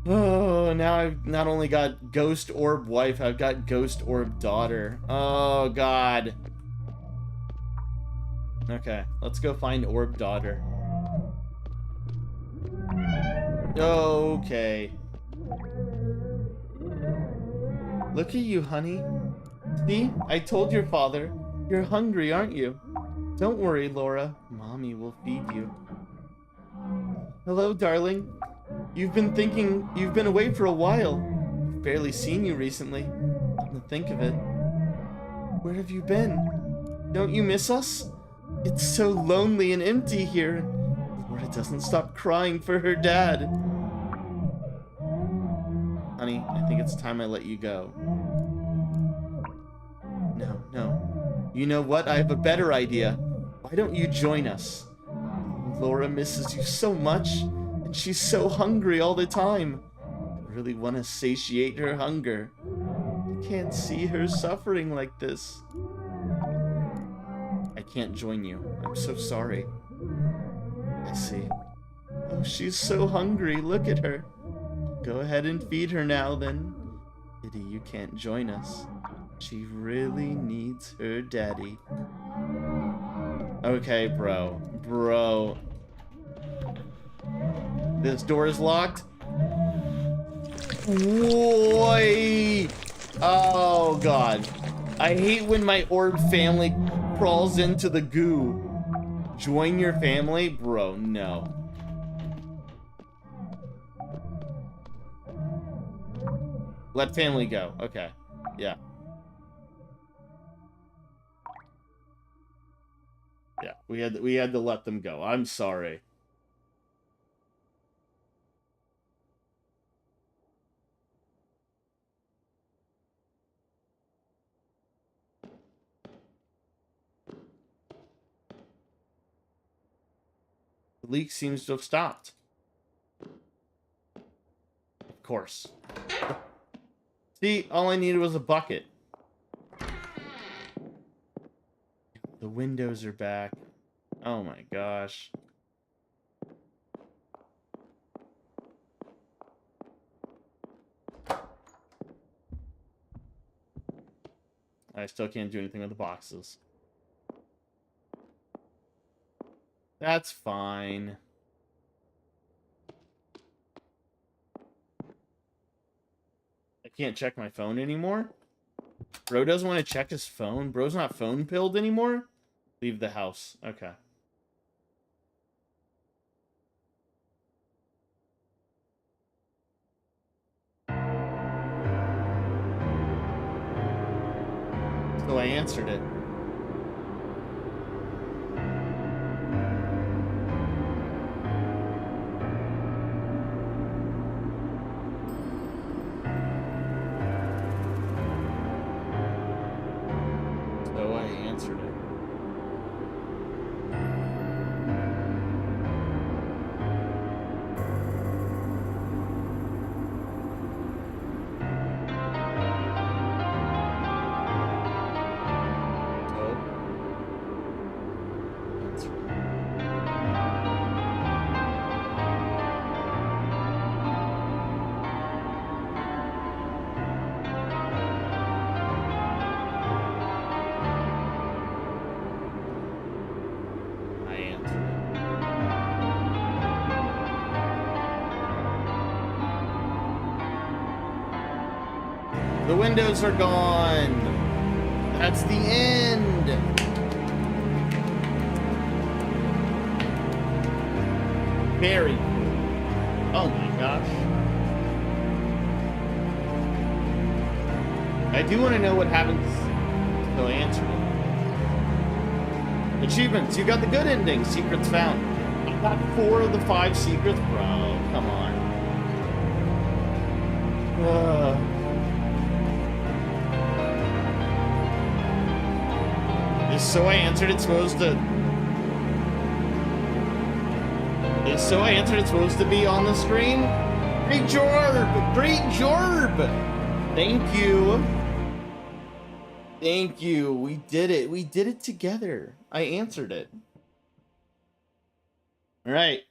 Oh, now I've not only got ghost orb wife, I've got ghost orb daughter. Oh, God. Okay, let's go find orb daughter. Okay. Look at you, honey. See? I told your father. You're hungry, aren't you? Don't worry, Laura. Mommy will feed you. Hello, darling. You've been away for a while. I've barely seen you recently. Come to think of it. Where have you been? Don't you miss us? It's so lonely and empty here. Laura doesn't stop crying for her dad. Honey, I think it's time I let you go. No. You know what? I have a better idea. Why don't you join us? Laura misses you so much, and she's so hungry all the time. I really want to satiate her hunger. I can't see her suffering like this. I can't join you. I'm so sorry. I see. Oh, she's so hungry. Look at her. go ahead and feed her now, then. Kitty, you can't join us. She really needs her daddy. Okay, bro. Bro. This door is locked? Boy! Oh, God. I hate when my orb family crawls into the goo. Join your family? Bro, no. Let family go. Okay. Yeah. Yeah, we had to let them go. I'm sorry. The leak seems to have stopped. Of course. See, all I needed was a bucket. The windows are back. Oh my gosh. I still can't do anything with the boxes. That's fine. I can't check my phone anymore? Bro doesn't want to check his phone? Bro's not phone pilled anymore? Leave the house. Okay. So I answered it. So I answered it. The windows are gone. That's the end. Very cool. Oh my gosh. I do want to know what happens. So I answered it. Achievements. You got the good ending. Secrets found. I got 4 of the 5 secrets. Bro, come on. Is So I Answered It supposed to... Is So I Answered It supposed to be on the screen? Great jorb! Great jorb! Thank you. Thank you. We did it. We did it together. I answered it. Alright.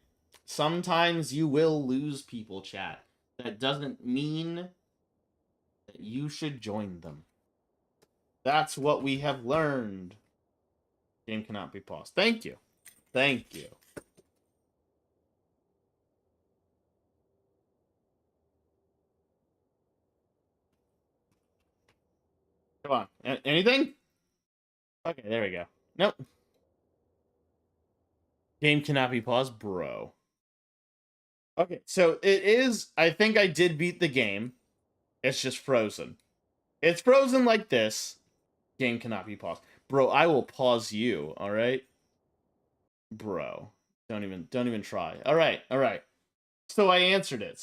Sometimes you will lose people, chat. That doesn't mean that you should join them. That's what we have learned. Game cannot be paused. Thank you. Thank you. Come on. Anything? Okay, there we go. Nope. Game cannot be paused, bro. Okay, so it is... I think I did beat the game. It's just frozen. It's frozen like this. Game cannot be paused. Bro, I will pause you, alright? Bro. Don't even try. Alright. So I answered it.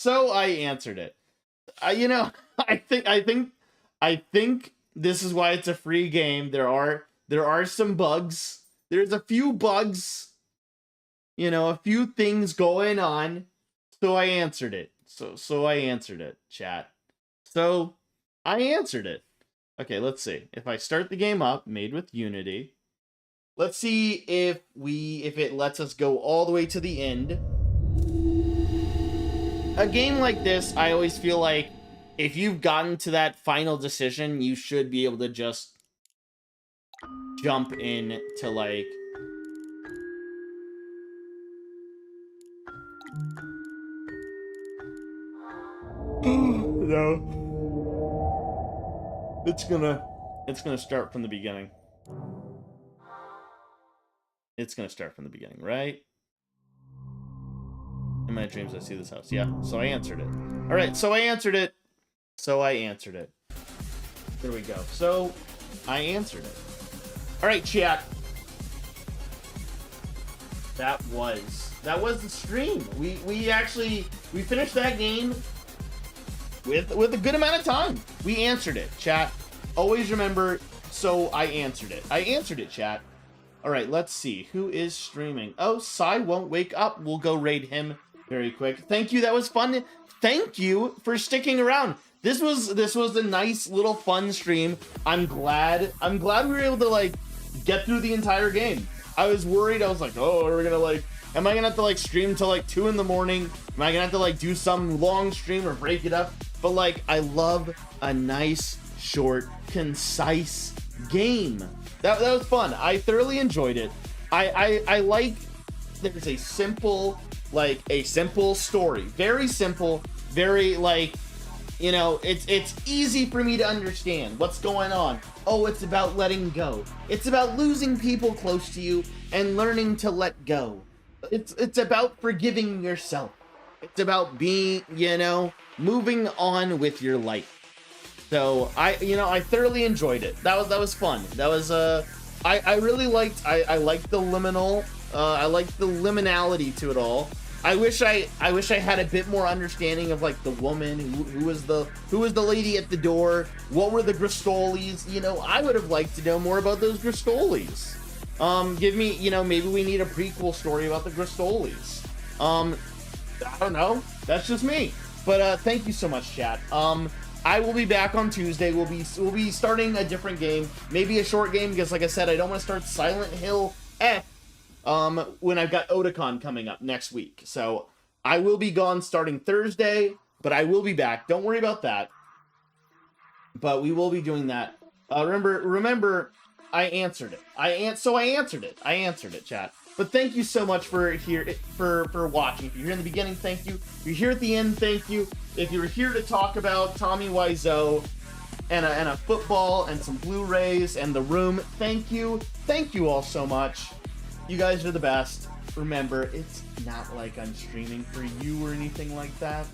You know, I think this is why it's a free game. There are some bugs. There's a few bugs. You know, a few things going on. So I answered it. So I answered it, chat. So I answered it. Okay, let's see. If I start the game up, made with Unity, let's see if it lets us go all the way to the end. a game like this, I always feel like if you've gotten to that final decision, you should be able to just jump in to like... No. It's gonna start from the beginning. It's gonna start from the beginning, right? In my dreams, I see this house. Yeah, so I answered it. All right, so I answered it. There we go. So I answered it. All right, chat. That was the stream. We finished that game with a good amount of time. We answered it, chat. Always remember, so I answered it. I answered it, chat. All right, let's see. Who is streaming? Oh, Sai won't wake up. We'll go raid him very quick. Thank you. That was fun. Thank you for sticking around. This was a nice little fun stream. I'm glad we were able to like get through the entire game. I was worried. I was like, oh, are we gonna like, am I gonna have to like stream till like 2 in the morning? Am I gonna have to like do some long stream or break it up? But like, I love a nice, short, concise game. That was fun. I thoroughly enjoyed it. I like there's a simple story. Very simple, very like, you know, it's easy for me to understand what's going on. Oh, it's about letting go. It's about losing people close to you and learning to let go. It's about forgiving yourself. It's about being, you know, moving on with your life. So I thoroughly enjoyed it. That was fun. That was I really liked I liked the liminal. I liked the liminality to it all. I wish I had a bit more understanding of like the woman who was the lady at the door. What were the Gristolis? You know, I would have liked to know more about those Gristolis. Give me, you know, maybe we need a prequel story about the Gristolis. I don't know. That's just me. But thank you so much, chat. I will be back on Tuesday. We'll be starting a different game, maybe a short game, because like I said, I don't want to start Silent Hill F when I've got Otakon coming up next week. So I will be gone starting Thursday, but I will be back. Don't worry about that. But we will be doing that. Remember, I answered it. I answered it. I answered it, chat. But thank you so much for watching. If you're here in the beginning, thank you. If you're here at the end, thank you. If you're here to talk about Tommy Wiseau and a football and some Blu-rays and The Room, thank you. Thank you all so much. You guys are the best. Remember, it's not like I'm streaming for you or anything like that.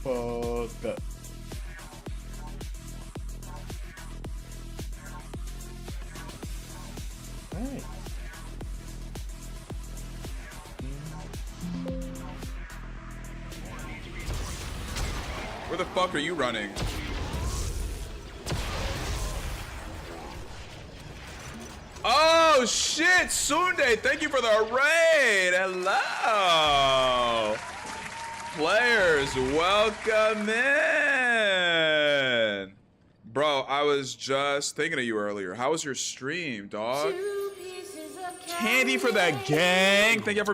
Fuck up. Alright. Where the fuck are you running? Oh shit, Sunday, thank you for the raid. Hello. Players, welcome in. Bro, I was just thinking of you earlier. How was your stream, dog? Candy for that gang. Thank you for